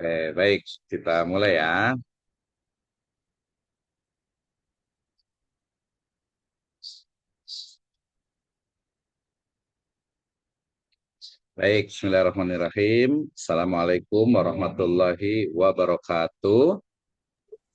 Baik, kita mulai ya. Baik, Bismillahirrahmanirrahim. Assalamualaikum warahmatullahi wabarakatuh.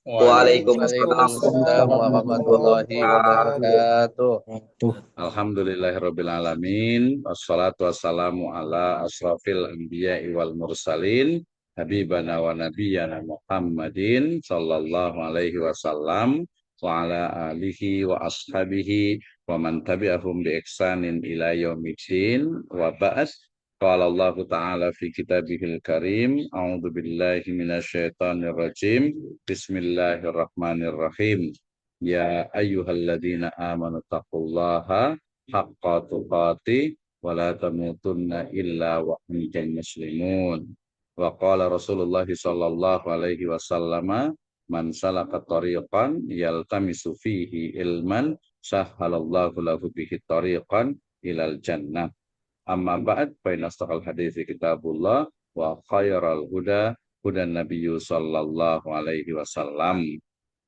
Waalaikumsalam Waalaikumsalam warahmatullahi warahmatullahi wabarakatuh. wabarakatuh. Alhamdulillahirrabbilalamin. Wassalatu wassalamu ala asrafil anbiya'i wal mursalin. Habibana wa nabiyyana Muhammadin sallallahu alaihi wasallam wa ala alihi wa ashabihi wa man tabi'ahum bi ihsanin ila yaumiddin wa ba'd. Qala Allah Ta'ala fi kitabihil karim. A'udzu billahi minasyaitonir rajim. Bismillahirrahmanirrahim. Ya ayyuhalladzina amanu taqullaha haqqa tuqati wa la tamutunna illa wa antum muslimun. Wa qala Rasulullah sallallahu alaihi wasallam man salaka tariqan yaltamisu fihi ilman sahhalallahu lahu bihi tariqan ilal jannah. Amma ba'd fa inna astaqal hadithi kitabullah wa khairal huda hudan nabiyyu sallallahu alaihi wasallam.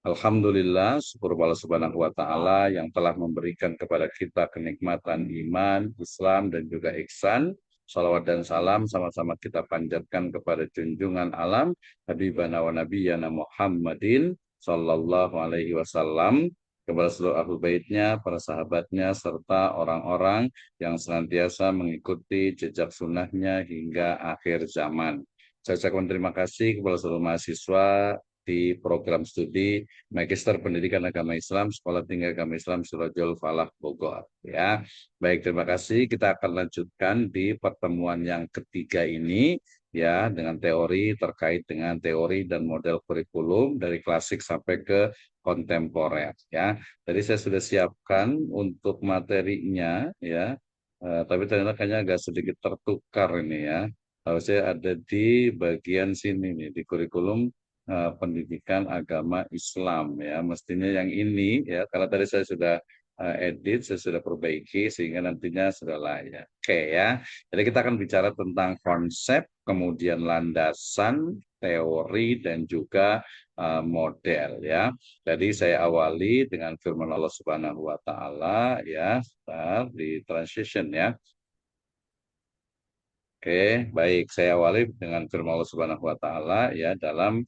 Alhamdulillah, syukur Allah Subhanahu wa Ta'ala yang telah memberikan kepada kita kenikmatan iman, Islam, dan juga ihsan. Salawat dan salam sama-sama kita panjatkan kepada junjungan alam Habibana wa Nabiyyana Muhammadin Sallallahu Alaihi Wasallam, kepada seluruh ahlu baitnya, para sahabatnya, serta orang-orang yang senantiasa mengikuti jejak sunnahnya hingga akhir zaman. Saya ucapkan terima kasih kepada seluruh mahasiswa di program studi Magister Pendidikan Agama Islam Sekolah Tinggi Agama Islam Surajul Falah Bogor. Ya, baik, terima kasih. Kita akan lanjutkan di pertemuan yang ketiga ini ya dengan teori terkait dengan teori dan model kurikulum dari klasik sampai ke kontemporer. Ya, tadi saya sudah siapkan untuk materinya ya, tapi ternyata kayaknya agak sedikit tertukar ini ya. Harusnya ada di bagian sini nih di kurikulum pendidikan agama Islam ya, mestinya yang ini ya, karena tadi saya sudah edit, saya sudah perbaiki sehingga nantinya sudah layak. Oke ya, jadi kita akan bicara tentang konsep, kemudian landasan, teori, dan juga model ya. Jadi saya awali dengan firman Allah Subhanahu wa Ta'ala ya, di transition ya. Oke, baik. Saya awali dengan firman Allah Subhanahu wa taala ya dalam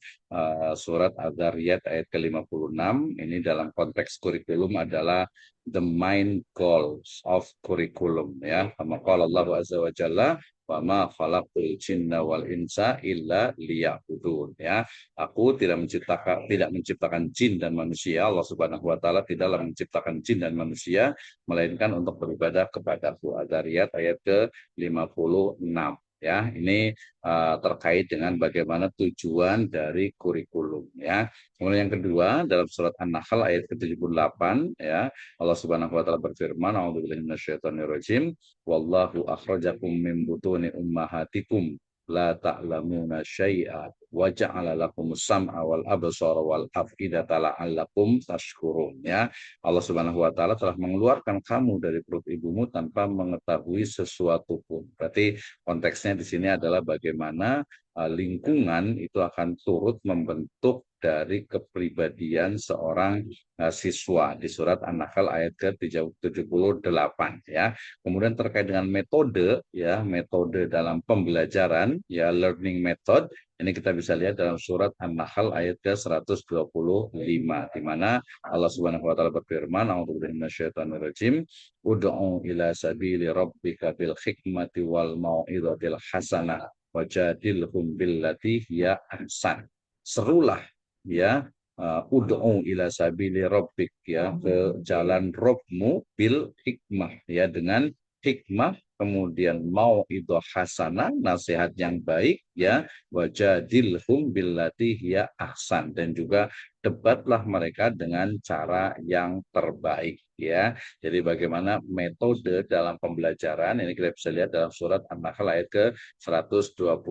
surat Ad-Dzariyat ayat ke-56. Ini dalam konteks kurikulum adalah the main goals of curriculum ya. Kama qala Allah azza wa jalla wa ma khalaqtul jinna wal insa illa liya'budun ya. Aku tidak menciptakan jin dan manusia. Allah Subhanahu wa taala tidaklah menciptakan jin dan manusia melainkan untuk beribadah kepadaku. Ad-Dzariyat ayat ke-56 ya. Ini terkait dengan bagaimana tujuan dari kurikulum ya. Kemudian yang kedua dalam surat An-Nahl ayat ke-78 ya, Allah Subhanahu wa taala berfirman, a'udzubillahi minasyaitonirrajim, wallahu akhrajakum min butuni ummahatikum la ta'lamuna syai'a wa ja'ala lakumus sam'a wal absara wal af'idata la'allakum tashkurun ya. Allah Subhanahu wa taala telah mengeluarkan kamu dari perut ibumu tanpa mengetahui sesuatu pun. Berarti konteksnya di sini adalah bagaimana lingkungan itu akan turut membentuk dari kepribadian seorang siswa di surat An-Nahl ayat ke-78 ya. Kemudian terkait dengan metode ya, metode dalam pembelajaran ya, learning method, ini kita bisa lihat dalam surat An-Nahl ayat ke-125 di mana Allah Subhanahu wa taala berfirman, a'udzubillahi minasyaitonirrajim, ud'u ila sabili rabbika bil hikmati wal mau'izatil hasanah wajadilhum billati hiya ahsan. Serulah ya, ud'u ila sabili rabbik ya, ke jalan Rabbmu bil hikmah ya, dengan hikmah, kemudian mau itu hasanah, nasihat yang baik ya, wajadilhum billati hiya ahsan, dan juga debatlah mereka dengan cara yang terbaik ya. Jadi bagaimana metode dalam pembelajaran ini kita bisa lihat dalam surat An-Nahl ayat ke-125.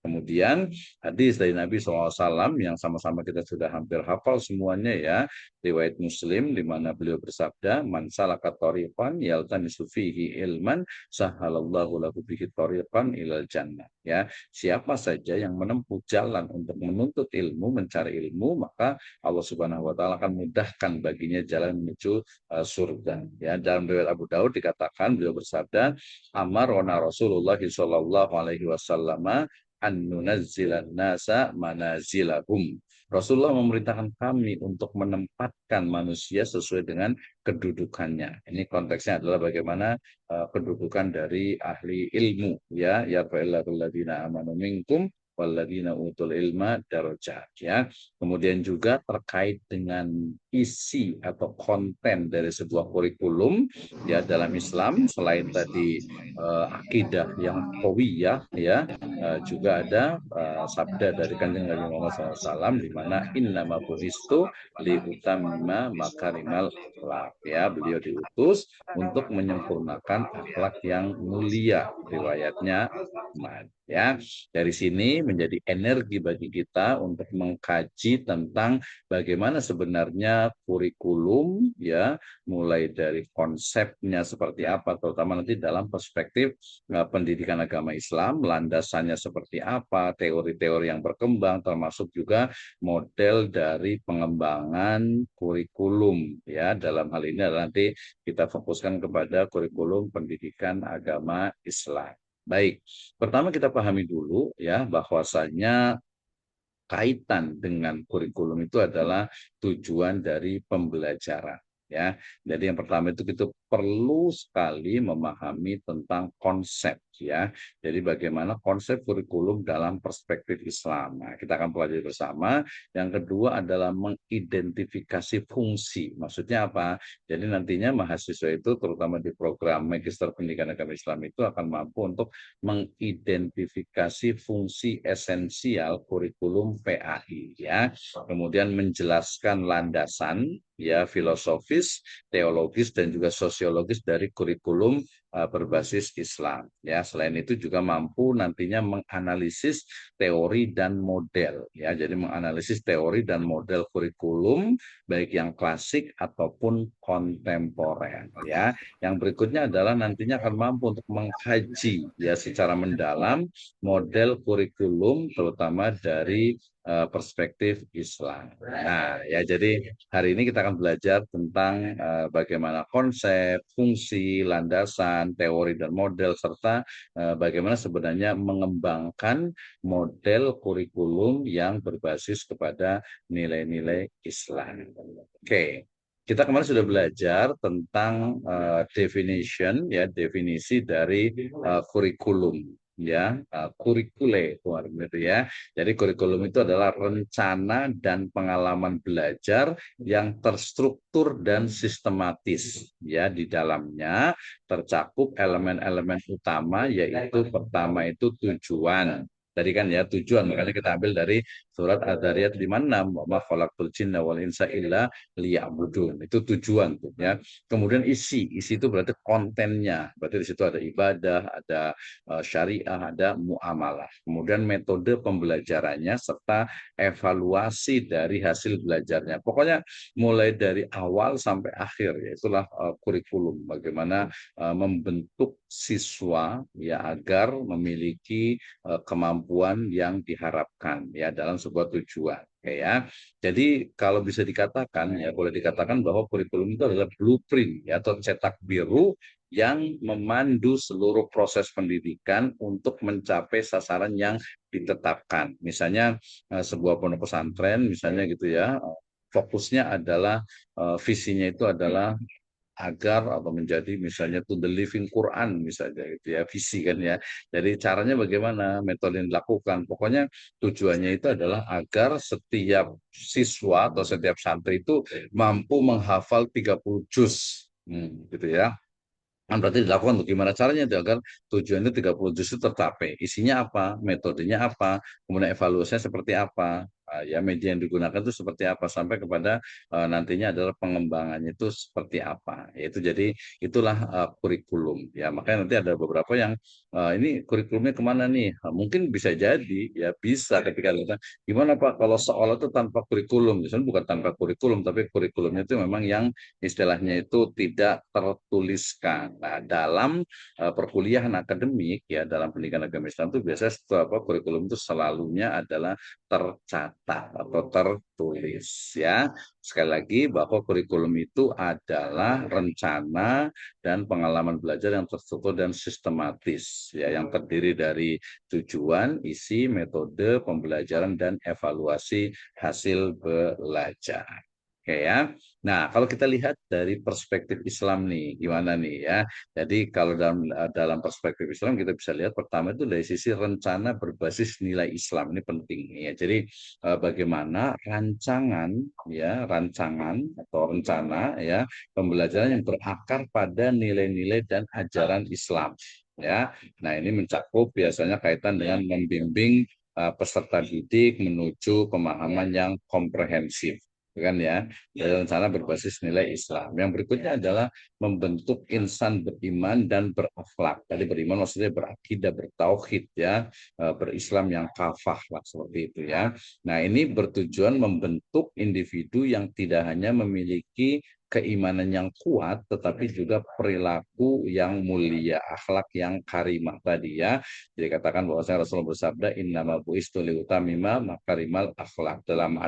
Kemudian hadis dari Nabi SAW yang sama-sama kita sudah hampir hafal semuanya ya, riwayat Muslim di mana beliau bersabda, "Man salaka thoriqan yaltamisu fihi ilman, sahalallahu lahu bihi thoriqan ilal jannah." Ya, siapa saja yang menempuh jalan untuk menuntut ilmu, mencari ilmu, maka Allah Subhanahu wa taala akan mudahkan baginya jalan menuju surga. Ya, dalam riwayat Abu Daud dikatakan beliau bersabda, "Amarona Rasulullah sallallahu alaihi wasallam an nunazzilan nasa manazilahum." Rasulullah memerintahkan kami untuk menempatkan manusia sesuai dengan kedudukannya. Ini konteksnya adalah bagaimana kedudukan dari ahli ilmu, ya, ya fa'iladzina amanu minkum walladzina utul ilma darajat, ya. Kemudian juga terkait dengan isi atau konten dari sebuah kurikulum ya dalam Islam, selain tadi akidah yang qawiyah ya, juga ada sabda dari Kanjeng Nabi Muhammad SAW di mana innama bu'istu li utamma makarimal akhlak, ya, beliau diutus untuk menyempurnakan akhlak yang mulia, riwayatnya Ahmad, ya. Dari sini menjadi energi bagi kita untuk mengkaji tentang bagaimana sebenarnya kurikulum, ya, mulai dari konsepnya seperti apa, terutama nanti dalam perspektif pendidikan agama Islam, landasannya seperti apa, teori-teori yang berkembang, termasuk juga model dari pengembangan kurikulum, ya. Dalam hal ini adalah nanti kita fokuskan kepada kurikulum pendidikan agama Islam. Baik, pertama kita pahami dulu ya bahwasanya kaitan dengan kurikulum itu adalah tujuan dari pembelajaran, ya. Jadi yang pertama itu kita perlu sekali memahami tentang konsep, ya. Jadi bagaimana konsep kurikulum dalam perspektif Islam. Nah, kita akan pelajari bersama. Yang kedua adalah mengidentifikasi fungsi. Maksudnya apa? Jadi nantinya mahasiswa itu terutama di program Magister Pendidikan Agama Islam itu akan mampu untuk mengidentifikasi fungsi esensial kurikulum PAI, ya. Kemudian menjelaskan landasan ya filosofis, teologis dan juga sosiologis dari kurikulum berbasis Islam, ya. Selain itu juga mampu nantinya menganalisis teori dan model, ya. Jadi menganalisis teori dan model kurikulum baik yang klasik ataupun kontemporer, ya. Yang berikutnya adalah nantinya akan mampu untuk mengkaji ya secara mendalam model kurikulum terutama dari perspektif Islam. Nah, ya jadi hari ini kita akan belajar tentang bagaimana konsep, fungsi, landasan, teori dan model serta bagaimana sebenarnya mengembangkan model kurikulum yang berbasis kepada nilai-nilai Islam. Oke. Kita kemarin sudah belajar tentang definition ya, definisi dari kurikulum ya, kurikule kemarin itu ya. Jadi kurikulum itu adalah rencana dan pengalaman belajar yang terstruktur dan sistematis ya. Di dalamnya tercakup elemen-elemen utama, yaitu pertama itu tujuan. Tadi kan ya tujuan, makanya kita ambil dari surat Ad-Dzariyat 56, wa ma khalaqtul jinna wal insa illa liya'budun. Itu tujuan tuh ya. Kemudian isi itu berarti kontennya. Berarti di situ ada ibadah, ada syariah, ada muamalah. Kemudian metode pembelajarannya serta evaluasi dari hasil belajarnya. Pokoknya mulai dari awal sampai akhir ya itulah kurikulum, bagaimana membentuk siswa ya agar memiliki kemampuan yang diharapkan ya dalam sebuah tujuan. Oke, ya. Jadi kalau bisa dikatakan ya boleh dikatakan bahwa kurikulum itu adalah blueprint ya atau cetak biru yang memandu seluruh proses pendidikan untuk mencapai sasaran yang ditetapkan. Misalnya sebuah pondok pesantren misalnya gitu ya, fokusnya adalah visinya itu adalah agar atau menjadi misalnya to the living Quran misalnya gitu ya, visi kan ya. Jadi caranya bagaimana, metode yang dilakukan. Pokoknya tujuannya itu adalah agar setiap siswa atau setiap santri itu mampu menghafal 30 juz. Gitu ya. Kan berarti dilakukan untuk gimana caranya itu agar tujuannya 30 juz itu tercapai. Isinya apa, metodenya apa, kemudian evaluasinya seperti apa. ya media yang digunakan itu seperti apa sampai kepada nantinya adalah pengembangannya itu seperti apa. Yaitu jadi itulah kurikulum. Ya makanya nanti ada beberapa yang ini kurikulumnya kemana nih? Mungkin bisa jadi ya bisa ketika kita gimana Pak kalau sekolah itu tanpa kurikulum, misalnya bukan tanpa kurikulum tapi kurikulumnya itu memang yang istilahnya itu tidak tertuliskan. Nah, dalam perkuliahan akademik ya dalam pendidikan agama Islam itu biasanya apa kurikulum itu selalunya adalah tercatat atau tertulis ya. Sekali lagi bahwa kurikulum itu adalah rencana dan pengalaman belajar yang terstruktur dan sistematis ya yang terdiri dari tujuan, isi, metode pembelajaran dan evaluasi hasil belajar. Oke ya. Nah, kalau kita lihat dari perspektif Islam nih, gimana nih ya? Jadi kalau dalam perspektif Islam kita bisa lihat pertama itu dari sisi rencana berbasis nilai Islam ini penting ya. Jadi bagaimana rancangan atau rencana ya pembelajaran yang berakar pada nilai-nilai dan ajaran Islam ya. Nah, ini mencakup biasanya kaitan dengan membimbing peserta didik menuju pemahaman yang komprehensif kan ya dari rencana berbasis nilai Islam. Yang berikutnya adalah membentuk insan beriman dan berakhlak. Tadi beriman maksudnya berakidah, bertauhid ya, berislam yang kafah lah seperti itu ya. Nah, ini bertujuan membentuk individu yang tidak hanya memiliki keimanan yang kuat, tetapi juga perilaku yang mulia, akhlak yang karimah tadi ya. Jadi katakan bahwasanya Rasulullah bersabda, innama bu'istu liutamima makarimal akhlak. Dalam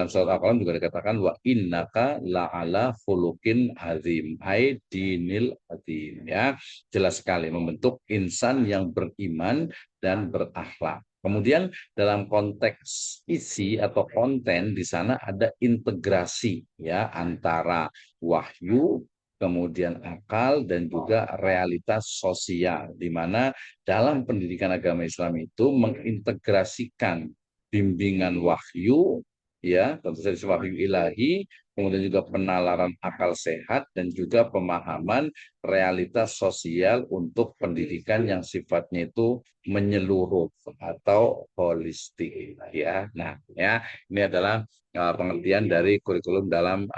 surat Al-Qalam juga dikatakan wa innaka la'ala khuluqin azim, ai dinil azim ya. Jelas sekali membentuk insan yang beriman dan berakhlak. Kemudian dalam konteks isi atau konten di sana ada integrasi ya antara wahyu, kemudian akal dan juga realitas sosial di mana dalam pendidikan agama Islam itu mengintegrasikan bimbingan wahyu ya tentu saja wahyu ilahi kemudian juga penalaran akal sehat dan juga pemahaman realitas sosial untuk pendidikan yang sifatnya itu menyeluruh atau holistik ya. Nah, ya ini adalah pengertian dari kurikulum dalam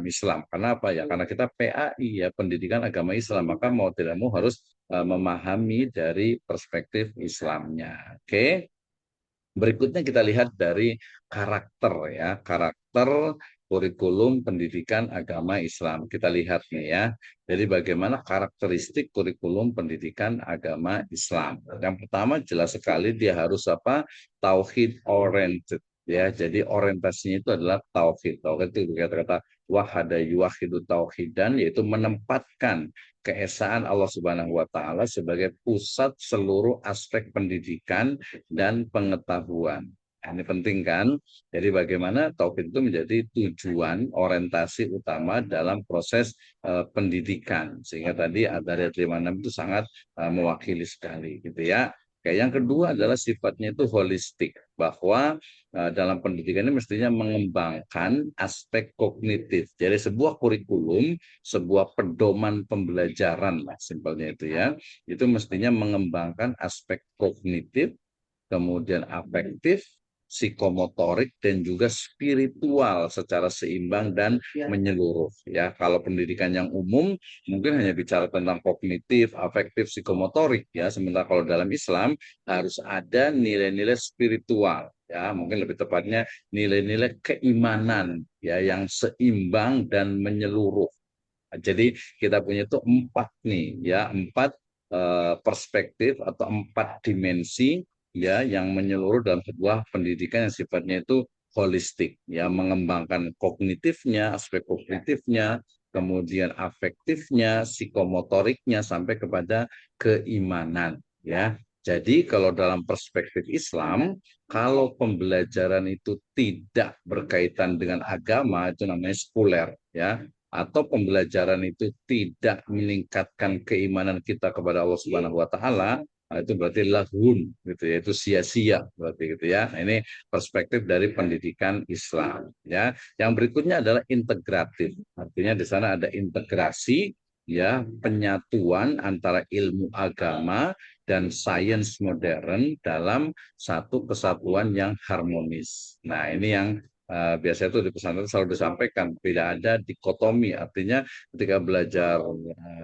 Islam. Kenapa ya? Karena kita PAI ya pendidikan agama Islam, maka mau tidak mau harus memahami dari perspektif Islamnya. Oke. Berikutnya kita lihat dari karakter ya, karakter kurikulum pendidikan agama Islam. Kita lihat nih ya. Jadi bagaimana karakteristik kurikulum pendidikan agama Islam. Yang pertama jelas sekali dia harus apa? Tauhid oriented ya. Jadi orientasinya itu adalah tauhid. Tauhid itu kata-kata wahada yuwahidu tauhidan yaitu menempatkan keesaan Allah Subhanahu wa taala sebagai pusat seluruh aspek pendidikan dan pengetahuan. Nah, ini penting kan? Jadi bagaimana tauhid itu menjadi tujuan orientasi utama dalam proses pendidikan. Sehingga tadi ada ayat 56 itu sangat mewakili sekali gitu ya. Oke, yang kedua adalah sifatnya itu holistik bahwa dalam pendidikan ini mestinya mengembangkan aspek kognitif. Jadi sebuah kurikulum, sebuah pedoman pembelajaran lah simpelnya itu ya, itu mestinya mengembangkan aspek kognitif, kemudian afektif, psikomotorik dan juga spiritual secara seimbang dan menyeluruh ya. Kalau pendidikan yang umum mungkin hanya bicara tentang kognitif, afektif, psikomotorik ya. Sementara kalau dalam Islam harus ada nilai-nilai spiritual ya, mungkin lebih tepatnya nilai-nilai keimanan ya yang seimbang dan menyeluruh. Jadi kita punya itu empat nih ya, empat perspektif atau empat dimensi ya yang menyeluruh dalam sebuah pendidikan yang sifatnya itu holistik ya, mengembangkan kognitifnya, aspek kognitifnya, kemudian afektifnya, psikomotoriknya sampai kepada keimanan ya. Jadi kalau dalam perspektif Islam, kalau pembelajaran itu tidak berkaitan dengan agama itu namanya sekuler ya, atau pembelajaran itu tidak meningkatkan keimanan kita kepada Allah Subhanahu wa taala, itu berarti lahun gitu ya, itu sia-sia berarti gitu ya. Nah, ini perspektif dari pendidikan Islam ya. Yang berikutnya adalah integratif. Artinya di sana ada integrasi ya penyatuan antara ilmu agama dan sains modern dalam satu kesatuan yang harmonis. Nah, ini yang biasanya itu di pesantren selalu disampaikan, tidak ada dikotomi, artinya ketika belajar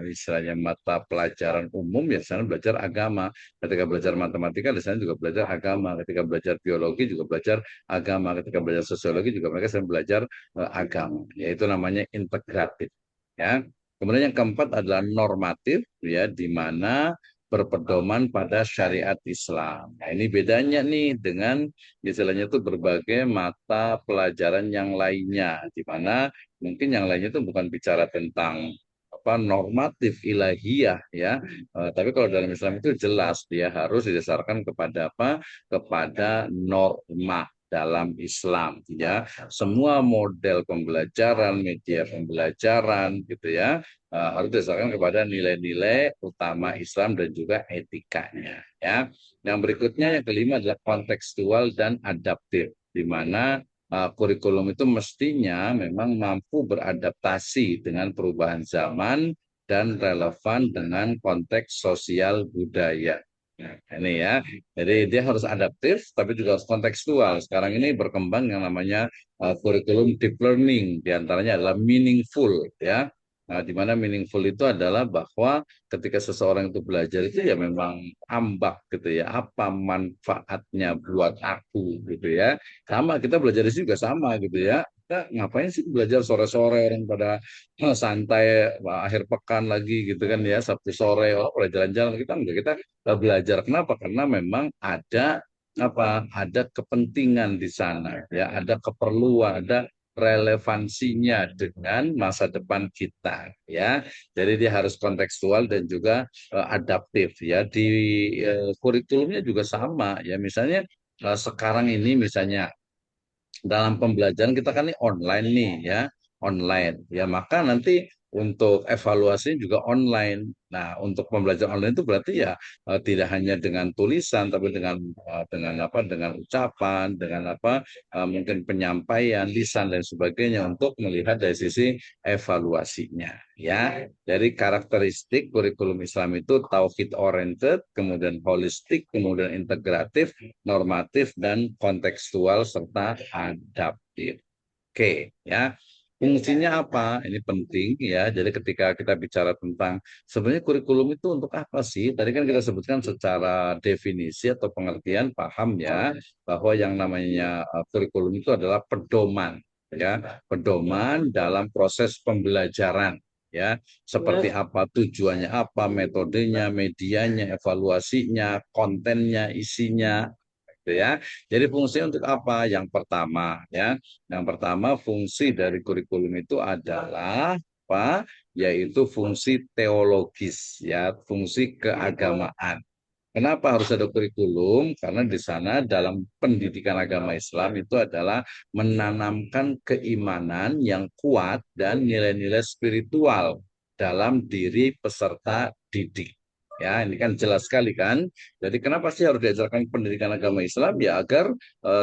istilahnya mata pelajaran umum ya di sana belajar agama, ketika belajar matematika di sana juga belajar agama, ketika belajar biologi juga belajar agama, ketika belajar sosiologi juga mereka sedang belajar agama, yaitu namanya integratif, ya. Kemudian yang keempat adalah normatif, ya, di mana berpedoman pada syariat Islam. Nah, ini bedanya nih dengan istilahnya itu berbagai mata pelajaran yang lainnya, di mana mungkin yang lainnya itu bukan bicara tentang apa normatif ilahiyah, ya. Tapi kalau dalam Islam itu jelas dia harus didasarkan kepada apa? Kepada norma dalam Islam, ya. Semua model pembelajaran, media pembelajaran gitu ya, harus didasarkan kepada nilai-nilai utama Islam dan juga etikanya, ya. Yang berikutnya yang kelima adalah kontekstual dan adaptif, di mana kurikulum itu mestinya memang mampu beradaptasi dengan perubahan zaman dan relevan dengan konteks sosial budaya. Nah, ini ya, jadi dia harus adaptif, tapi juga harus kontekstual. Sekarang ini berkembang yang namanya kurikulum deep learning, diantaranya adalah meaningful, ya. Nah, di mana meaningful itu adalah bahwa ketika seseorang itu belajar itu ya memang ambak gitu ya, apa manfaatnya buat aku gitu ya. Sama kita belajar di sini juga sama gitu ya. Kita ngapain sih belajar sore-sore orang pada santai akhir pekan lagi gitu kan ya, Sabtu sore oh boleh jalan-jalan, kita enggak, kita belajar. Kenapa? Karena memang ada apa? Ada kepentingan di sana, ya, ada keperluan, ada relevansinya dengan masa depan kita, ya. Jadi dia harus kontekstual dan juga adaptif, ya. Di kurikulumnya juga sama, ya. Misalnya sekarang ini misalnya dalam pembelajaran kita kan ini online nih, ya, online ya, maka nanti untuk evaluasi juga online. Nah, untuk pembelajaran online itu berarti ya tidak hanya dengan tulisan tapi dengan apa, dengan ucapan, dengan apa, mungkin penyampaian lisan dan sebagainya untuk melihat dari sisi evaluasinya, ya. Dari karakteristik kurikulum Islam itu tauhid oriented, kemudian holistik, kemudian integratif, normatif, dan kontekstual serta adaptif. Oke, ya. Fungsinya apa? Ini penting ya. Jadi ketika kita bicara tentang sebenarnya kurikulum itu untuk apa sih? Tadi kan kita sebutkan secara definisi atau pengertian paham ya, bahwa yang namanya kurikulum itu adalah pedoman, ya, pedoman dalam proses pembelajaran, ya. Seperti apa tujuannya, apa metodenya, medianya, evaluasinya, kontennya, isinya, gitu ya. Jadi fungsinya untuk apa? Yang pertama, ya. Yang pertama fungsi dari kurikulum itu adalah apa? Yaitu fungsi teologis, ya, fungsi keagamaan. Kenapa harus ada kurikulum? Karena di sana dalam pendidikan agama Islam itu adalah menanamkan keimanan yang kuat dan nilai-nilai spiritual dalam diri peserta didik. Ya, ini kan jelas sekali kan. Jadi kenapa sih harus diajarkan pendidikan agama Islam? Ya agar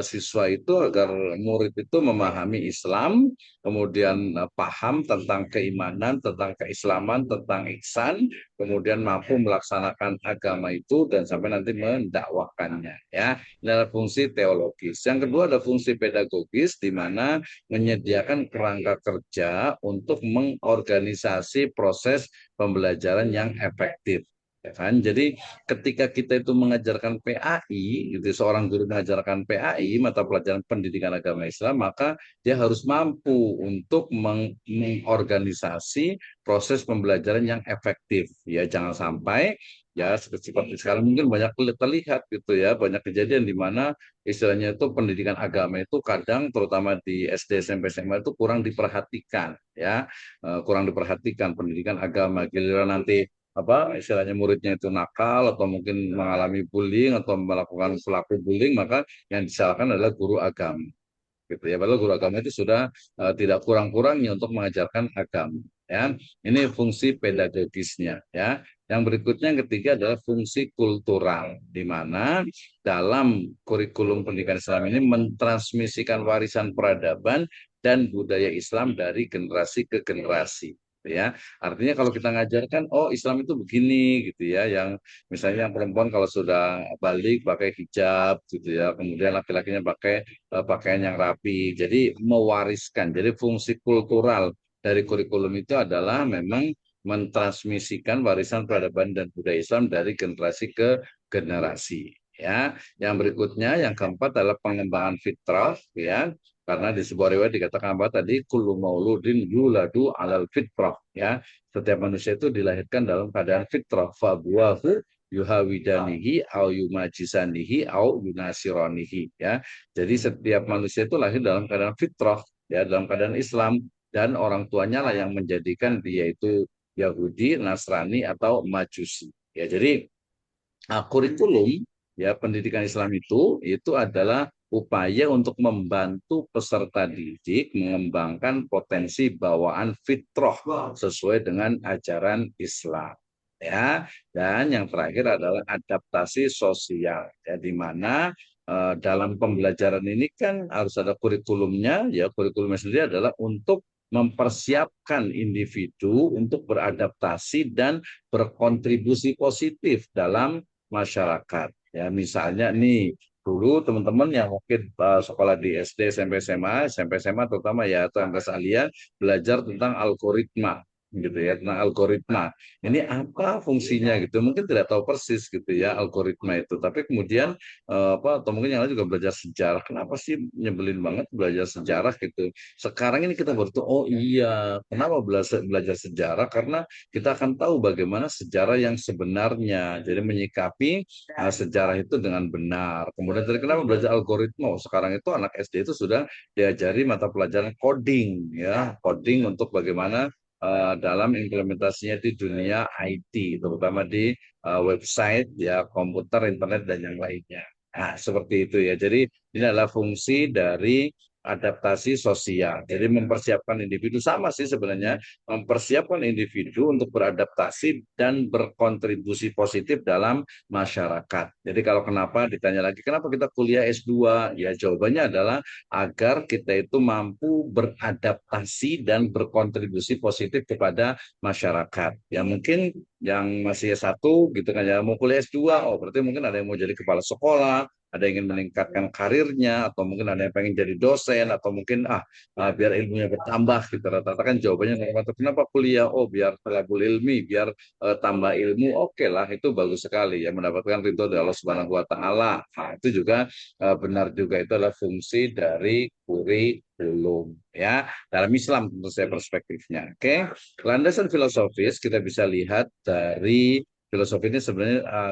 siswa itu, agar murid itu memahami Islam, kemudian paham tentang keimanan, tentang keislaman, tentang ihsan, kemudian mampu melaksanakan agama itu dan sampai nanti mendakwahkannya, ya. Ini adalah fungsi teologis. Yang kedua ada fungsi pedagogis, di mana menyediakan kerangka kerja untuk mengorganisasi proses pembelajaran yang efektif, ya kan. Jadi ketika kita itu mengajarkan PAI, gitu, seorang guru mengajarkan PAI, mata pelajaran pendidikan agama Islam, maka dia harus mampu untuk mengorganisasi proses pembelajaran yang efektif, ya. Jangan sampai ya seperti sekarang mungkin banyak terlihat gitu ya, banyak kejadian di mana istilahnya itu pendidikan agama itu kadang terutama di SD SMP SMA itu kurang diperhatikan, ya. Kurang diperhatikan pendidikan agama, giliran nanti apa istilahnya muridnya itu nakal atau mungkin mengalami bullying atau melakukan pelaku bullying, maka yang disalahkan adalah guru agama, gitu ya. Padahal guru agama itu sudah tidak kurang-kurangnya untuk mengajarkan agama, ya. Ini fungsi pedagogisnya, ya. Yang berikutnya yang ketiga adalah fungsi kultural, di mana dalam kurikulum pendidikan Islam ini mentransmisikan warisan peradaban dan budaya Islam dari generasi ke generasi. ya. Artinya kalau kita ngajarkan, oh Islam itu begini gitu ya, yang misalnya yang perempuan kalau sudah balik pakai hijab gitu ya, kemudian laki-lakinya pakai pakaian yang rapi. Jadi mewariskan. Jadi fungsi kultural dari kurikulum itu adalah memang mentransmisikan warisan peradaban dan budaya Islam dari generasi ke generasi. Ya, yang berikutnya, yang keempat adalah pengembangan fitrah, ya, karena di sebuah riwayat dikatakan apa tadi, kullu mauludin yuladu alal fitrah, ya, setiap manusia itu dilahirkan dalam keadaan fitrah, fabuahu yuhawidanihi au yumajisanihi au yunasironihi, ya. Jadi setiap manusia itu lahir dalam keadaan fitrah, ya, dalam keadaan Islam, dan orang tuanya lah yang menjadikan dia itu Yahudi, Nasrani atau Majusi. Ya, jadi kurikulum, ya, pendidikan Islam itu adalah upaya untuk membantu peserta didik mengembangkan potensi bawaan fitrah sesuai dengan ajaran Islam, ya. Dan yang terakhir adalah adaptasi sosial, ya, di mana dalam pembelajaran ini kan harus ada kurikulumnya, ya. Kurikulumnya sendiri adalah untuk mempersiapkan individu untuk beradaptasi dan berkontribusi positif dalam masyarakat. Ya, misalnya nih, dulu teman-teman yang mungkin sekolah di SD, SMP, SMA, SMP, SMA terutama, ya, atau MTs Alia, belajar tentang algoritma gitu ya, tentang algoritma. Ini apa fungsinya gitu? Mungkin tidak tahu persis gitu ya algoritma itu. Tapi kemudian atau mungkin yang lain juga belajar sejarah. Kenapa sih nyebelin banget belajar sejarah gitu? Sekarang ini kita baru tahu, oh iya, kenapa belajar belajar sejarah? Karena kita akan tahu bagaimana sejarah yang sebenarnya. Jadi menyikapi sejarah itu dengan benar. Kemudian tadi kenapa belajar algoritma? Sekarang itu anak SD itu sudah diajari mata pelajaran coding, ya, coding untuk bagaimana dalam implementasinya di dunia IT, terutama di website, ya, komputer, internet dan yang lainnya. Nah, seperti itu ya. Jadi ini adalah fungsi dari adaptasi sosial. Jadi mempersiapkan individu, sama sih sebenarnya, mempersiapkan individu untuk beradaptasi dan berkontribusi positif dalam masyarakat. Jadi kalau kenapa ditanya lagi, kenapa kita kuliah S2? Ya jawabannya adalah agar kita itu mampu beradaptasi dan berkontribusi positif kepada masyarakat. Ya mungkin yang masih S1 gitu kan, ya, mau kuliah S2, oh berarti mungkin ada yang mau jadi kepala sekolah, ada yang ingin meningkatkan karirnya, atau mungkin ada yang pengen jadi dosen, atau mungkin biar ilmunya bertambah gitu. Rata-rata kan jawabannya, kenapa kuliah? Oh biar talabul ilmi, biar tambah ilmu. Oke lah, itu bagus sekali ya, mendapatkan ridho dari Allah Subhanahu wa taala. Nah, itu juga benar juga, itu adalah fungsi dari kurikulum, ya, dalam Islam tentu saya perspektifnya. Oke. Landasan filosofis kita bisa lihat dari filosofi ini,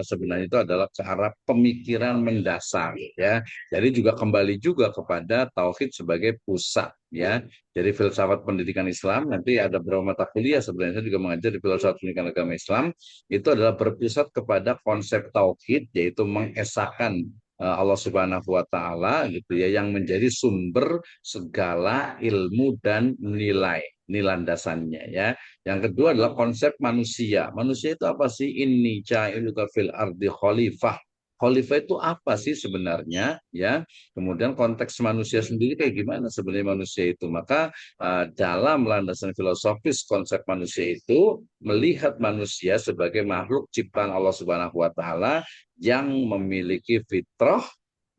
sebenarnya itu adalah ke arah pemikiran mendasar, ya. Jadi juga kembali juga kepada tauhid sebagai pusat, ya. Jadi filsafat pendidikan Islam, nanti ada beberapa mata kuliah sebenarnya saya juga mengajar di filsafat pendidikan agama Islam, itu adalah berpusat kepada konsep tauhid, yaitu mengesahkan Allah Subhanahu wa taala gitu ya, yang menjadi sumber segala ilmu dan nilai. Ini landasannya, ya. Yang kedua adalah konsep manusia. Manusia itu apa sih? Inni ja'iluka fil ardi khalifah. Khalifah itu apa sih sebenarnya, ya? Kemudian konteks manusia sendiri kayak gimana sebenarnya manusia itu? Maka dalam landasan filosofis konsep manusia itu melihat manusia sebagai makhluk ciptaan Allah Subhanahu wa taala yang memiliki fitrah,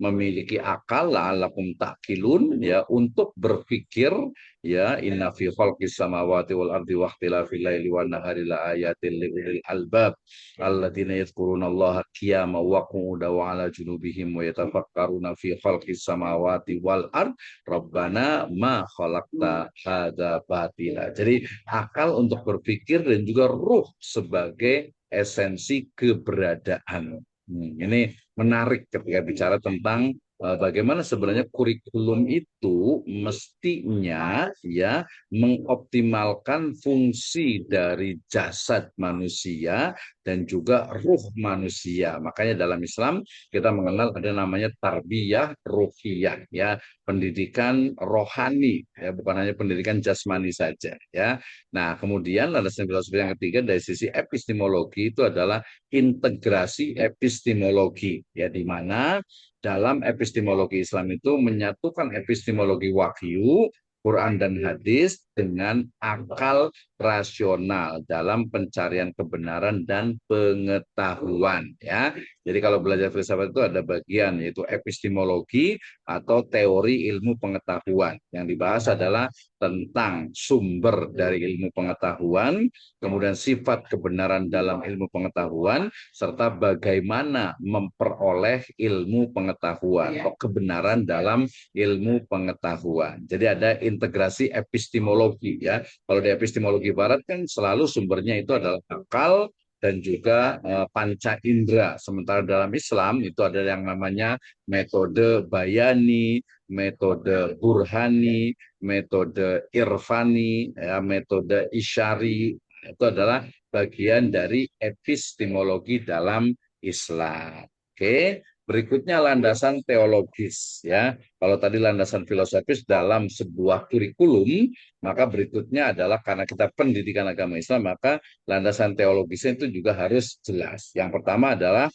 memiliki akal, la'allakum ta'qilun, ya, untuk berpikir, ya, inna fi khalqis samawati wal ardi wa ikhtilafil laili wan nahari la ayatin liulil albab alladzina yadhkurunallaha qiyaman wa qu'udan wa 'ala junubihim wa yatafakkaruna fi khalqis samawati wal ard rabbana ma khalaqta hadza batila. Jadi akal untuk berpikir dan juga ruh sebagai esensi keberadaan. Ini menarik ketika bicara tentang bagaimana sebenarnya kurikulum itu mestinya, ya, mengoptimalkan fungsi dari jasad manusia dan juga ruh manusia. Makanya dalam Islam kita mengenal ada namanya tarbiyah ruhiyah, ya, pendidikan rohani, ya, bukan hanya pendidikan jasmani saja, ya. Nah, kemudian landasan filosofi yang ketiga dari sisi epistemologi itu adalah integrasi epistemologi, ya, di mana dalam epistemologi Islam itu menyatukan epistemologi wahyu Quran dan hadis dengan akal rasional dalam pencarian kebenaran dan pengetahuan ya. Jadi kalau belajar filsafat itu ada bagian yaitu epistemologi atau teori ilmu pengetahuan. Yang dibahas adalah tentang sumber dari ilmu pengetahuan, kemudian sifat kebenaran dalam ilmu pengetahuan, serta bagaimana memperoleh ilmu pengetahuan atau kebenaran dalam ilmu pengetahuan. Jadi ada integrasi epistemologi ya. Kalau di epistemologi barat kan selalu sumbernya itu adalah akal dan juga panca indera. Sementara dalam Islam itu ada yang namanya metode bayani, metode burhani, metode irfani, ya, metode isyari. Itu adalah bagian dari epistemologi dalam Islam. Oke, berikutnya landasan teologis ya. Kalau tadi landasan filosofis dalam sebuah kurikulum, maka berikutnya adalah karena kita pendidikan agama Islam, maka landasan teologisnya itu juga harus jelas. Yang pertama adalah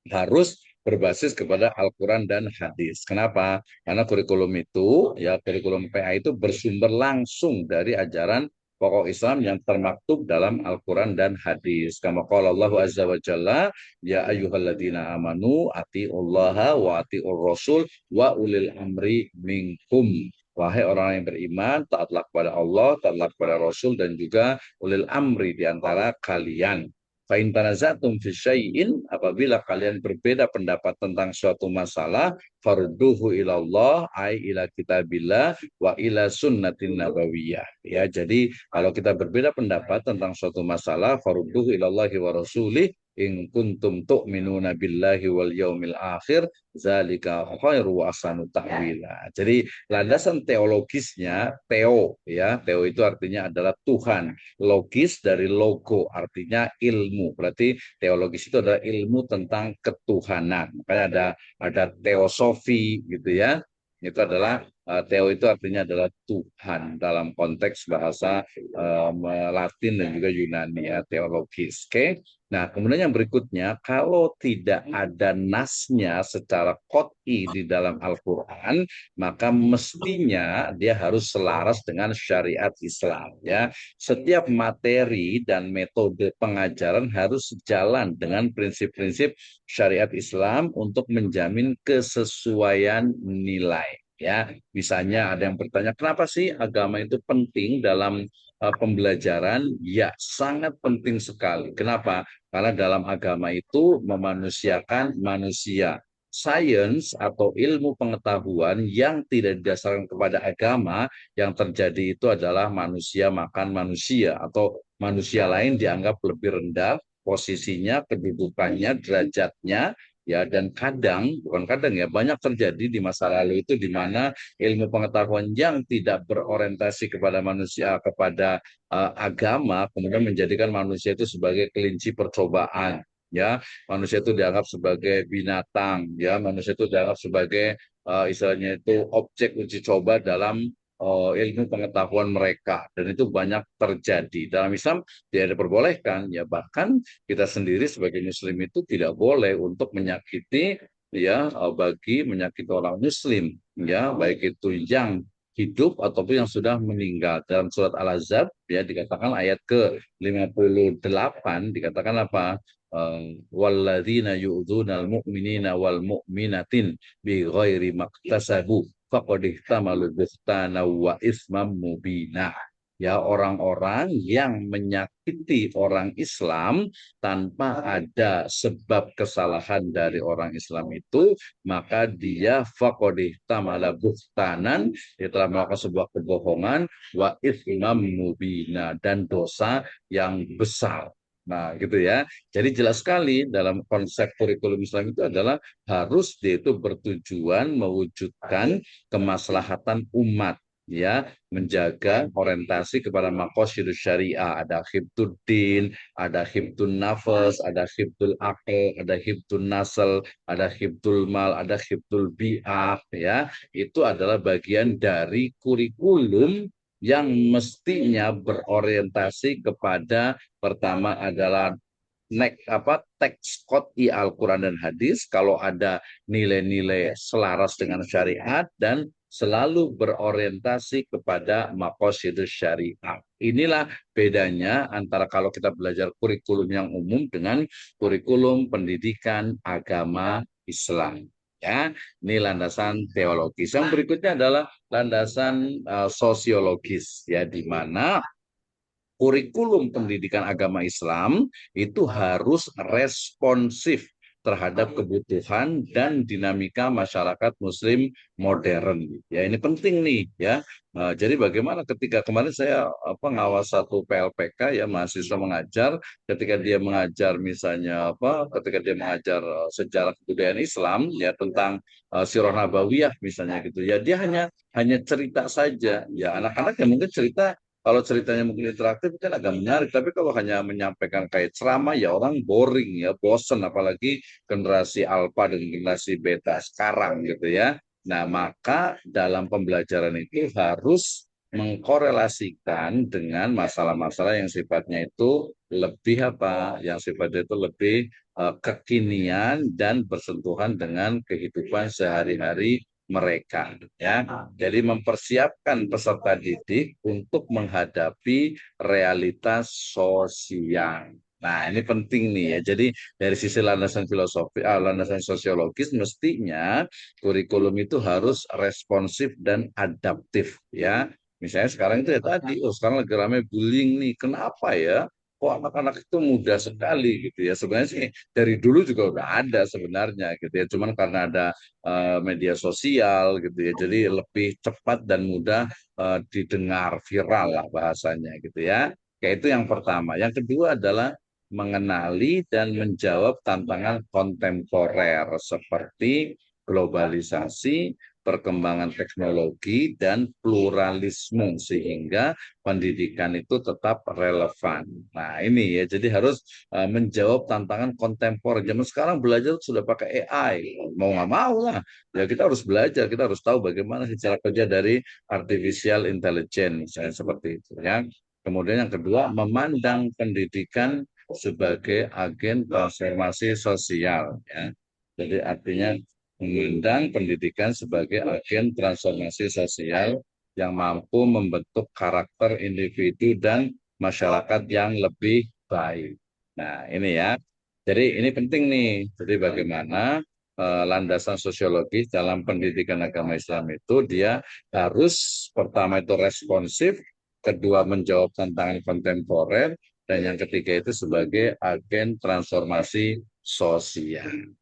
harus berbasis kepada Al-Quran dan hadis. Kenapa? Karena kurikulum itu, ya kurikulum PA itu bersumber langsung dari ajaran pokok Islam yang termaktub dalam Al-Quran dan hadis. Kama qala Allah Azza wa Jalla, ya ayyuhalladzina amanu atiullaha wa atiur rasul wa ulil amri minkum. Wahai orang yang beriman, taatlah kepada Allah, taatlah kepada Rasul, dan juga ulil amri di antara kalian. Fa'in tanazatum fi syai'in, apabila kalian berbeda pendapat tentang suatu masalah, farduhu ilallah ay ila kitabillah wa ila sunnatin nabawiyah. Ya, jadi kalau kita berbeda pendapat tentang suatu masalah, farduhu ilallahi wa rasulih in kuntum tu'minuna billahi wal yaumil akhir zalika khairu wa ahsanu ta'wila. Jadi landasan teologisnya teo ya, teo itu artinya adalah Tuhan. Logis dari logo artinya ilmu. Berarti teologis itu adalah ilmu tentang ketuhanan. Makanya ada teosofi gitu ya. Itu adalah teo itu artinya adalah Tuhan dalam konteks bahasa Latin dan juga Yunani ya, teologis. Oke. Nah, kemudian yang berikutnya, kalau tidak ada nasnya secara qot'i di dalam Al-Quran, maka mestinya dia harus selaras dengan syariat Islam ya. Setiap materi dan metode pengajaran harus sejalan dengan prinsip-prinsip syariat Islam untuk menjamin kesesuaian nilai. Ya, misalnya ada yang bertanya, kenapa sih agama itu penting dalam pembelajaran? Ya, sangat penting sekali. Kenapa? Karena dalam agama itu memanusiakan manusia. Sains atau ilmu pengetahuan yang tidak didasarkan kepada agama, yang terjadi itu adalah manusia makan manusia atau manusia lain dianggap lebih rendah posisinya, kedudukannya, derajatnya ya, dan kadang bukan kadang ya, banyak terjadi di masa lalu itu di mana ilmu pengetahuan yang tidak berorientasi kepada manusia, kepada agama, kemudian menjadikan manusia itu sebagai kelinci percobaan ya, manusia itu dianggap sebagai binatang ya, manusia itu dianggap sebagai istilahnya itu objek uji coba dalam ilmu pengetahuan mereka, dan itu banyak terjadi dalam Islam. Tidak diperbolehkan ya, bahkan kita sendiri sebagai muslim itu tidak boleh untuk menyakiti ya, bagi menyakiti orang muslim ya, baik itu yang hidup ataupun yang sudah meninggal. Dalam surat Al-Ahzab ya dikatakan ayat ke-58 dikatakan apa? Walladzina yu'dzunal mu'minina wal mu'minatin bi ghairi maktasabu faqad ihtamalu buhtana wa ismam mubina. Ya, orang-orang yang menyakiti orang Islam tanpa ada sebab kesalahan dari orang Islam itu, maka dia faqad ihtamala buhtanan, dia telah melakukan sebuah kebohongan, wa ismam mubina, dan dosa yang besar. Nah, gitu ya. Jadi jelas sekali dalam konsep kurikulum Islam itu adalah harus dia itu bertujuan mewujudkan kemaslahatan umat ya, menjaga orientasi kepada maqasidus syariah, ada hibduddin, ada hibdun nafas, ada hibdul aql, ada hibdun nasl, ada hibdul mal, ada hibdul bi'ah ya. Itu adalah bagian dari kurikulum yang mestinya berorientasi kepada pertama adalah teks qot'i Al-Quran dan hadis, kalau ada nilai-nilai selaras dengan syariat dan selalu berorientasi kepada maqasidus syariat. Inilah bedanya antara kalau kita belajar kurikulum yang umum dengan kurikulum pendidikan agama Islam. Ya, ini landasan teologis. Yang berikutnya adalah landasan sosiologis, ya, di mana kurikulum pendidikan agama Islam itu harus responsif terhadap kebutuhan dan dinamika masyarakat Muslim modern. Ya, ini penting nih, ya. Jadi bagaimana ketika kemarin saya ngawas satu PLPK, ya, mahasiswa mengajar, ketika dia mengajar misalnya ketika dia mengajar sejarah kebudayaan Islam, ya, tentang Sirah Nabawiyah misalnya gitu, ya, dia hanya cerita saja, ya, anak-anak yang mungkin cerita, kalau ceritanya mungkin interaktif kan agak menarik, tapi kalau hanya menyampaikan kayak ceramah ya orang boring, ya, bosen, apalagi generasi alfa dan generasi beta sekarang gitu, ya. Nah, maka dalam pembelajaran itu harus mengkorelasikan dengan masalah-masalah yang sifatnya itu lebih yang sifatnya itu lebih kekinian dan bersentuhan dengan kehidupan sehari-hari mereka, ya. Jadi mempersiapkan peserta didik untuk menghadapi realitas sosial. Nah, ini penting nih, ya. Jadi dari sisi landasan filosofi, landasan sosiologis, mestinya kurikulum itu harus responsif dan adaptif, ya. Misalnya sekarang itu ya tadi, sekarang lagi ramai bullying nih. Kenapa ya? Kok anak-anak itu mudah sekali gitu, ya. Sebenarnya sih dari dulu juga udah ada sebenarnya gitu, ya. Cuman karena ada media sosial gitu, ya. Jadi lebih cepat dan mudah didengar, viral lah bahasanya gitu, ya. Kayak itu yang pertama. Yang kedua adalah mengenali dan menjawab tantangan kontemporer seperti globalisasi, perkembangan teknologi, dan pluralisme sehingga pendidikan itu tetap relevan. Nah, ini, ya, jadi harus menjawab tantangan kontemporer. Zaman sekarang belajar sudah pakai AI, mau nggak mau lah. Ya, kita harus belajar, kita harus tahu bagaimana sih cara kerja dari artificial intelligence, misalnya seperti itu, ya. Kemudian yang kedua, memandang pendidikan sebagai agen transformasi sosial, ya. Jadi artinya memandang pendidikan sebagai agen transformasi sosial yang mampu membentuk karakter individu dan masyarakat yang lebih baik. Nah, ini, ya. Jadi ini penting nih. Jadi bagaimana landasan sosiologis dalam pendidikan agama Islam itu dia harus pertama itu responsif, kedua menjawab tantangan kontemporer, dan yang ketiga itu sebagai agen transformasi sosial.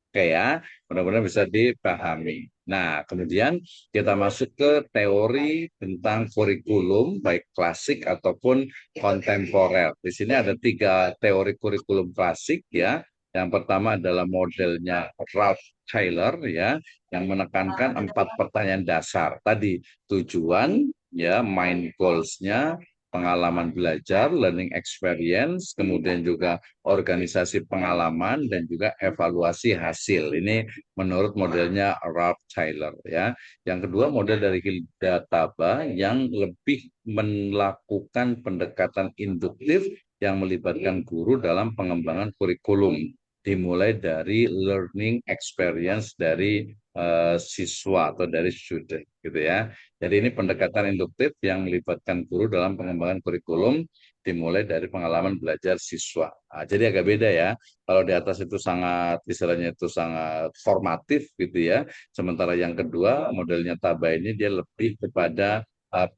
Oke, ya, benar-benar bisa dipahami. Nah, kemudian kita masuk ke teori tentang kurikulum, baik klasik ataupun kontemporer. Di sini ada 3 teori kurikulum klasik, ya. Yang pertama adalah modelnya Ralph Taylor, ya, yang menekankan 4 pertanyaan dasar. Tadi tujuan, ya, main goals-nya, pengalaman belajar, learning experience, kemudian juga organisasi pengalaman, dan juga evaluasi hasil. Ini menurut modelnya Ralph Taylor, ya. Yang kedua model dari Hilda Taba yang lebih melakukan pendekatan induktif yang melibatkan guru dalam pengembangan kurikulum. Dimulai dari learning experience dari siswa atau dari student, gitu, ya. Jadi ini pendekatan induktif yang melibatkan guru dalam pengembangan kurikulum dimulai dari pengalaman belajar siswa. Nah, jadi agak beda, ya. Kalau di atas itu sangat, istilahnya itu sangat formatif gitu, ya. Sementara yang kedua modelnya Taba ini dia lebih kepada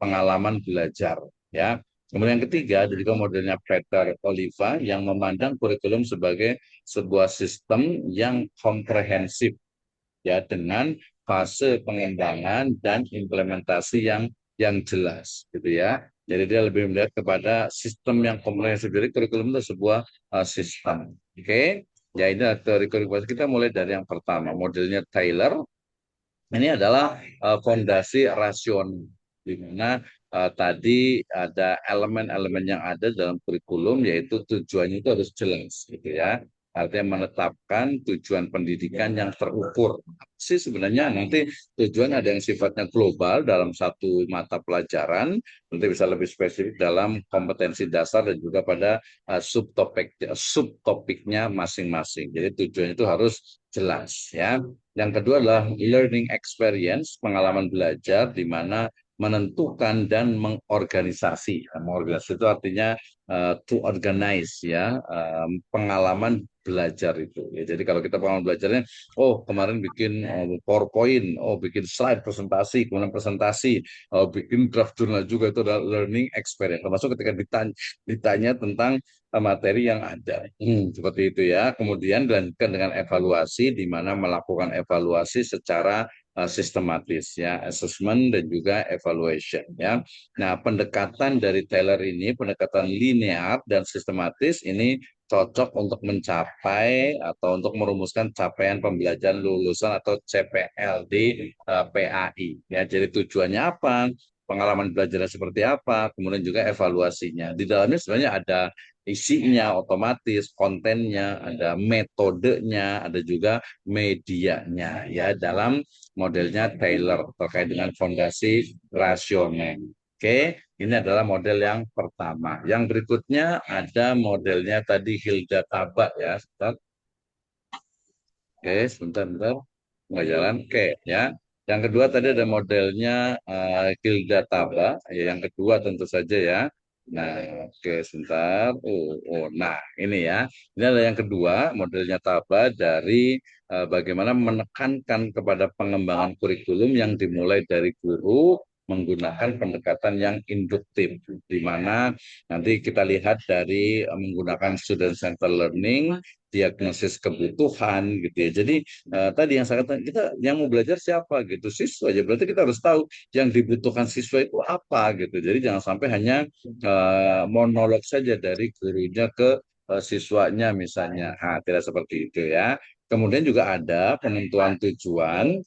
pengalaman belajar, ya. Kemudian yang ketiga dari modelnya Peter Oliva yang memandang kurikulum sebagai sebuah sistem yang komprehensif, ya, dengan fase pengembangan dan implementasi yang jelas, gitu, ya. Jadi dia lebih melihat kepada sistem yang komprehensif. Jadi kurikulum itu sebuah sistem. Oke, ya, ini adalah teori kurikulum. Kita mulai dari yang pertama, modelnya Taylor. Ini adalah fondasi rasional, di mana tadi ada elemen-elemen yang ada dalam kurikulum, yaitu tujuannya itu harus jelas, gitu, ya. Artinya menetapkan tujuan pendidikan yang terukur. Sih sebenarnya nanti tujuan ada yang sifatnya global dalam satu mata pelajaran, nanti bisa lebih spesifik dalam kompetensi dasar dan juga pada subtopiknya masing-masing. Jadi tujuan itu harus jelas ya. Yang kedua adalah learning experience, pengalaman belajar di mana menentukan dan mengorganisasi. Nah, mengorganisasi itu artinya to organize ya, pengalaman belajar itu. Ya, jadi kalau kita pengalaman belajarnya, oh kemarin bikin PowerPoint, oh bikin slide presentasi, kemudian presentasi, oh, bikin draft jurnal juga itu adalah learning experience. Termasuk ketika ditanya tentang materi yang ada. Seperti itu ya. Kemudian dilanjutkan dengan evaluasi, di mana melakukan evaluasi secara sistematis ya, assessment dan juga evaluation ya. Nah, pendekatan dari Taylor ini, pendekatan linear dan sistematis ini cocok untuk mencapai atau untuk merumuskan capaian pembelajaran lulusan atau CPL di PAI. Ya, jadi tujuannya apa? Pengalaman belajarnya seperti apa? Kemudian juga evaluasinya. Di dalamnya sebenarnya ada isinya, otomatis, kontennya, ada metodenya, ada juga medianya. Ya, dalam modelnya Taylor terkait dengan fondasi rasional. Oke, ini adalah model yang pertama. Yang berikutnya ada modelnya tadi Hilda Tabak ya. Sebentar. Oke, sebentar. Nggak jalan. Oke, ya. Yang kedua tadi ada modelnya Hilda Tabak. Ya, yang kedua tentu saja ya. Nah, oke, sebentar. Nah, ini ya. Ini adalah yang kedua, modelnya Taba dari bagaimana menekankan kepada pengembangan kurikulum yang dimulai dari guru menggunakan pendekatan yang induktif, di mana nanti kita lihat dari menggunakan student centered learning, diagnosis kebutuhan gitu ya. Jadi tadi yang saya katakan kita yang mau belajar siapa gitu, siswa aja. Berarti kita harus tahu yang dibutuhkan siswa itu apa gitu. Jadi jangan sampai hanya monolog saja dari gurunya ke siswanya misalnya. Nah, tidak seperti itu ya. Kemudian juga ada penentuan tujuan.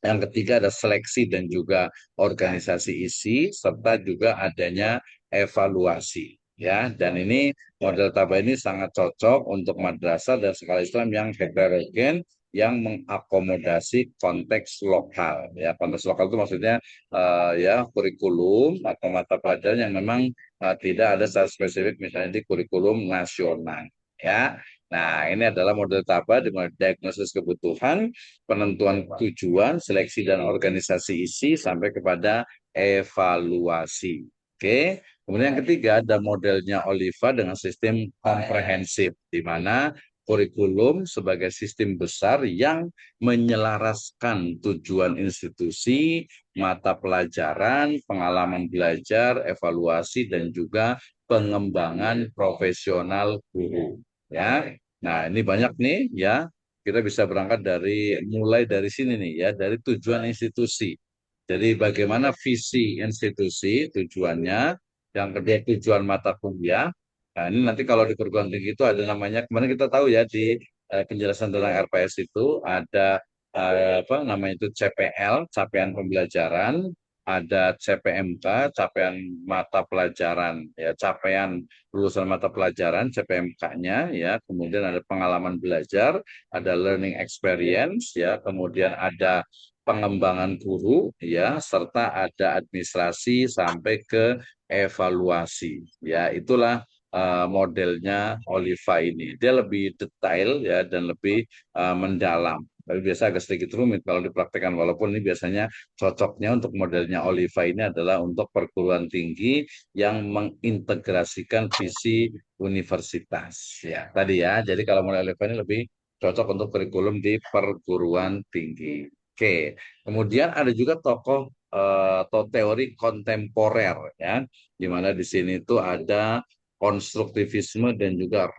Yang ketiga ada seleksi dan juga organisasi isi, serta juga adanya evaluasi. Ya, dan ini model Taba ini sangat cocok untuk madrasah dan sekolah Islam yang heterogen, yang mengakomodasi konteks lokal. Ya, konteks lokal itu maksudnya ya kurikulum atau mata pelajaran yang memang tidak ada secara spesifik, misalnya di kurikulum nasional. Ya, nah ini adalah model Taba di mana diagnosis kebutuhan, penentuan tujuan, seleksi dan organisasi isi sampai kepada evaluasi. Oke. Kemudian yang ketiga ada modelnya Oliva dengan sistem komprehensif di mana kurikulum sebagai sistem besar yang menyelaraskan tujuan institusi, mata pelajaran, pengalaman belajar, evaluasi dan juga pengembangan profesional guru. Ya. Nah, ini banyak nih ya, kita bisa berangkat dari mulai dari sini nih ya, dari tujuan institusi. Jadi bagaimana visi institusi tujuannya, yang kedua tujuan mata kuliah. Nah, ini nanti kalau di perguruan tinggi itu ada namanya, kemarin kita tahu ya di penjelasan tentang RPS itu ada apa namanya itu CPL, capaian pembelajaran, ada CPMK, capaian mata pelajaran, ya capaian lulusan mata pelajaran, CPMK-nya, ya, kemudian ada pengalaman belajar, ada learning experience, ya, kemudian ada pengembangan guru, ya, serta ada administrasi sampai ke evaluasi, ya, itulah modelnya Oliva ini. Dia lebih detail ya dan lebih mendalam. Tapi biasa agak sedikit rumit kalau dipraktekkan, walaupun ini biasanya cocoknya untuk modelnya Oliva ini adalah untuk perguruan tinggi yang mengintegrasikan visi universitas. Ya, tadi ya. Jadi kalau model Oliva ini lebih cocok untuk kurikulum di perguruan tinggi. Oke, kemudian ada juga tokoh atau teori kontemporer ya, di mana di sini itu ada konstruktivisme dan juga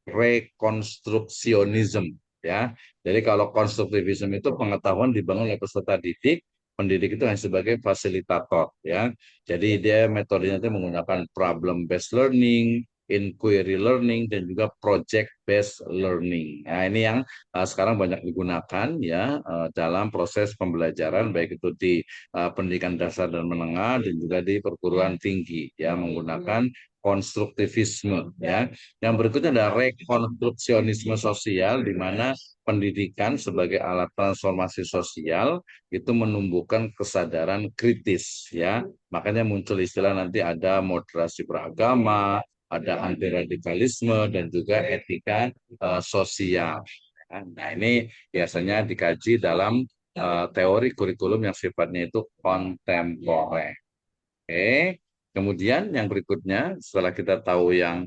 rekonstruksionisme ya. Jadi kalau konstruktivisme itu pengetahuan dibangun oleh peserta didik, pendidik itu hanya sebagai fasilitator ya. Jadi dia metodenya itu menggunakan problem based learning, inquiry learning, dan juga project based learning. Nah, ini yang sekarang banyak digunakan ya dalam proses pembelajaran baik itu di pendidikan dasar dan menengah dan juga di perguruan tinggi ya menggunakan konstruktivisme ya. Yang berikutnya adalah rekonstruksionisme sosial di mana pendidikan sebagai alat transformasi sosial itu menumbuhkan kesadaran kritis ya. Makanya muncul istilah nanti ada moderasi beragama, ada anti radikalisme dan juga etika sosial. Nah, ini biasanya dikaji dalam teori kurikulum yang sifatnya itu kontemporer. Oke, kemudian yang berikutnya setelah kita tahu yang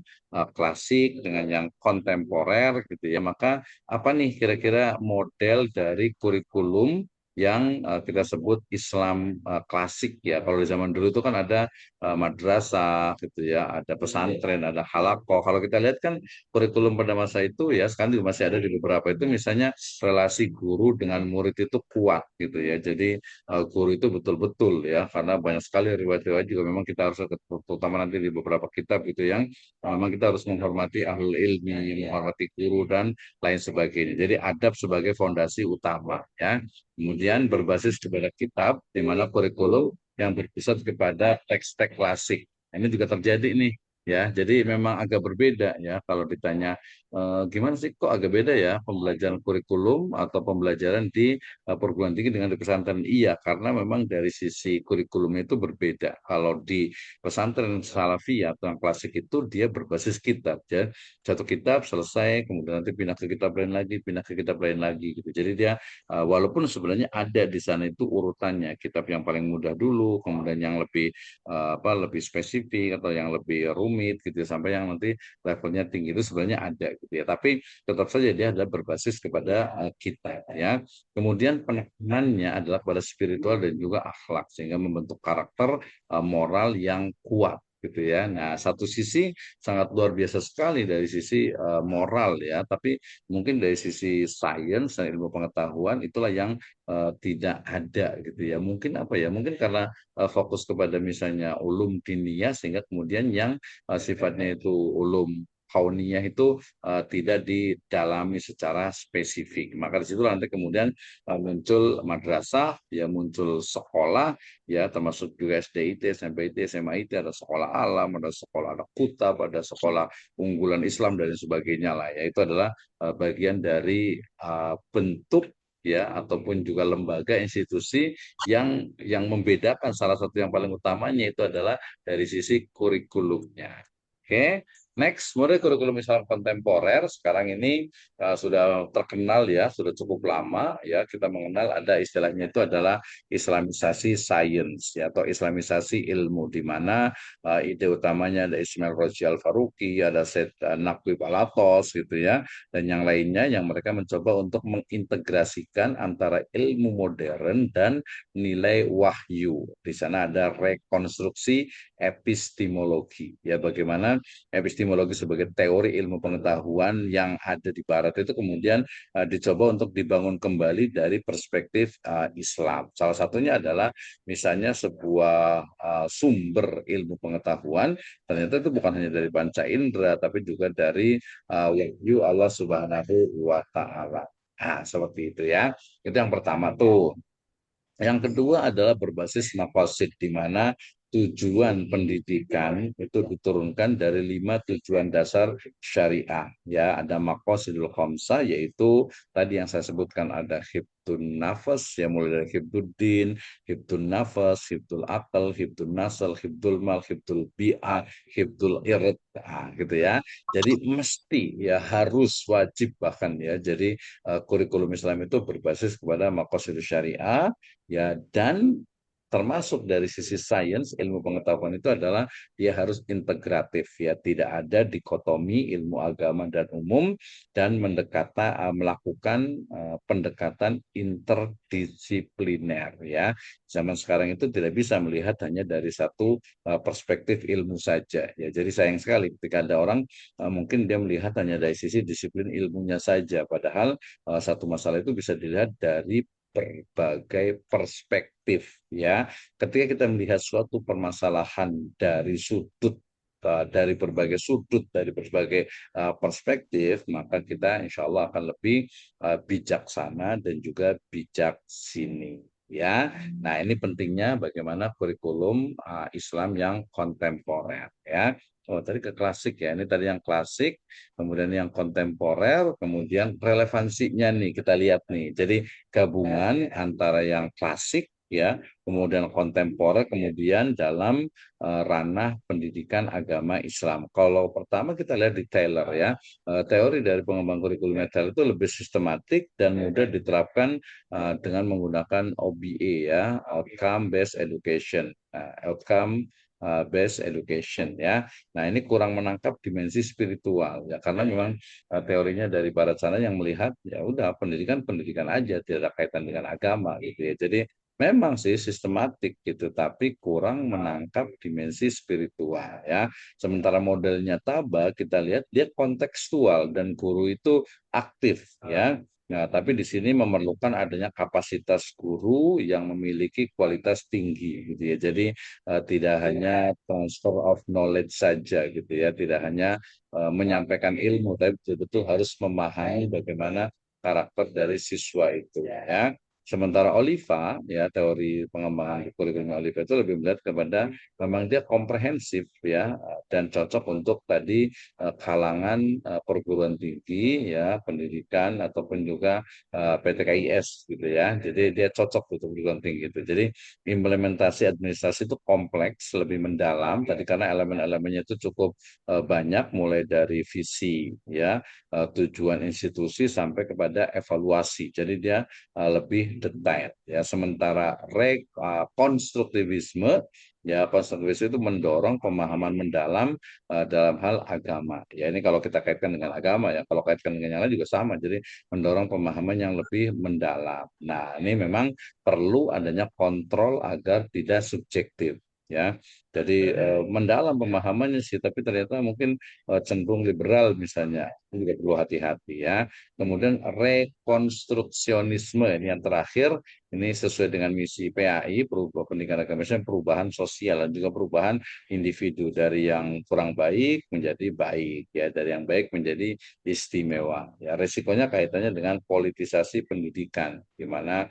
klasik dengan yang kontemporer gitu ya, maka apa nih kira-kira model dari kurikulum yang kita sebut Islam klasik ya. Kalau di zaman dulu itu kan ada madrasah gitu ya, ada pesantren, ada halakoh. Kalau kita lihat kan kurikulum pada masa itu ya, sekarang juga masih ada di beberapa itu misalnya relasi guru dengan murid itu kuat gitu ya. Jadi guru itu betul-betul ya karena banyak sekali riwayat-riwayat juga memang kita harus terutama nanti di beberapa kitab gitu yang memang kita harus menghormati ahlul ilmi, menghormati guru dan lain sebagainya. Jadi adab sebagai fondasi utama ya. Kemudian berbasis kepada kitab di mana kurikulum yang berpusat kepada teks-teks klasik. Ini juga terjadi nih ya. Jadi memang agak berbeda ya kalau ditanya gimana sih kok agak beda ya pembelajaran kurikulum atau pembelajaran di perguruan tinggi dengan di pesantren. Iya, karena memang dari sisi kurikulumnya itu berbeda. Kalau di pesantren Salafiyah atau yang klasik itu dia berbasis kitab. Ya. Satu kitab selesai, kemudian nanti pindah ke kitab lain lagi, pindah ke kitab lain lagi. Gitu. Jadi dia walaupun sebenarnya ada di sana itu urutannya, kitab yang paling mudah dulu, kemudian yang lebih lebih spesifik atau yang lebih rumit gitu sampai yang nanti levelnya tinggi itu sebenarnya ada gitu ya. Tapi tetap saja dia adalah berbasis kepada kitab ya. Kemudian penekanannya adalah pada spiritual dan juga akhlak sehingga membentuk karakter moral yang kuat gitu ya. Nah, satu sisi sangat luar biasa sekali dari sisi moral ya, tapi mungkin dari sisi sains dan ilmu pengetahuan itulah yang tidak ada gitu ya. Mungkin apa ya? Mungkin karena fokus kepada misalnya ulum diniyah sehingga kemudian yang sifatnya itu ulum kauniyah itu tidak didalami secara spesifik. Maka di situ nanti kemudian muncul madrasah, ya muncul sekolah, ya termasuk juga SDIT, SMPIT, SMAIT, ada sekolah alam, ada sekolah ada kutab, ada sekolah unggulan Islam dan sebagainya lah. Ya itu adalah bagian dari bentuk ya ataupun juga lembaga institusi yang membedakan salah satu yang paling utamanya itu adalah dari sisi kurikulumnya. Oke, next, model kurikulum Islam kontemporer sekarang ini sudah terkenal ya, sudah cukup lama ya kita mengenal ada istilahnya itu adalah Islamisasi sains ya atau Islamisasi ilmu di mana ide utamanya ada Ismail Rozi Al Faruqi, ada Syed Naqwi Palatos gitu ya dan yang lainnya yang mereka mencoba untuk mengintegrasikan antara ilmu modern dan nilai wahyu. Di sana ada rekonstruksi epistemologi ya bagaimana epistemologi sebagai teori ilmu pengetahuan yang ada di barat itu kemudian dicoba untuk dibangun kembali dari perspektif Islam. Salah satunya adalah misalnya sebuah sumber ilmu pengetahuan ternyata itu bukan hanya dari panca indera tapi juga dari wahyu Allah Subhanahu wa taala. Nah, seperti itu ya. Itu yang pertama tuh. Yang kedua adalah berbasis makosid, di mana tujuan pendidikan itu diturunkan dari 5 tujuan dasar syariah. Ya, ada makosidul khamsah, yaitu tadi yang saya sebutkan ada hibdun nafas, ya mulai dari hibduddin, hibdun nafas, hibdul akal, hibdun nasal, hibdul mal, hibdul bi'ah, hibdul irid, nah, gitu ya. Jadi mesti ya harus wajib bahkan ya. Jadi kurikulum Islam itu berbasis kepada makosidul syariah ya dan termasuk dari sisi sains ilmu pengetahuan itu adalah dia harus integratif ya tidak ada dikotomi ilmu agama dan umum dan melakukan pendekatan interdisipliner ya zaman sekarang itu tidak bisa melihat hanya dari satu perspektif ilmu saja ya jadi sayang sekali ketika ada orang mungkin dia melihat hanya dari sisi disiplin ilmunya saja padahal satu masalah itu bisa dilihat dari berbagai perspektif ya. Ketika kita melihat suatu permasalahan dari sudut dari berbagai sudut, dari berbagai perspektif, maka kita insya Allah akan lebih bijaksana dan juga bijak sini. Ya, nah ini pentingnya bagaimana kurikulum Islam yang kontemporer. Ya, oh tadi ke klasik ya. Ini tadi yang klasik, kemudian yang kontemporer, kemudian relevansinya nih kita lihat nih. Jadi gabungan antara yang klasik ya, kemudian kontemporer, kemudian dalam ranah pendidikan agama Islam. Kalau pertama kita lihat di Taylor ya, teori dari pengembang kurikulum Taylor itu lebih sistematik dan mudah diterapkan dengan menggunakan OBE ya, Outcome Based Education, Outcome Based Education ya. Nah ini kurang menangkap dimensi spiritual ya, karena memang teorinya dari Barat sana yang melihat ya udah pendidikan pendidikan aja, tidak ada kaitan dengan agama gitu ya. Jadi memang sih sistematik gitu, tapi kurang menangkap dimensi spiritual ya. Sementara modelnya Taba kita lihat dia kontekstual dan guru itu aktif ya. Nah, tapi di sini memerlukan adanya kapasitas guru yang memiliki kualitas tinggi gitu ya. Jadi tidak hanya transfer of knowledge saja gitu ya, tidak hanya menyampaikan ilmu, tapi betul-betul harus memahami bagaimana karakter dari siswa itu ya. Sementara Oliva, ya teori pengembangan kurikulum Oliva itu lebih melihat kepada memang dia komprehensif ya dan cocok untuk tadi kalangan perguruan tinggi ya, pendidikan ataupun juga PTKIS gitu ya. Jadi dia cocok untuk perguruan tinggi itu. Jadi implementasi administrasi itu kompleks, lebih mendalam tadi karena elemen-elemennya itu cukup banyak mulai dari visi ya, tujuan institusi sampai kepada evaluasi. Jadi dia lebih detail ya. Sementara konstruktivisme ya, konstruktivisme itu mendorong pemahaman mendalam dalam hal agama. Ya ini kalau kita kaitkan dengan agama ya, kalau kaitkan dengan yang lain juga sama. Jadi mendorong pemahaman yang lebih mendalam. Nah, ini memang perlu adanya kontrol agar tidak subjektif ya. Jadi mendalam pemahamannya sih, tapi ternyata mungkin cenderung liberal misalnya, ini juga perlu hati-hati ya. Kemudian rekonstruksionisme ini yang terakhir, ini sesuai dengan misi PAI, perubahan pendidikan agama Islam, perubahan sosial dan juga perubahan individu dari yang kurang baik menjadi baik ya, dari yang baik menjadi istimewa. Ya, resikonya kaitannya dengan politisasi pendidikan, di mana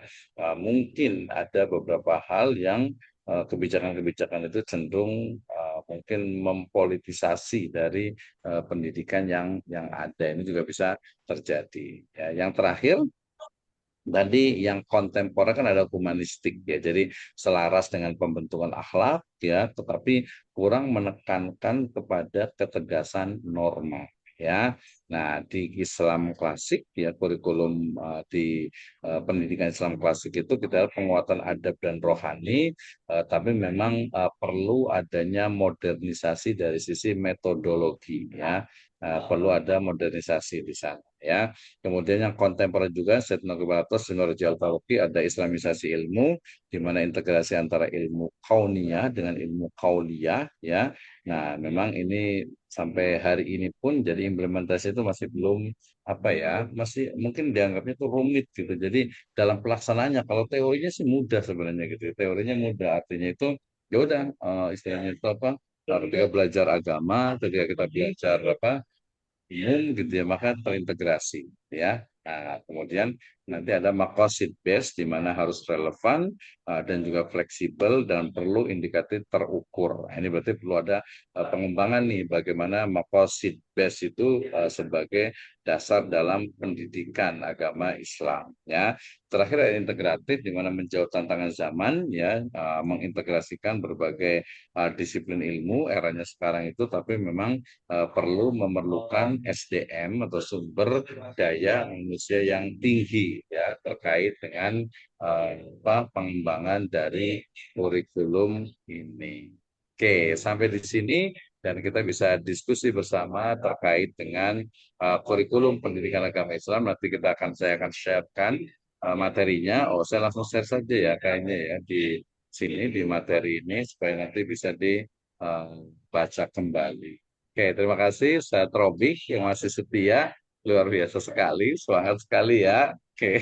mungkin ada beberapa hal yang kebijakan-kebijakan itu cenderung mungkin mempolitisasi dari pendidikan yang ada. Ini juga bisa terjadi. Ya, yang terakhir tadi yang kontemporer kan ada humanistik ya, jadi selaras dengan pembentukan akhlak ya, tetapi kurang menekankan kepada ketegasan norma ya. Nah di Islam klasik ya, kurikulum di pendidikan Islam klasik itu kita lihat penguatan adab dan rohani, tapi memang perlu adanya modernisasi dari sisi metodologi ya. Perlu ada modernisasi di sana ya. Kemudian yang kontemporer juga Sayyidina Qiblatus Sinologi Al-Faruqi, ada Islamisasi ilmu, di mana integrasi antara ilmu kauniyah dengan ilmu kauliyah ya. Nah, memang ini sampai hari ini pun jadi implementasi itu masih belum apa ya, masih mungkin dianggapnya itu rumit gitu. Jadi dalam pelaksanaannya kalau teorinya sih mudah sebenarnya gitu. Teorinya mudah, artinya itu ya udah istilahnya itu apa? Ketika belajar agama, ketika kita belajar apa umum gitu ya, maka terintegrasi ya. Nah, kemudian nanti ada makosid base di mana harus relevan dan juga fleksibel dan perlu indikatif terukur. Nah, ini berarti perlu ada pengembangan nih bagaimana makosid base itu sebagai dasar dalam pendidikan agama Islam ya. Terakhir ada integratif di mana menjawab tantangan zaman ya, mengintegrasikan berbagai disiplin ilmu eranya sekarang itu, tapi memang perlu memerlukan SDM atau sumber daya manusia yang tinggi ya terkait dengan pengembangan dari kurikulum ini. Oke, sampai di sini dan kita bisa diskusi bersama terkait dengan kurikulum pendidikan agama Islam. Nanti saya akan sharekan materinya. Oh, saya langsung share saja ya kayaknya ya di sini di materi ini supaya nanti bisa dibaca kembali. Oke, terima kasih. Saya Trobik yang masih setia. luar biasa sekali, semangat sekali ya. Oke,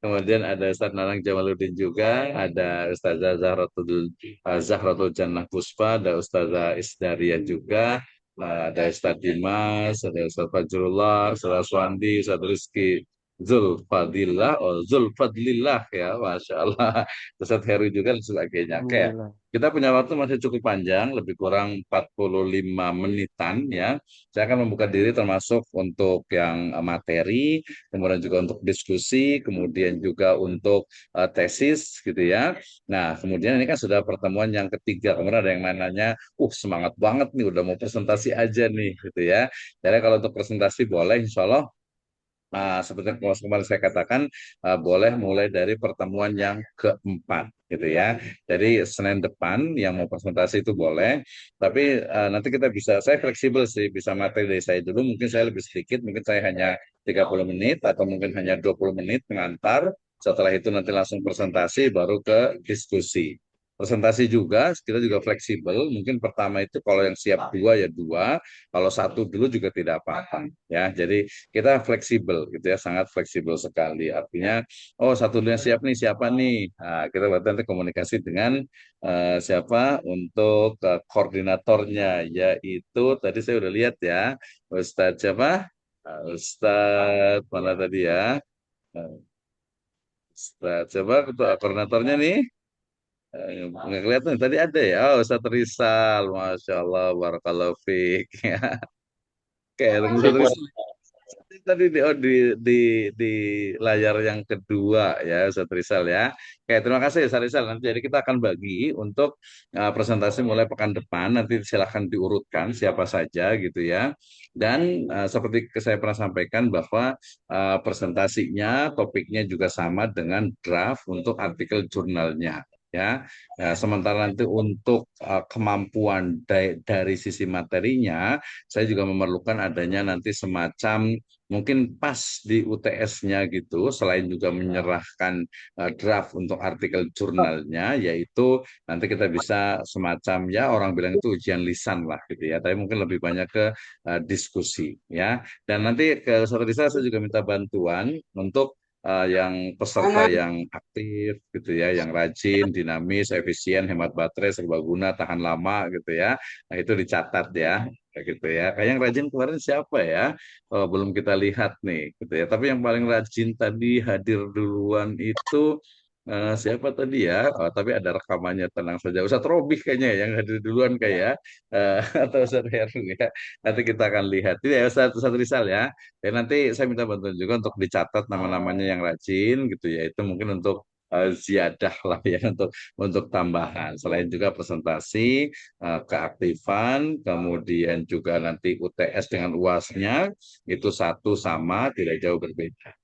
kemudian ada Ustadz Nanang Jamaluddin juga, ada Ustazah Zahratul Jannah Puspa, ada Ustazah Isdaria juga, ada Ustadz Dimas, ada Ustadz Fajrullah, Ustadz Swandi, Ustadz Rizky Zulfadlillah ya, Masya Allah. Ustadz Heru juga dan sebagainya. Oke, Alhamdulillah. kita punya waktu masih cukup panjang, lebih kurang 45 menitan ya. Saya akan membuka diri termasuk untuk yang materi, kemudian juga untuk diskusi, kemudian juga untuk tesis gitu ya. Nah, kemudian ini kan sudah pertemuan yang ketiga. Kemudian ada yang nanya, semangat banget nih, udah mau presentasi aja nih gitu ya. Jadi kalau untuk presentasi boleh, insya Allah seperti yang kemarin saya katakan, boleh mulai dari pertemuan yang keempat, gitu ya. Jadi Senin depan yang mau presentasi itu boleh, tapi nanti kita bisa, saya fleksibel sih, bisa materi dari saya dulu, mungkin saya lebih sedikit, mungkin saya hanya 30 menit atau mungkin hanya 20 menit mengantar, setelah itu nanti langsung presentasi, baru ke diskusi. Presentasi juga, kita juga fleksibel, mungkin pertama itu kalau yang siap dua ya dua, kalau satu dulu juga tidak apa-apa ya. Jadi kita fleksibel gitu ya, sangat fleksibel sekali. Artinya, satu dunia siap nih, siapa nih? Nah, kita berarti nanti komunikasi dengan siapa untuk koordinatornya, yaitu tadi saya udah lihat ya, Ustadz siapa? Ustadz mana tadi ya? Eh, Ustadz siapa? Ketua koordinatornya nih? Nggak kelihatan, tadi ada ya, Ustadz Rizal, Masya Allah, Barakallahu Fik. Oke, Ustadz Rizal tadi di layar yang kedua ya Ustaz Rizal ya. Oke, terima kasih Ustaz Rizal. Nanti jadi kita akan bagi untuk presentasi mulai pekan depan. Nanti silahkan diurutkan siapa saja gitu ya. Dan seperti saya pernah sampaikan bahwa presentasinya topiknya juga sama dengan draft untuk artikel jurnalnya. Ya, sementara nanti untuk kemampuan dari sisi materinya, saya juga memerlukan adanya nanti semacam mungkin pas di UTS-nya gitu, selain juga menyerahkan draft untuk artikel jurnalnya, yaitu nanti kita bisa semacam ya orang bilang itu ujian lisan lah gitu ya, tapi mungkin lebih banyak ke diskusi ya. Dan nanti ke satu desa saya juga minta bantuan untuk yang peserta yang aktif gitu ya, yang rajin, dinamis, efisien, hemat baterai, serbaguna, tahan lama gitu ya. Nah itu dicatat ya, kayak gitu ya. Kayak yang rajin kemarin siapa ya? Belum kita lihat nih, gitu ya. Tapi yang paling rajin tadi hadir duluan itu siapa tadi ya? Tapi ada rekamannya, tenang saja. Ustadz Robih kayaknya ya, yang hadir duluan kayak atau Ustadz Heru ya. Nanti kita akan lihat. Itu ya Ustadz Rizal ya. Dan nanti saya minta bantuan juga untuk dicatat nama-namanya yang rajin gitu ya. Itu mungkin untuk ziyadah lah ya untuk tambahan. Selain juga presentasi, keaktifan, kemudian juga nanti UTS dengan UASnya itu satu sama, tidak jauh berbeda.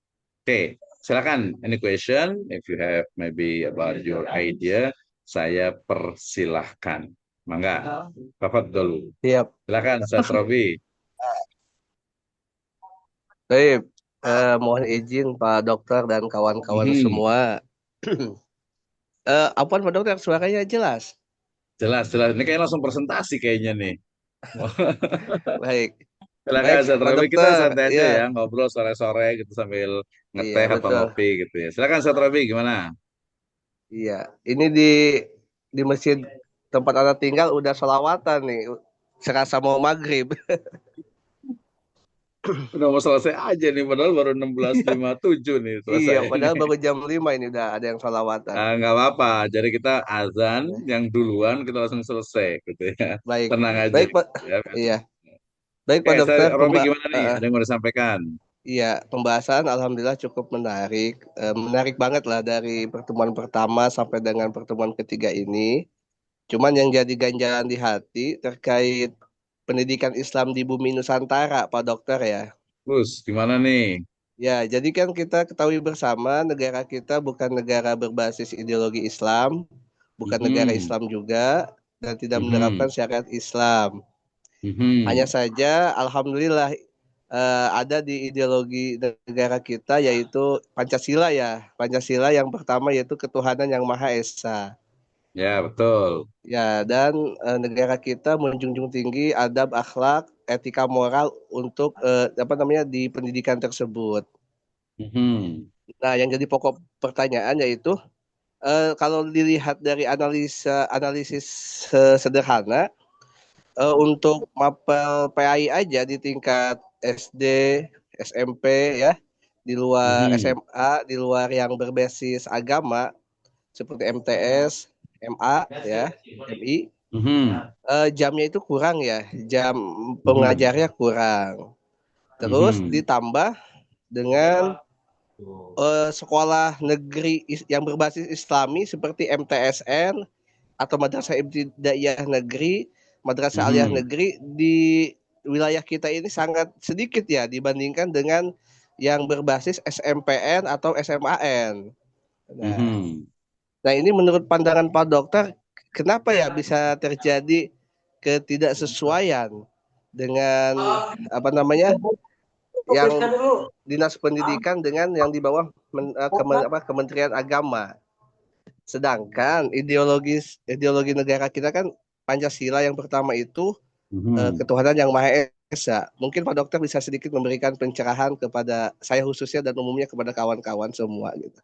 Oke, silakan. Any question? If you have maybe about your idea, saya persilahkan. Mangga, Bapak dulu. Siap. Silakan, Ustaz Robi. Baik, mohon izin Pak Dokter dan kawan-kawan Mhm. semua. Apaan Pak Dokter, suaranya jelas. Jelas, jelas. Ini kayak langsung presentasi kayaknya nih. Baik, Silakan, baik Ustaz Pak Robi. Kita Dokter. santai aja Ya, ya, ngobrol sore-sore gitu sambil iya ngeteh atau betul. ngopi gitu ya. Silakan, Ustaz Robi, gimana? Iya, ini di masjid tempat anak tinggal udah sholawatan nih. Serasa mau maghrib. Udah mau selesai aja nih, padahal baru enam belas Iya, lima puluh tujuh nih iya. selesai Padahal nih. baru jam 5 ini udah ada yang sholawatan. Nggak apa-apa. Jadi kita azan Ya, yang duluan kita langsung selesai gitu ya. baik, Tenang aja. baik Pak. Ya. Iya, baik Oke, Pak Dokter. Robi gimana nih? Ada yang mau disampaikan? Iya, pembahasan alhamdulillah cukup menarik. Menarik banget lah dari pertemuan pertama sampai dengan pertemuan ketiga ini. Cuman yang jadi ganjalan di hati terkait pendidikan Islam di bumi Nusantara, Pak Dokter ya. Terus gimana nih? Ya, jadi kan kita ketahui bersama negara kita bukan negara berbasis ideologi Islam, bukan negara Mhm, Islam juga, dan tidak menerapkan mhm, syariat Islam. Hanya mhm. saja, alhamdulillah ada di ideologi negara kita yaitu Pancasila ya. Pancasila yang pertama yaitu ketuhanan yang Maha Esa. Ya, betul. Ya, dan negara kita menjunjung tinggi adab akhlak, etika moral untuk apa namanya di pendidikan tersebut. Mhm. Nah, yang jadi pokok pertanyaan yaitu kalau dilihat dari analisis sederhana untuk mapel PAI aja di tingkat SD, SMP ya, di luar Mhm. SMA, di luar yang berbasis agama seperti MTS, MA ya, MI, Mhm. jamnya itu kurang ya, jam Mhm. pengajarnya kurang. Terus Mhm. ditambah dengan sekolah negeri yang berbasis Islami seperti MTSN atau Madrasah Ibtidaiyah Negeri, Madrasah Aliyah Mhm. Negeri di wilayah kita ini sangat sedikit ya dibandingkan dengan yang berbasis SMPN atau SMAN. Nah, Mhm. nah ini menurut pandangan Pak Dokter, kenapa ya bisa terjadi ketidaksesuaian dengan apa namanya yang dinas pendidikan dengan yang di bawah Kementerian Agama. Sedangkan ideologi negara kita kan Pancasila yang pertama itu Mhm. ketuhanan yang Maha Esa. Mungkin Pak Dokter bisa sedikit memberikan pencerahan kepada saya khususnya dan umumnya kepada kawan-kawan semua gitu.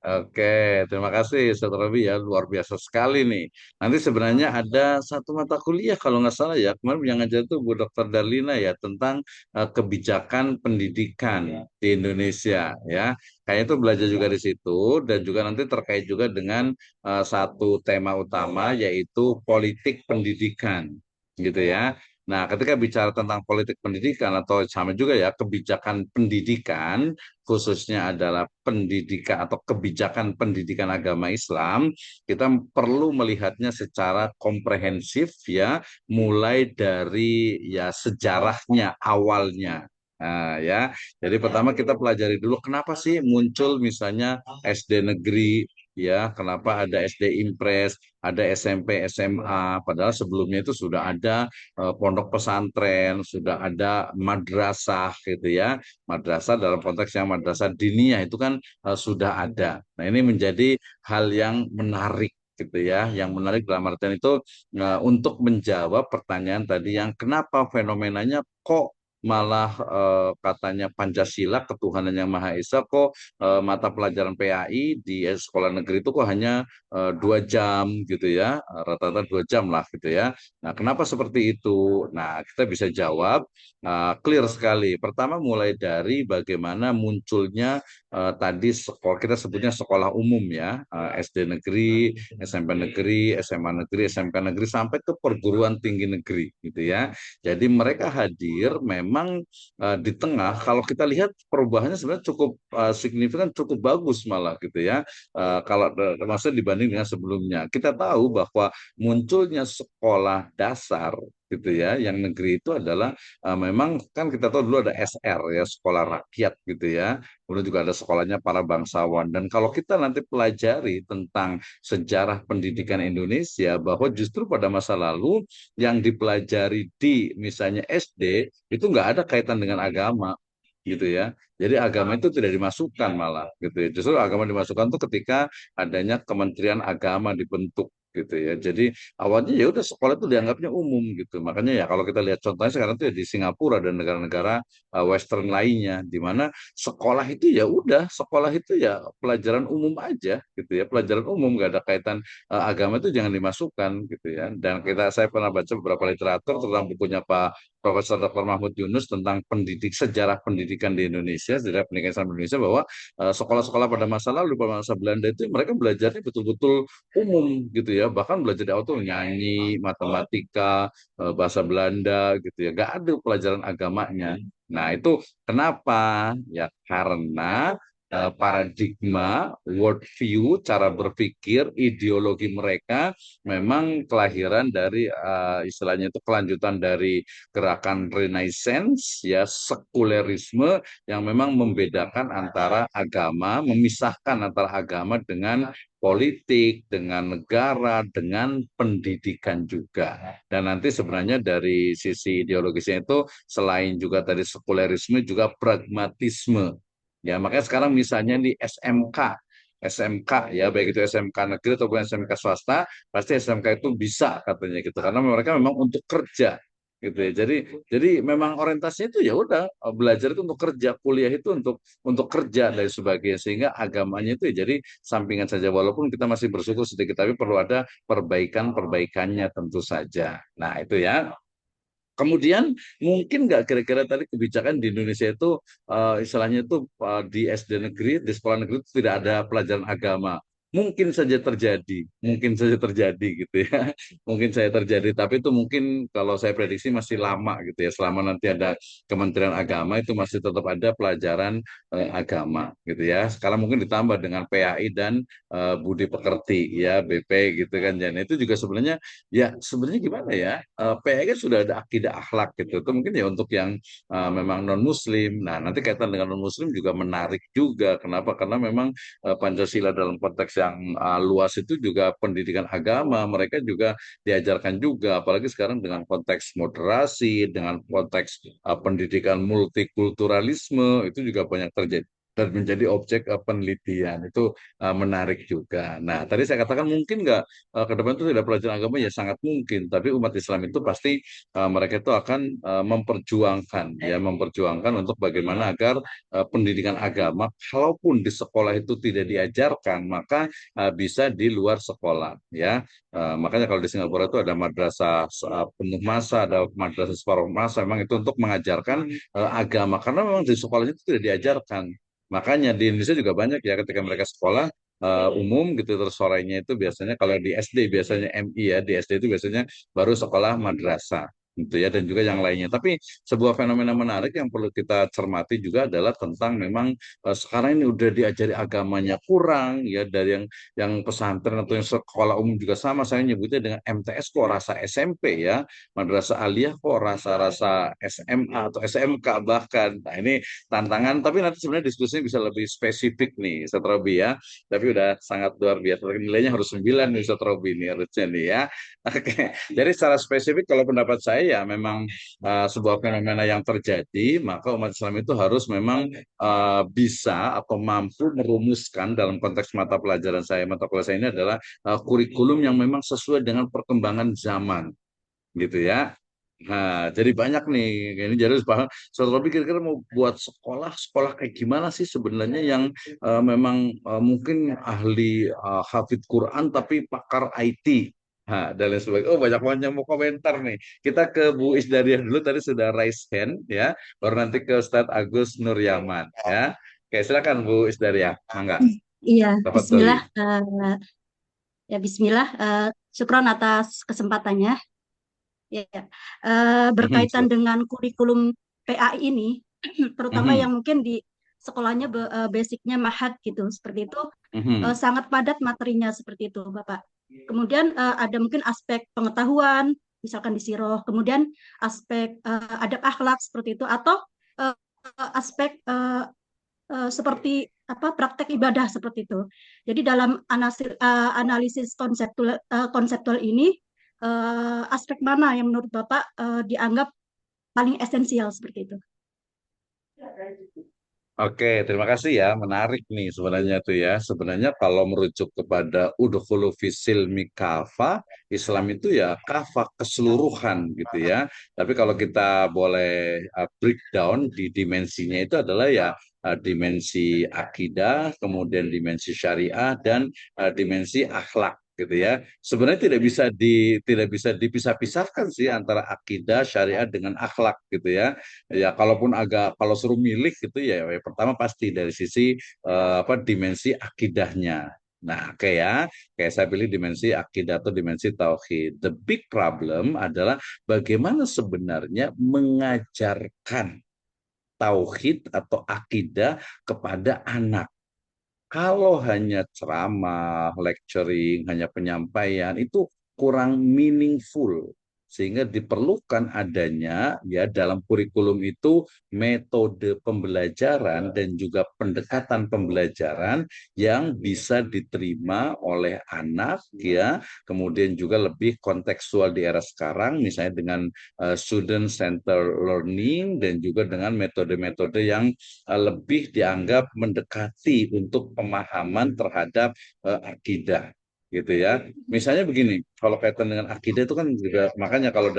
Oke, terima kasih Ustaz Robi ya, luar biasa sekali nih. Nanti sebenarnya ada satu mata kuliah kalau nggak salah ya, kemarin yang ngajar tuh Bu Dr. Darlina ya tentang kebijakan pendidikan di Indonesia ya. Kayaknya itu belajar juga di situ dan juga nanti terkait juga dengan satu tema utama yaitu politik pendidikan gitu ya. Nah, ketika bicara tentang politik pendidikan atau sama juga ya kebijakan pendidikan khususnya adalah pendidikan atau kebijakan pendidikan agama Islam, kita perlu melihatnya secara komprehensif ya, mulai dari ya sejarahnya awalnya. Nah, ya, jadi pertama kita pelajari dulu kenapa sih muncul misalnya SD negeri, ya, kenapa ada SD Impres, ada SMP, SMA, padahal sebelumnya itu sudah ada pondok pesantren, sudah ada madrasah gitu ya. Madrasah dalam konteks yang madrasah diniyah itu kan sudah ada. Nah, ini menjadi hal yang menarik gitu ya. Yang menarik dalam artian itu untuk menjawab pertanyaan tadi yang kenapa fenomenanya kok malah katanya Pancasila ketuhanan yang Maha Esa kok mata pelajaran PAI di sekolah negeri itu kok hanya 2 jam gitu ya, rata-rata 2 jam lah gitu ya. Nah, kenapa seperti itu? Nah, kita bisa jawab clear sekali. Pertama mulai dari bagaimana munculnya tadi sekolah kita sebutnya sekolah umum ya, SD negeri, SMP negeri, SMA negeri, SMK negeri sampai ke perguruan tinggi negeri gitu ya. Jadi mereka hadir memang di tengah. Kalau kita lihat perubahannya sebenarnya cukup signifikan, cukup bagus malah gitu ya. Kalau maksudnya dibanding dengan sebelumnya, kita tahu bahwa munculnya sekolah dasar gitu ya, yang negeri itu adalah memang kan kita tahu dulu ada SR ya, sekolah rakyat gitu ya. Kemudian juga ada sekolahnya para bangsawan. Dan kalau kita nanti pelajari tentang sejarah pendidikan Indonesia, bahwa justru pada masa lalu yang dipelajari di misalnya SD itu nggak ada kaitan dengan agama gitu ya. Jadi agama itu tidak dimasukkan malah gitu ya. Justru agama dimasukkan tuh ketika adanya Kementerian Agama dibentuk gitu ya. Jadi awalnya ya udah sekolah itu dianggapnya umum gitu. Makanya ya kalau kita lihat contohnya sekarang tuh ya di Singapura dan negara-negara Western lainnya, di mana sekolah itu ya udah sekolah itu ya pelajaran umum aja gitu ya. Pelajaran umum nggak ada kaitan agama itu jangan dimasukkan gitu ya. Dan saya pernah baca beberapa literatur tentang bukunya Pak Profesor Dr. Mahmud Yunus tentang sejarah pendidikan di Indonesia, sejarah pendidikan Islam di Indonesia bahwa sekolah-sekolah pada masa lalu, pada masa Belanda itu mereka belajarnya betul-betul umum gitu ya, bahkan belajar di awal tuh nyanyi, matematika, bahasa Belanda gitu ya, gak ada pelajaran agamanya. Nah itu kenapa? Ya karena paradigma, worldview, cara berpikir, ideologi mereka memang kelahiran dari istilahnya itu kelanjutan dari gerakan Renaissance ya sekulerisme yang memang membedakan antara agama, memisahkan antara agama dengan politik, dengan negara, dengan pendidikan juga. Dan nanti sebenarnya dari sisi ideologisnya itu selain juga tadi sekulerisme juga pragmatisme. Ya, makanya sekarang misalnya di SMK ya baik itu SMK negeri ataupun SMK swasta pasti SMK itu bisa katanya gitu karena mereka memang untuk kerja gitu ya. Jadi memang orientasinya itu ya udah belajar itu untuk kerja, kuliah itu untuk kerja dan sebagainya, sehingga agamanya itu ya jadi sampingan saja, walaupun kita masih bersyukur sedikit tapi perlu ada perbaikannya tentu saja. Nah itu ya. Kemudian mungkin nggak kira-kira tadi kebijakan di Indonesia itu istilahnya itu di SD negeri, di sekolah negeri itu tidak ada pelajaran agama. Mungkin saja terjadi gitu ya. Mungkin saya terjadi, tapi itu mungkin kalau saya prediksi masih lama gitu ya. Selama nanti ada Kementerian Agama itu masih tetap ada pelajaran agama gitu ya. Sekarang mungkin ditambah dengan PAI dan Budi Pekerti ya, BP gitu kan. Dan itu juga sebenarnya ya sebenarnya gimana ya? PAI kan sudah ada akidah akhlak gitu. Itu mungkin ya untuk yang memang non Muslim. Nah, nanti kaitan dengan non Muslim juga menarik juga. Kenapa? Karena memang Pancasila dalam konteks yang luas itu juga pendidikan agama, mereka juga diajarkan juga, apalagi sekarang dengan konteks moderasi, dengan konteks pendidikan multikulturalisme, itu juga banyak terjadi dan menjadi objek penelitian. Itu menarik juga. Nah, tadi saya katakan mungkin nggak ke depan itu tidak pelajaran agama, ya sangat mungkin, tapi umat Islam itu pasti mereka itu akan memperjuangkan untuk bagaimana agar pendidikan agama, kalaupun di sekolah itu tidak diajarkan, maka bisa di luar sekolah, ya. Makanya kalau di Singapura itu ada madrasah penuh masa, ada madrasah separuh masa, memang itu untuk mengajarkan agama, karena memang di sekolah itu tidak diajarkan. Makanya di Indonesia juga banyak ya ketika mereka sekolah umum gitu, terus sorenya itu biasanya kalau di SD biasanya MI ya, di SD itu biasanya baru sekolah madrasah gitu ya, dan juga yang lainnya. Tapi sebuah fenomena menarik yang perlu kita cermati juga adalah tentang memang sekarang ini udah diajari agamanya kurang ya, dari yang pesantren atau yang sekolah umum juga sama, saya nyebutnya dengan MTS kok rasa SMP ya, madrasah aliyah kok rasa-rasa SMA atau SMK bahkan. Nah ini tantangan, tapi nanti sebenarnya diskusinya bisa lebih spesifik nih Setrobi ya, tapi udah sangat luar biasa, nilainya harus 9 nih Setrobi nih harusnya nih ya. Oke, jadi secara spesifik kalau pendapat saya ya memang sebuah fenomena yang terjadi, maka umat Islam itu harus memang bisa atau mampu merumuskan dalam konteks mata kuliah saya ini adalah kurikulum yang memang sesuai dengan perkembangan zaman gitu ya. Nah, jadi banyak nih. Ini jadi Soal Robi kira-kira mau buat sekolah kayak gimana sih sebenarnya yang memang mungkin ahli hafid Quran tapi pakar IT. Nah, dan lain sebagainya. Oh, banyak banget yang mau komentar nih. Kita ke Bu Isdariah dulu, tadi sudah raise hand ya. Baru nanti ke Ustadz Agus Nuryaman ya. Oke, silakan Bu Isdariah. Mangga. Iya, Bismillah. Tafadholi. Ya Bismillah. Syukron atas kesempatannya. Ya, berkaitan dengan kurikulum PAI ini, terutama Mhm, yang mungkin di sekolahnya basicnya Mahat gitu, seperti itu mhm. sangat padat materinya seperti itu, Bapak. Kemudian ada mungkin aspek pengetahuan, misalkan di Siroh, kemudian aspek adab akhlak seperti itu, atau eh, aspek seperti apa praktek ibadah seperti itu. Jadi dalam analisis konseptual ini aspek mana yang menurut Bapak dianggap paling esensial seperti itu? Oke, terima kasih ya. Menarik nih sebenarnya tuh ya. Sebenarnya kalau merujuk kepada udhulu fisil mikafa, Islam itu ya kafa keseluruhan gitu ya. Tapi kalau kita boleh breakdown di dimensinya itu adalah ya dimensi akidah, kemudian dimensi syariah dan dimensi akhlak gitu ya. Sebenarnya tidak bisa dipisah-pisahkan sih antara akidah, syariat dengan akhlak gitu ya. Ya, kalau suruh milih gitu ya, ya pertama pasti dari sisi dimensi akidahnya. Nah, kayak saya pilih dimensi akidah atau dimensi tauhid. The big problem adalah bagaimana sebenarnya mengajarkan tauhid atau akidah kepada anak. Kalau hanya ceramah, lecturing, hanya penyampaian itu kurang meaningful, sehingga diperlukan adanya ya dalam kurikulum itu metode pembelajaran dan juga pendekatan pembelajaran yang bisa diterima oleh anak ya, kemudian juga lebih kontekstual di era sekarang, misalnya dengan student center learning dan juga dengan metode-metode yang lebih dianggap mendekati untuk pemahaman terhadap akidah gitu ya. Misalnya begini, kalau kaitan dengan akidah itu kan juga makanya kalau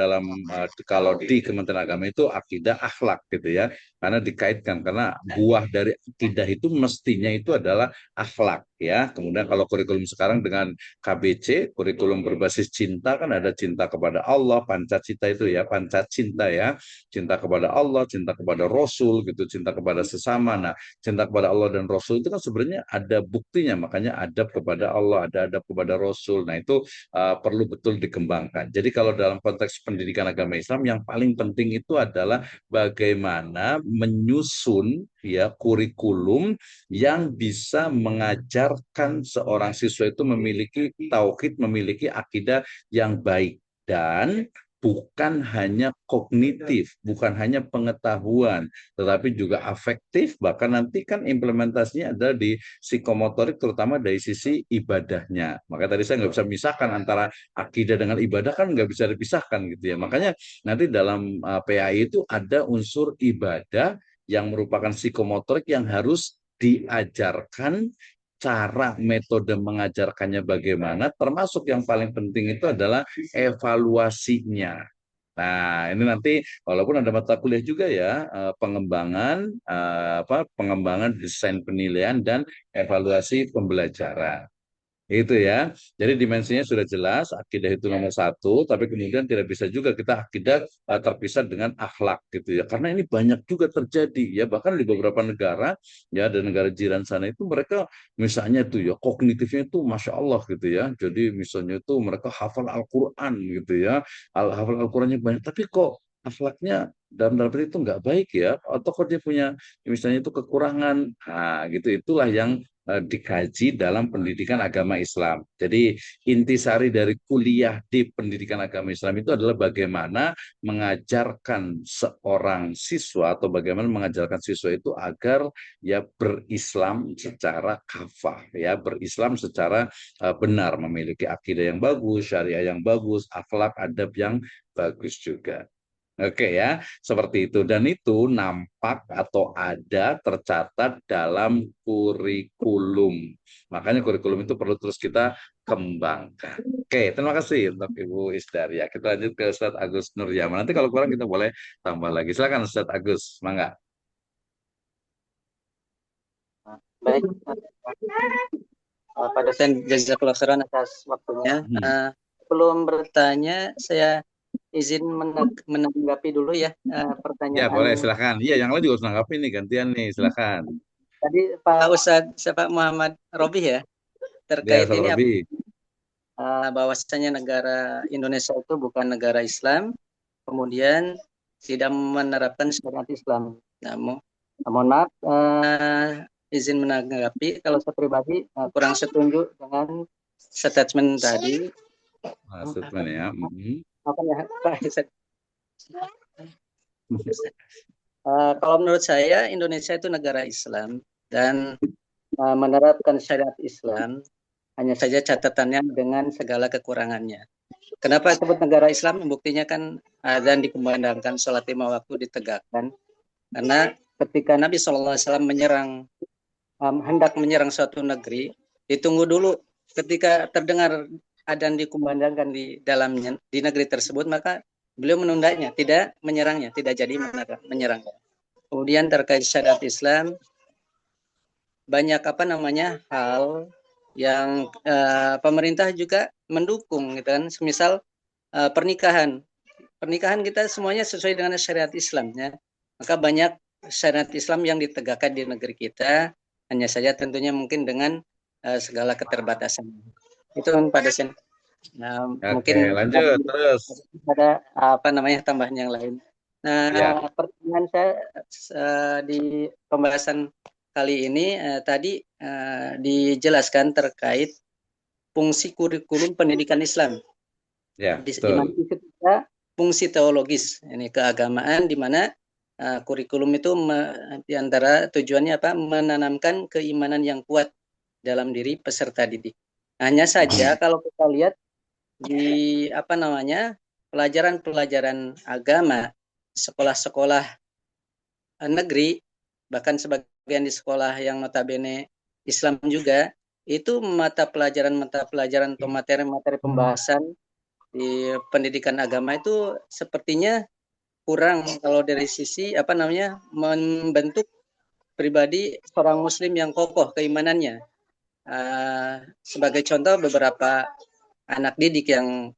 di Kementerian Agama itu akidah akhlak gitu ya, karena dikaitkan karena buah dari akidah itu mestinya itu adalah akhlak ya. Kemudian kalau kurikulum sekarang dengan KBC, kurikulum berbasis cinta, kan ada cinta kepada Allah, pancacita itu ya, pancacinta ya, cinta kepada Allah, cinta kepada Rasul gitu, cinta kepada sesama. Nah, cinta kepada Allah dan Rasul itu kan sebenarnya ada buktinya, makanya adab kepada Allah, ada adab kepada Rasul. Nah, itu perlu betul dikembangkan. Jadi kalau dalam konteks pendidikan agama Islam yang paling penting itu adalah bagaimana menyusun ya kurikulum yang bisa mengajarkan seorang siswa itu memiliki tauhid, memiliki akidah yang baik dan bukan hanya kognitif, bukan hanya pengetahuan, tetapi juga afektif, bahkan nanti kan implementasinya adalah di psikomotorik terutama dari sisi ibadahnya. Maka tadi saya nggak bisa memisahkan antara akidah dengan ibadah kan nggak bisa dipisahkan gitu ya. Makanya nanti dalam PAI itu ada unsur ibadah yang merupakan psikomotorik yang harus diajarkan cara metode mengajarkannya bagaimana, termasuk yang paling penting itu adalah evaluasinya. Nah, ini nanti walaupun ada mata kuliah juga ya, pengembangan desain penilaian dan evaluasi pembelajaran. Itu ya. Jadi dimensinya sudah jelas, akidah itu nomor satu, tapi kemudian tidak bisa juga kita akidah terpisah dengan akhlak gitu ya. Karena ini banyak juga terjadi ya, bahkan di beberapa negara ya, dan negara jiran sana itu mereka misalnya itu ya kognitifnya itu masya Allah gitu ya. Jadi misalnya itu mereka hafal Al-Quran gitu ya, hafal Al-Qurannya banyak, tapi kok akhlaknya dalam itu nggak baik ya, atau kok dia punya misalnya itu kekurangan, nah gitu itulah yang dikaji dalam pendidikan agama Islam. Jadi intisari dari kuliah di pendidikan agama Islam itu adalah bagaimana mengajarkan seorang siswa atau bagaimana mengajarkan siswa itu agar ya berislam secara kafah, ya berislam secara benar, memiliki akidah yang bagus, syariah yang bagus, akhlak, adab yang bagus juga. Oke ya, seperti itu. Dan itu nampak atau ada tercatat dalam kurikulum. Makanya kurikulum itu perlu terus kita kembangkan. Oke, terima kasih untuk Ibu Isdaria. Kita lanjut ke Ustadz Agus Nuryaman. Nanti kalau kurang kita boleh tambah lagi. Silakan Ustadz Agus, mangga. Baik, Pak dosen jazakallahu khairan atas waktunya. Sebelum bertanya, saya izin menanggapi dulu ya pertanyaan. Ya boleh, silakan. Iya, yang lain juga harus menanggapi nih, gantian nih, silakan. Tadi Pak Ustadz Pak Muhammad Robi ya terkait Ya, ini Robi. bahwasanya negara Indonesia itu bukan negara Islam, kemudian tidak menerapkan syariat Islam. Nah, mohon maaf, izin menanggapi kalau saya pribadi kurang setuju dengan statement tadi. Statement ya. Apa ya Pak? Kalau menurut saya Indonesia itu negara Islam dan menerapkan syariat Islam, hanya saja catatannya dengan segala kekurangannya. Kenapa disebut negara Islam? Buktinya kan azan dikumandangkan, sholat 5 waktu ditegakkan. Karena ketika Nabi SAW hendak menyerang suatu negeri, ditunggu dulu ketika terdengar adzan dikumandangkan di dalamnya di negeri tersebut, maka beliau menundanya, tidak menyerangnya, tidak jadi menyerangnya. Kemudian terkait syariat Islam, banyak hal yang pemerintah juga mendukung gitu kan. Semisal pernikahan kita semuanya sesuai dengan syariat Islam ya. Maka banyak syariat Islam yang ditegakkan di negeri kita, hanya saja tentunya mungkin dengan segala keterbatasan. Itu kan Pak dosen. Nah, Oke, mungkin lanjut terus. ada tambahan yang lain. Nah, pertanyaan saya di pembahasan kali ini tadi dijelaskan terkait fungsi kurikulum pendidikan Islam. Ya, di mana ketika fungsi teologis, ini keagamaan, di mana kurikulum itu di antara tujuannya menanamkan keimanan yang kuat dalam diri peserta didik. Hanya saja kalau kita lihat di pelajaran-pelajaran agama, sekolah-sekolah negeri, bahkan sebagian di sekolah yang notabene Islam juga, itu mata pelajaran atau materi-materi pembahasan di pendidikan agama itu sepertinya kurang kalau dari sisi membentuk pribadi seorang muslim yang kokoh keimanannya. Sebagai contoh beberapa anak didik yang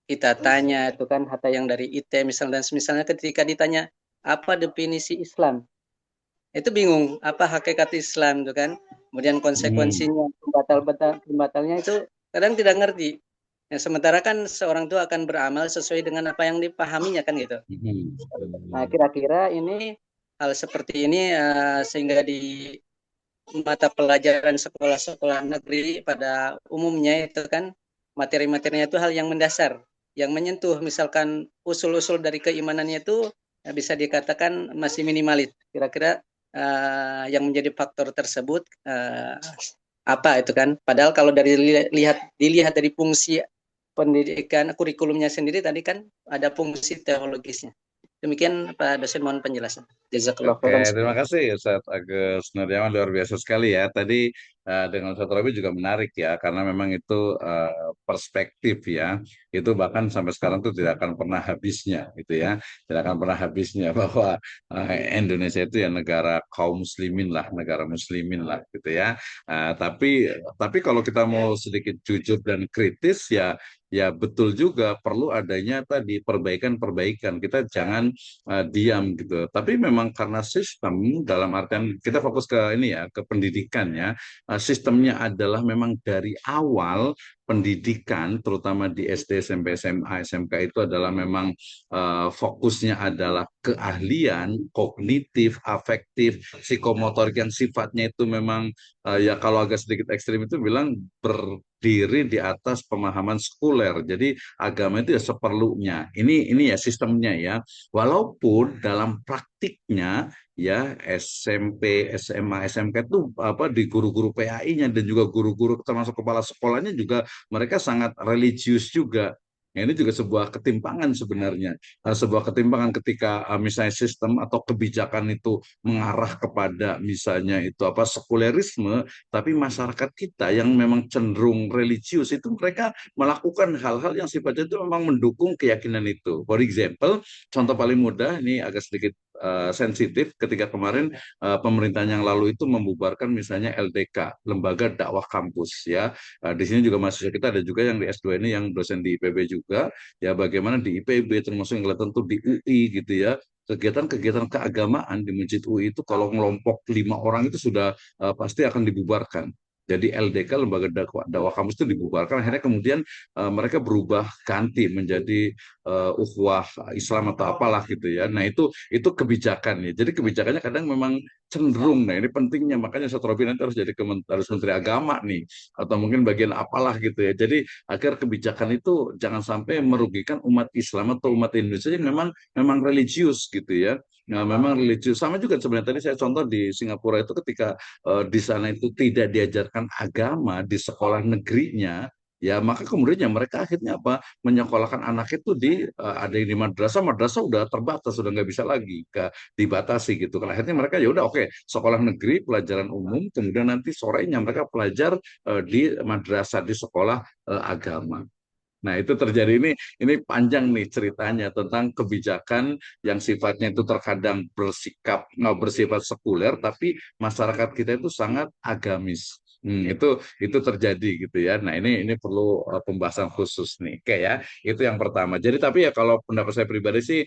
kita tanya itu kan, hatta yang dari IT misalnya ketika ditanya apa definisi Islam, itu bingung apa hakikat Islam itu kan, kemudian konsekuensinya pembatalnya itu kadang tidak ngerti. Ya, sementara kan seorang itu akan beramal sesuai dengan apa yang dipahaminya kan gitu. Nah, kira-kira ini hal seperti ini sehingga di mata pelajaran sekolah-sekolah negeri pada umumnya itu kan materi-materinya itu hal yang mendasar, yang menyentuh misalkan usul-usul dari keimanannya itu bisa dikatakan masih minimalis. Kira-kira yang menjadi faktor tersebut apa itu kan? Padahal kalau dilihat dari fungsi pendidikan kurikulumnya sendiri tadi kan ada fungsi teologisnya. Demikian Pak dosen, mohon penjelasan. Jazakallah Oke, khairan. terima kasih Ustadz Agus Nurjaman, luar biasa sekali ya. Tadi dengan Ustadz Robi juga menarik ya, karena memang itu perspektif ya. Itu bahkan sampai sekarang tuh tidak akan pernah habisnya gitu ya. Tidak akan pernah habisnya bahwa Indonesia itu ya negara kaum muslimin lah, negara muslimin lah gitu ya. Tapi kalau kita mau sedikit jujur dan kritis ya, ya betul juga perlu adanya tadi perbaikan-perbaikan. Kita jangan diam gitu. Tapi memang karena sistem dalam artian kita fokus ke ini ya, ke pendidikan ya. Sistemnya adalah memang dari awal pendidikan terutama di SD, SMP, SMA, SMK itu adalah memang fokusnya adalah keahlian kognitif, afektif, psikomotorik yang sifatnya itu memang ya kalau agak sedikit ekstrim itu bilang berdiri di atas pemahaman sekuler. Jadi agama itu ya seperlunya. Ini ya sistemnya ya. Walaupun dalam praktiknya ya SMP, SMA, SMK itu apa di guru-guru PAI-nya dan juga guru-guru termasuk kepala sekolahnya juga mereka sangat religius juga. Nah, ini juga sebuah ketimpangan sebenarnya. Sebuah ketimpangan ketika misalnya sistem atau kebijakan itu mengarah kepada misalnya itu apa sekulerisme, tapi masyarakat kita yang memang cenderung religius itu mereka melakukan hal-hal yang sifatnya itu memang mendukung keyakinan itu. For example, contoh paling mudah ini agak sedikit sensitif ketika kemarin pemerintahan yang lalu itu membubarkan misalnya LDK, Lembaga Dakwah Kampus ya. Di sini juga mahasiswa kita ada juga yang di S2 ini yang dosen di IPB juga ya, bagaimana di IPB termasuk yang kelihatan tuh di UI gitu ya, kegiatan-kegiatan keagamaan di Masjid UI itu kalau ngelompok 5 orang itu sudah pasti akan dibubarkan. Jadi LDK, Lembaga Dakwah Kampus itu dibubarkan. Akhirnya kemudian mereka berubah ganti menjadi ukhuwah Islam atau apalah gitu ya. Nah itu kebijakan ya. Jadi kebijakannya kadang memang cenderung. Nah ini pentingnya makanya Satrobi nanti harus jadi harus Menteri Agama nih atau mungkin bagian apalah gitu ya. Jadi agar kebijakan itu jangan sampai merugikan umat Islam atau umat Indonesia yang memang religius gitu ya. Nah, memang religius sama juga sebenarnya tadi saya contoh di Singapura itu ketika di sana itu tidak diajarkan agama di sekolah negerinya, ya maka kemudian ya mereka akhirnya apa menyekolahkan anak itu di ada yang di madrasah udah terbatas, sudah nggak bisa lagi dibatasi gitu kan. Akhirnya mereka ya udah oke, sekolah negeri pelajaran umum, kemudian nanti sorenya mereka pelajar di madrasah di sekolah agama. Nah, itu terjadi ini panjang nih ceritanya tentang kebijakan yang sifatnya itu terkadang bersifat sekuler, tapi masyarakat kita itu sangat agamis. Itu terjadi gitu ya. Nah, ini perlu pembahasan khusus nih. Oke ya, itu yang pertama. Jadi tapi ya kalau pendapat saya pribadi sih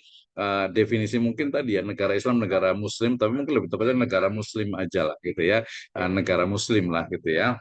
definisi mungkin tadi ya negara Islam, negara Muslim, tapi mungkin lebih tepatnya negara Muslim aja lah gitu ya. Negara Muslim lah gitu ya.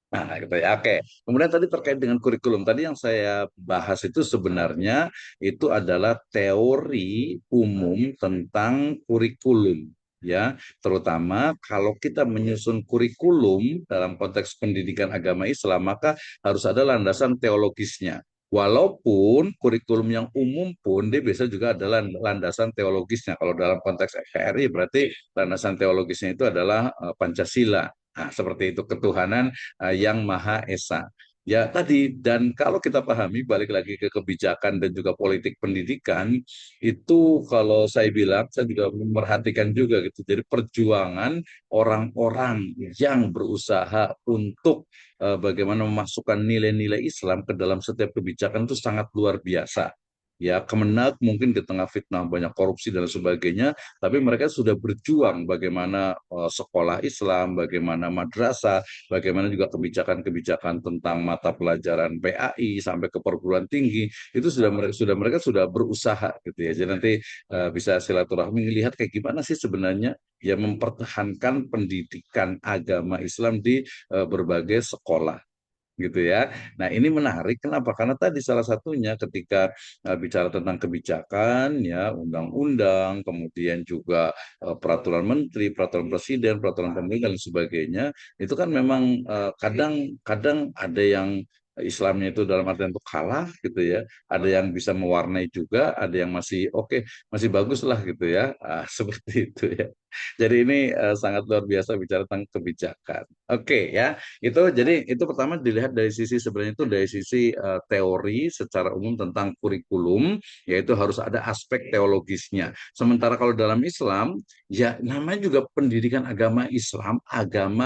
Nah, gitu ya. Oke. Kemudian tadi terkait dengan kurikulum. Tadi yang saya bahas itu sebenarnya itu adalah teori umum tentang kurikulum. Ya, terutama kalau kita menyusun kurikulum dalam konteks pendidikan agama Islam, maka harus ada landasan teologisnya. Walaupun kurikulum yang umum pun dia biasa juga adalah landasan teologisnya. Kalau dalam konteks FKRI berarti landasan teologisnya itu adalah Pancasila. Nah, seperti itu ketuhanan yang Maha Esa. Ya tadi, dan kalau kita pahami balik lagi ke kebijakan dan juga politik pendidikan, itu kalau saya bilang, saya juga memperhatikan juga gitu. Jadi perjuangan orang-orang yang berusaha untuk bagaimana memasukkan nilai-nilai Islam ke dalam setiap kebijakan itu sangat luar biasa. Ya, Kemenak mungkin di tengah fitnah banyak korupsi dan sebagainya, tapi mereka sudah berjuang bagaimana sekolah Islam, bagaimana madrasah, bagaimana juga kebijakan-kebijakan tentang mata pelajaran PAI sampai ke perguruan tinggi itu mereka sudah berusaha gitu ya. Jadi nanti bisa silaturahmi lihat kayak gimana sih sebenarnya ya mempertahankan pendidikan agama Islam di berbagai sekolah gitu ya. Nah, ini menarik kenapa? Karena tadi salah satunya ketika bicara tentang kebijakan ya, undang-undang, kemudian juga peraturan menteri, peraturan presiden, peraturan pemerintah dan sebagainya, itu kan memang kadang-kadang ada yang Islamnya itu dalam artian untuk kalah gitu ya, ada yang bisa mewarnai juga, ada yang masih oke, masih bagus lah gitu ya, seperti itu ya. Jadi ini sangat luar biasa bicara tentang kebijakan. Oke ya, itu pertama dilihat dari sisi sebenarnya itu dari sisi teori secara umum tentang kurikulum, yaitu harus ada aspek teologisnya. Sementara kalau dalam Islam, ya namanya juga pendidikan agama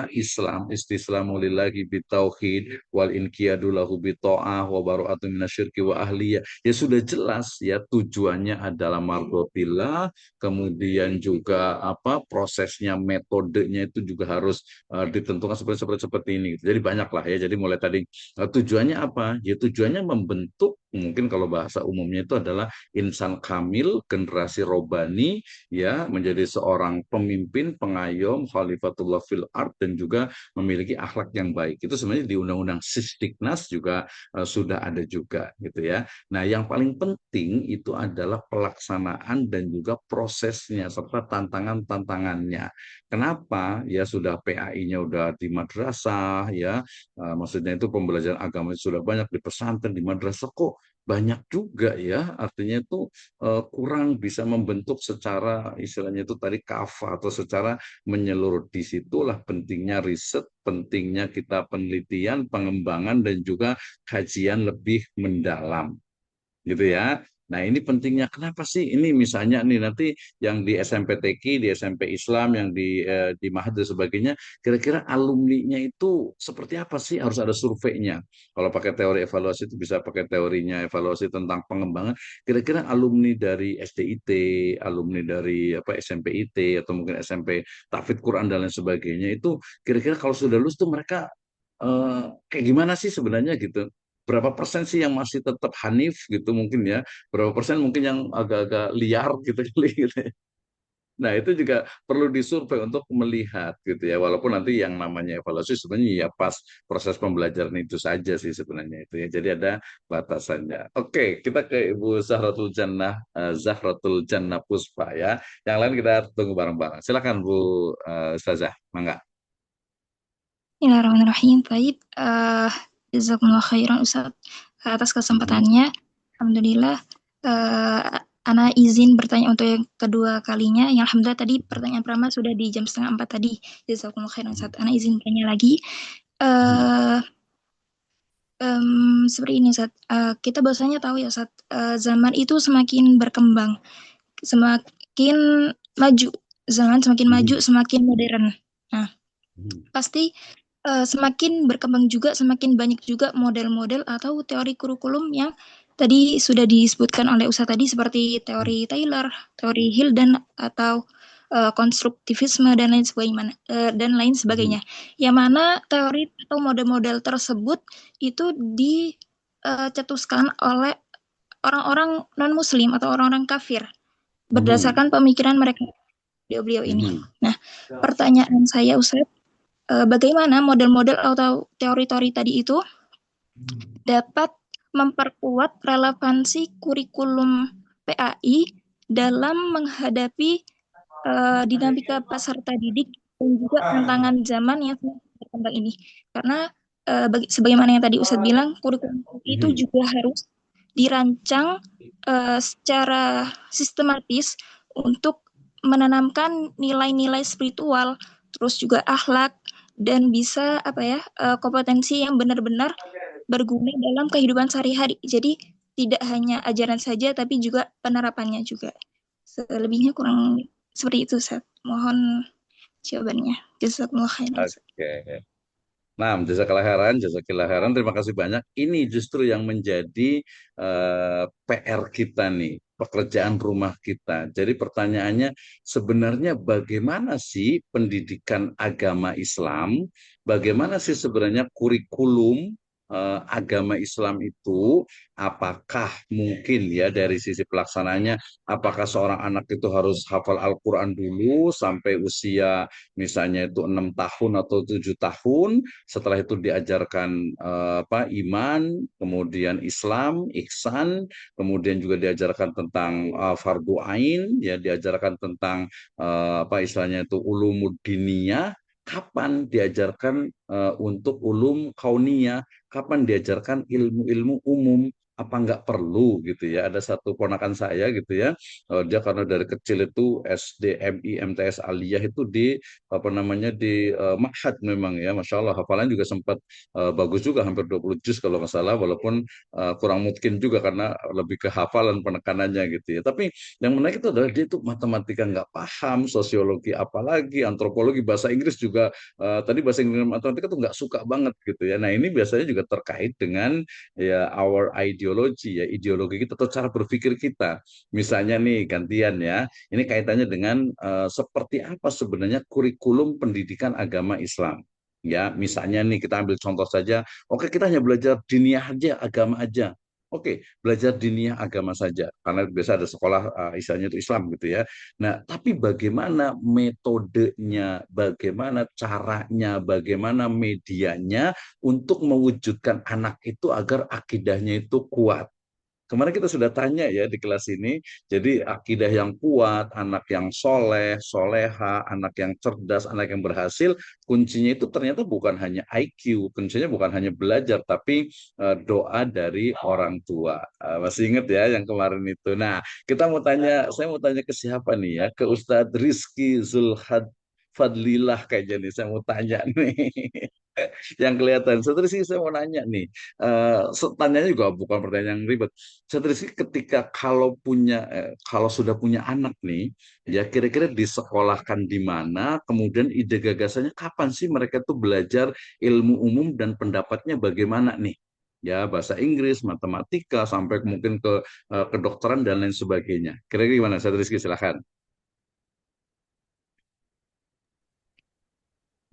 Islam istislamu lillahi bitauhid wal inqiyadu lahu bita'ah wa baru'atu minasyirki wa ahliyah. Ya sudah jelas ya tujuannya adalah mardotillah, kemudian juga apa prosesnya, metodenya itu juga harus ditentukan seperti ini. Jadi banyak lah ya. Jadi mulai tadi tujuannya apa? Ya tujuannya membentuk mungkin kalau bahasa umumnya itu adalah insan kamil, generasi robani, ya menjadi seorang pemimpin, pengayom, khalifatullah fil ard dan juga memiliki akhlak yang baik. Itu sebenarnya di Undang-Undang Sisdiknas juga sudah ada juga gitu ya. Nah, yang paling penting itu adalah pelaksanaan dan juga prosesnya serta tantangan-tantangannya. Kenapa? Ya sudah PAI-nya udah di madrasah ya, maksudnya itu pembelajaran agama sudah banyak di pesantren, di madrasah kok banyak juga ya, artinya itu kurang bisa membentuk secara istilahnya itu tadi kafah atau secara menyeluruh. Disitulah pentingnya riset, pentingnya kita penelitian, pengembangan dan juga kajian lebih mendalam gitu ya. Nah, ini pentingnya. Kenapa sih ini misalnya nih nanti yang di SMP TQ, di SMP Islam, yang di Mahat dan sebagainya, kira-kira alumninya itu seperti apa sih? Harus ada surveinya. Kalau pakai teori evaluasi itu bisa pakai teorinya evaluasi tentang pengembangan. Kira-kira alumni dari SDIT, alumni dari apa SMPIT atau mungkin SMP Tahfidz Quran dan lain sebagainya itu kira-kira kalau sudah lulus tuh mereka kayak gimana sih sebenarnya gitu? Berapa persen sih yang masih tetap Hanif gitu mungkin ya, berapa persen mungkin yang agak-agak liar gitu kali gitu ya. Nah itu juga perlu disurvei untuk melihat gitu ya, walaupun nanti yang namanya evaluasi sebenarnya ya pas proses pembelajaran itu saja sih sebenarnya itu ya, jadi ada batasannya. Oke, kita ke Ibu Zahratul Jannah Puspa ya, yang lain kita tunggu bareng-bareng. Silakan Bu Ustazah, mangga. Bismillahirrahmanirrahim. Baik, jazakumullah khairan Ustaz atas kesempatannya. Alhamdulillah, Ana izin bertanya untuk yang kedua kalinya. Yang alhamdulillah tadi pertanyaan pertama sudah di jam 3:30 tadi. Jazakumullah khairan Ustaz. Ana izin tanya lagi. Seperti ini Ustaz. Kita bahasanya tahu ya Ustaz, zaman itu semakin berkembang, semakin maju. Zaman semakin maju, semakin modern. Nah, pasti semakin berkembang juga, semakin banyak juga model-model atau teori kurikulum yang tadi sudah disebutkan oleh Ustaz tadi seperti teori Taylor, teori Hilden atau konstruktivisme dan lain sebagainya. Yang mana teori atau model-model tersebut itu dicetuskan oleh orang-orang non-muslim atau orang-orang kafir berdasarkan pemikiran mereka, beliau-beliau ini. Nah, pertanyaan saya Ustaz, bagaimana model-model atau teori-teori tadi itu dapat memperkuat relevansi kurikulum PAI dalam menghadapi dinamika peserta didik dan juga tantangan zaman yang berkembang ini. Karena sebagaimana yang tadi Ustadz bilang, kurikulum itu juga harus dirancang secara sistematis untuk menanamkan nilai-nilai spiritual, terus juga akhlak, dan bisa kompetensi yang benar-benar berguna dalam kehidupan sehari-hari. Jadi tidak hanya ajaran saja, tapi juga penerapannya juga. Selebihnya kurang seperti itu, Ustaz. Mohon jawabannya. Jazakumullah khairan, Ustaz. Oke. Nah, jazakallah khairan, terima kasih banyak. Ini justru yang menjadi PR kita nih, pekerjaan rumah kita. Jadi pertanyaannya sebenarnya bagaimana sih pendidikan agama Islam? Bagaimana sih sebenarnya kurikulum agama Islam itu? Apakah mungkin ya dari sisi pelaksananya, apakah seorang anak itu harus hafal Al-Quran dulu sampai usia misalnya itu 6 tahun atau 7 tahun? Setelah itu diajarkan iman, kemudian Islam, ihsan, kemudian juga diajarkan tentang fardu ain, ya diajarkan tentang apa istilahnya itu ulumuddiniyah. Kapan diajarkan untuk ulum kauniyah? Kapan diajarkan ilmu-ilmu umum? Apa nggak perlu gitu ya? Ada satu ponakan saya gitu ya, dia karena dari kecil itu SD, MI, MTS Aliyah itu di apa namanya di Ma'had memang ya, Masya Allah hafalan juga sempat bagus juga, hampir 20 juz kalau nggak salah, walaupun kurang mungkin juga karena lebih ke hafalan penekanannya gitu ya. Tapi yang menarik itu adalah dia itu matematika nggak paham, sosiologi apalagi, antropologi, bahasa Inggris juga tadi bahasa Inggris dan matematika tuh nggak suka banget gitu ya. Nah ini biasanya juga terkait dengan ya our ideology ya, ideologi kita atau cara berpikir kita. Misalnya nih gantian ya, ini kaitannya dengan seperti apa sebenarnya kurikulum pendidikan agama Islam. Ya, misalnya nih kita ambil contoh saja, oke kita hanya belajar diniyah aja, agama aja. Oke, belajar diniyah agama saja, karena biasa ada sekolah istilahnya itu Islam gitu ya. Nah, tapi bagaimana metodenya, bagaimana caranya, bagaimana medianya untuk mewujudkan anak itu agar akidahnya itu kuat. Kemarin kita sudah tanya ya di kelas ini, jadi akidah yang kuat, anak yang soleh, soleha, anak yang cerdas, anak yang berhasil, kuncinya itu ternyata bukan hanya IQ, kuncinya bukan hanya belajar, tapi doa dari orang tua. Masih ingat ya yang kemarin itu. Nah, saya mau tanya ke siapa nih ya? Ke Ustadz Rizky Zulhad Fadlilah kayaknya nih, saya mau tanya nih. Yang kelihatan. Seterusnya saya mau nanya nih, tanyanya juga bukan pertanyaan yang ribet. Seterusnya ketika kalau sudah punya anak nih, ya kira-kira disekolahkan di mana, kemudian ide gagasannya kapan sih mereka tuh belajar ilmu umum dan pendapatnya bagaimana nih? Ya bahasa Inggris, matematika, sampai mungkin ke kedokteran dan lain sebagainya. Kira-kira gimana? Saya Rizky silahkan.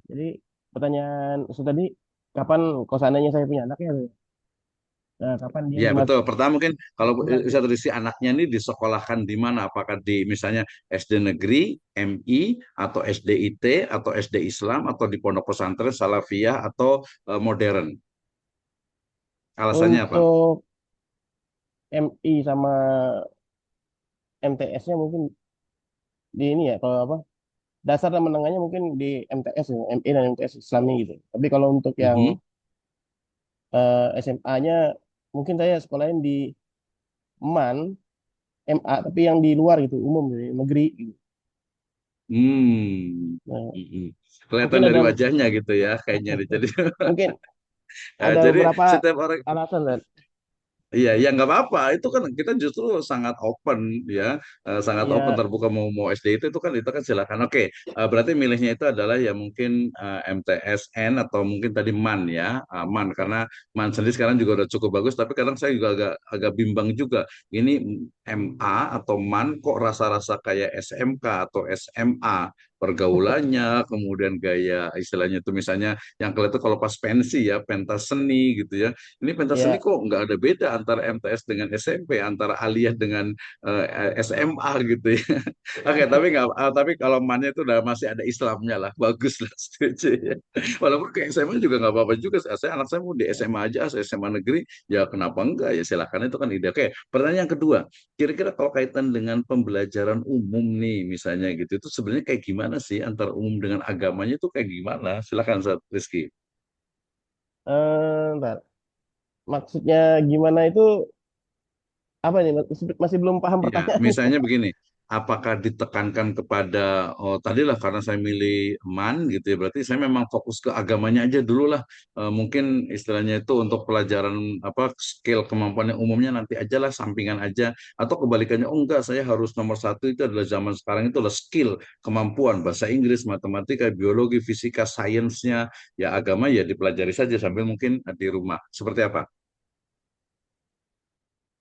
Jadi pertanyaan Ustaz tadi, kapan kok seandainya saya punya anak ya? Nah, kapan dia Ya betul. dimasuk Pertama mungkin kalau sunat bisa gitu. terisi anaknya ini disekolahkan di mana? Apakah di misalnya SD negeri, MI, atau SDIT, atau SD Islam, atau di pondok pesantren, salafiyah, atau modern? Alasannya apa? Untuk MI sama MTS-nya mungkin di ini ya, kalau apa, dasar dan menengahnya mungkin di MTS ya, MI dan MTS Islami gitu. Tapi kalau untuk yang Mhm. SMA-nya mungkin saya sekolahin di MAN, MA, tapi yang di luar gitu, umum gitu, negeri gitu. Hmm. Nah, Mhm. Kelihatan mungkin dari ada wajahnya gitu ya, kayaknya. Jadi, mungkin ada jadi beberapa setiap orang. alasan kan. Iya, ya nggak apa-apa. Itu kan kita justru sangat open ya, sangat open Ya, terbuka mau mau SD itu kan silakan. Oke, berarti milihnya itu adalah ya mungkin MTSN atau mungkin tadi MAN ya, MAN karena MAN sendiri sekarang juga udah cukup bagus. Tapi kadang saya juga agak agak bimbang juga. Ini MA atau MAN kok rasa-rasa kayak SMK atau SMA pergaulannya, kemudian gaya istilahnya itu misalnya yang kelihatan kalau pas pensi ya, pentas seni gitu ya. Ini pentas seni ya, kok nggak ada beda antara MTS dengan SMP, antara aliyah dengan SMA gitu ya. Oke, tapi kalau mannya itu udah masih ada Islamnya lah, bagus lah, setuju ya. Walaupun ke SMA juga nggak apa-apa juga. Anak saya mau di SMA aja, SMA negeri, ya kenapa enggak ya silakan itu kan ide. Oke, pertanyaan yang kedua, kira-kira kalau kaitan dengan pembelajaran umum nih, misalnya gitu, itu sebenarnya kayak gimana sih antara umum dengan agamanya itu kayak gimana? Silakan, Ustaz Rizky. ntar. Maksudnya gimana itu apa nih? Masih belum paham Ya, pertanyaannya. misalnya begini. apakah ditekankan kepada oh tadilah karena saya milih MAN gitu ya berarti saya memang fokus ke agamanya aja dulu lah. Mungkin istilahnya itu untuk pelajaran apa skill kemampuan yang umumnya nanti aja lah sampingan aja atau kebalikannya oh enggak saya harus nomor satu itu adalah zaman sekarang itu adalah skill kemampuan bahasa Inggris matematika biologi fisika sainsnya ya agama ya dipelajari saja sambil mungkin di rumah seperti apa.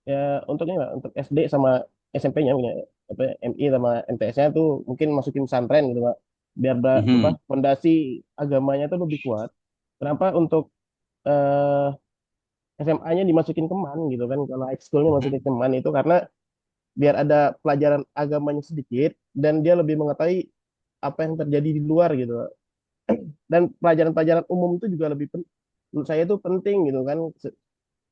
Ya untuknya untuk SD sama SMP-nya punya apa MI sama MTS-nya tuh mungkin masukin pesantren gitu Pak. Biar apa Mhm. fondasi agamanya tuh lebih kuat. Kenapa untuk SMA-nya dimasukin ke MAN gitu kan kalau high school-nya masukin Mhm. ke MAN itu karena biar ada pelajaran agamanya sedikit dan dia lebih mengetahui apa yang terjadi di luar gitu Pak. Dan pelajaran-pelajaran umum itu juga menurut saya itu penting gitu kan.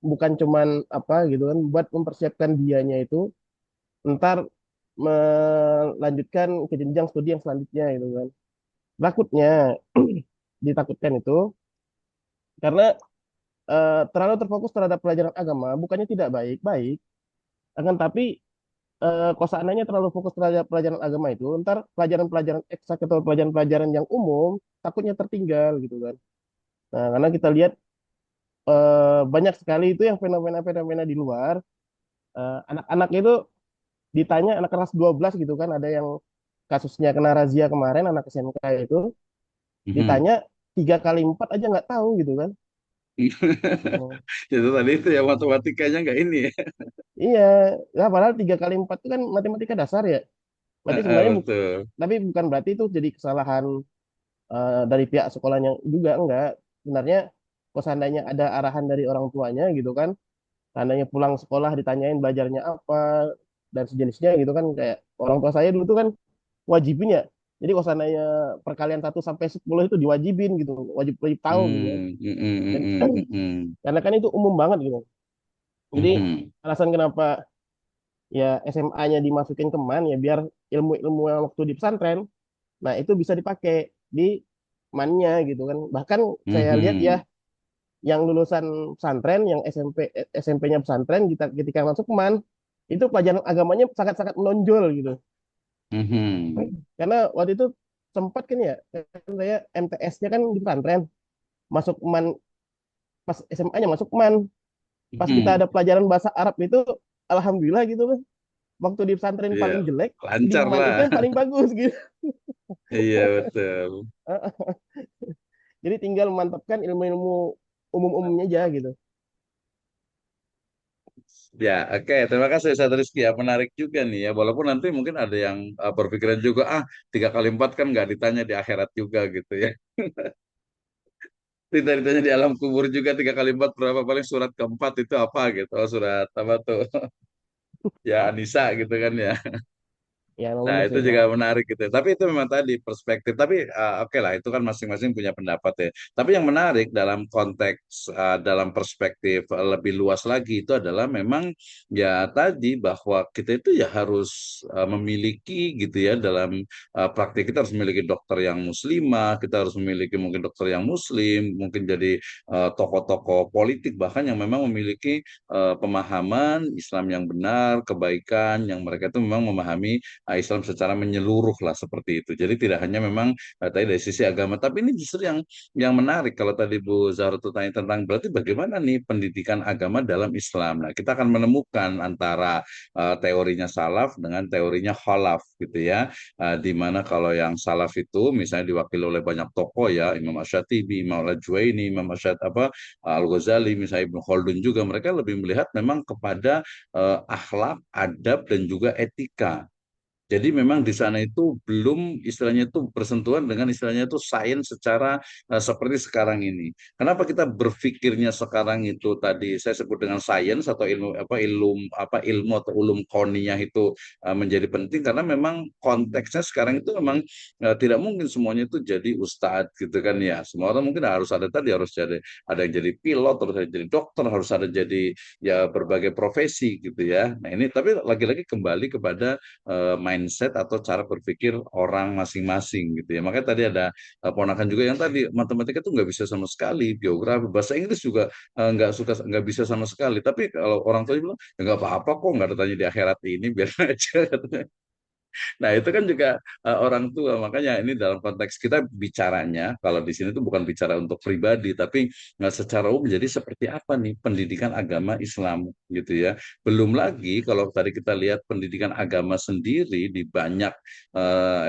Bukan cuman apa gitu kan buat mempersiapkan dianya itu ntar melanjutkan ke jenjang studi yang selanjutnya gitu kan. Takutnya ditakutkan itu karena terlalu terfokus terhadap pelajaran agama bukannya tidak baik-baik, akan tapi kalau seandainya terlalu fokus terhadap pelajaran agama itu, ntar pelajaran-pelajaran eksak atau pelajaran-pelajaran yang umum takutnya tertinggal gitu kan. Nah, karena kita lihat banyak sekali itu yang fenomena-fenomena di luar, anak-anak itu ditanya anak kelas 12 gitu kan, ada yang kasusnya kena razia kemarin anak SMK itu Mhm. ditanya 3 kali 4 aja nggak tahu gitu kan. Oh, Itu tadi itu ya matematikanya nggak ini ya. iya, ya padahal 3 kali 4 itu kan matematika dasar ya. Berarti sebenarnya Betul. tapi bukan berarti itu jadi kesalahan dari pihak sekolahnya juga enggak. Sebenarnya kalau seandainya ada arahan dari orang tuanya gitu kan, seandainya pulang sekolah ditanyain belajarnya apa dan sejenisnya gitu kan kayak orang tua saya dulu tuh kan wajibin ya. Jadi kalau seandainya perkalian 1 sampai 10 itu diwajibin gitu, wajib wajib tahu gitu kan. Dan karena kan itu umum banget gitu. Jadi alasan kenapa ya SMA-nya dimasukin ke MAN ya biar ilmu-ilmu yang waktu di pesantren, nah itu bisa dipakai di MAN-nya gitu kan. Bahkan saya lihat ya yang lulusan pesantren, yang SMP-nya pesantren ketika masuk MAN itu pelajaran agamanya sangat-sangat menonjol gitu. Karena waktu itu sempat kan ya, kan saya MTS-nya kan di pesantren, masuk MAN pas SMA-nya masuk MAN, pas kita ada pelajaran bahasa Arab itu, alhamdulillah gitu kan. Waktu di pesantren Iya, paling jelek, di lancar MAN lah. itu yang paling bagus gitu. Iya betul. Jadi tinggal memantapkan ilmu-ilmu umum-umumnya aja gitu. Ya, oke. Terima kasih Ustaz Rizky. Ya, menarik juga nih ya. Walaupun nanti mungkin ada yang berpikiran juga, 3 kali 4 kan nggak ditanya di akhirat juga gitu ya. Tidak ditanya di alam kubur juga 3 kali 4 berapa paling surat keempat itu apa gitu. Oh, surat apa tuh? Ya Anisa gitu kan ya. Ya memang Nah, benar itu sih juga Pak. menarik gitu. Tapi itu memang tadi perspektif. Tapi oke lah, itu kan masing-masing punya pendapat ya. Tapi yang menarik dalam konteks, dalam perspektif lebih luas lagi itu adalah memang ya tadi bahwa kita itu ya harus memiliki gitu ya dalam praktik kita harus memiliki dokter yang muslimah, kita harus memiliki mungkin dokter yang muslim, mungkin jadi tokoh-tokoh politik bahkan yang memang memiliki pemahaman Islam yang benar, kebaikan yang mereka itu memang memahami Islam secara menyeluruh lah seperti itu. Jadi tidak hanya memang tadi dari sisi agama, tapi ini justru yang menarik kalau tadi Bu Zahra tuh tanya tentang berarti bagaimana nih pendidikan agama dalam Islam. Nah, kita akan menemukan antara teorinya salaf dengan teorinya khalaf gitu ya. Di mana kalau yang salaf itu misalnya diwakili oleh banyak tokoh ya, Imam Ash-Shatibi, Imam Al-Juwaini, Imam Al-Ghazali, misalnya Ibnu Khaldun juga mereka lebih melihat memang kepada akhlak, adab dan juga etika. Jadi memang di sana itu belum istilahnya itu bersentuhan dengan istilahnya itu sains secara seperti sekarang ini. Kenapa kita berpikirnya sekarang itu tadi saya sebut dengan sains atau ilmu atau ulum kauniyah itu menjadi penting karena memang konteksnya sekarang itu memang tidak mungkin semuanya itu jadi ustadz gitu kan ya. Semua orang mungkin harus ada tadi harus jadi ada yang jadi pilot, harus ada jadi dokter, harus ada jadi ya berbagai profesi gitu ya. Nah ini tapi lagi-lagi kembali kepada mindset atau cara berpikir orang masing-masing gitu ya. Makanya tadi ada ponakan juga yang tadi matematika itu nggak bisa sama sekali, biografi, bahasa Inggris juga nggak bisa sama sekali. Tapi kalau orang tua bilang ya nggak apa-apa kok nggak ada tanya di akhirat ini biar aja katanya. Nah, itu kan juga orang tua. Makanya ini dalam konteks kita bicaranya, kalau di sini tuh bukan bicara untuk pribadi, tapi nggak secara umum. Jadi seperti apa nih pendidikan agama Islam gitu ya. Belum lagi kalau tadi kita lihat pendidikan agama sendiri di banyak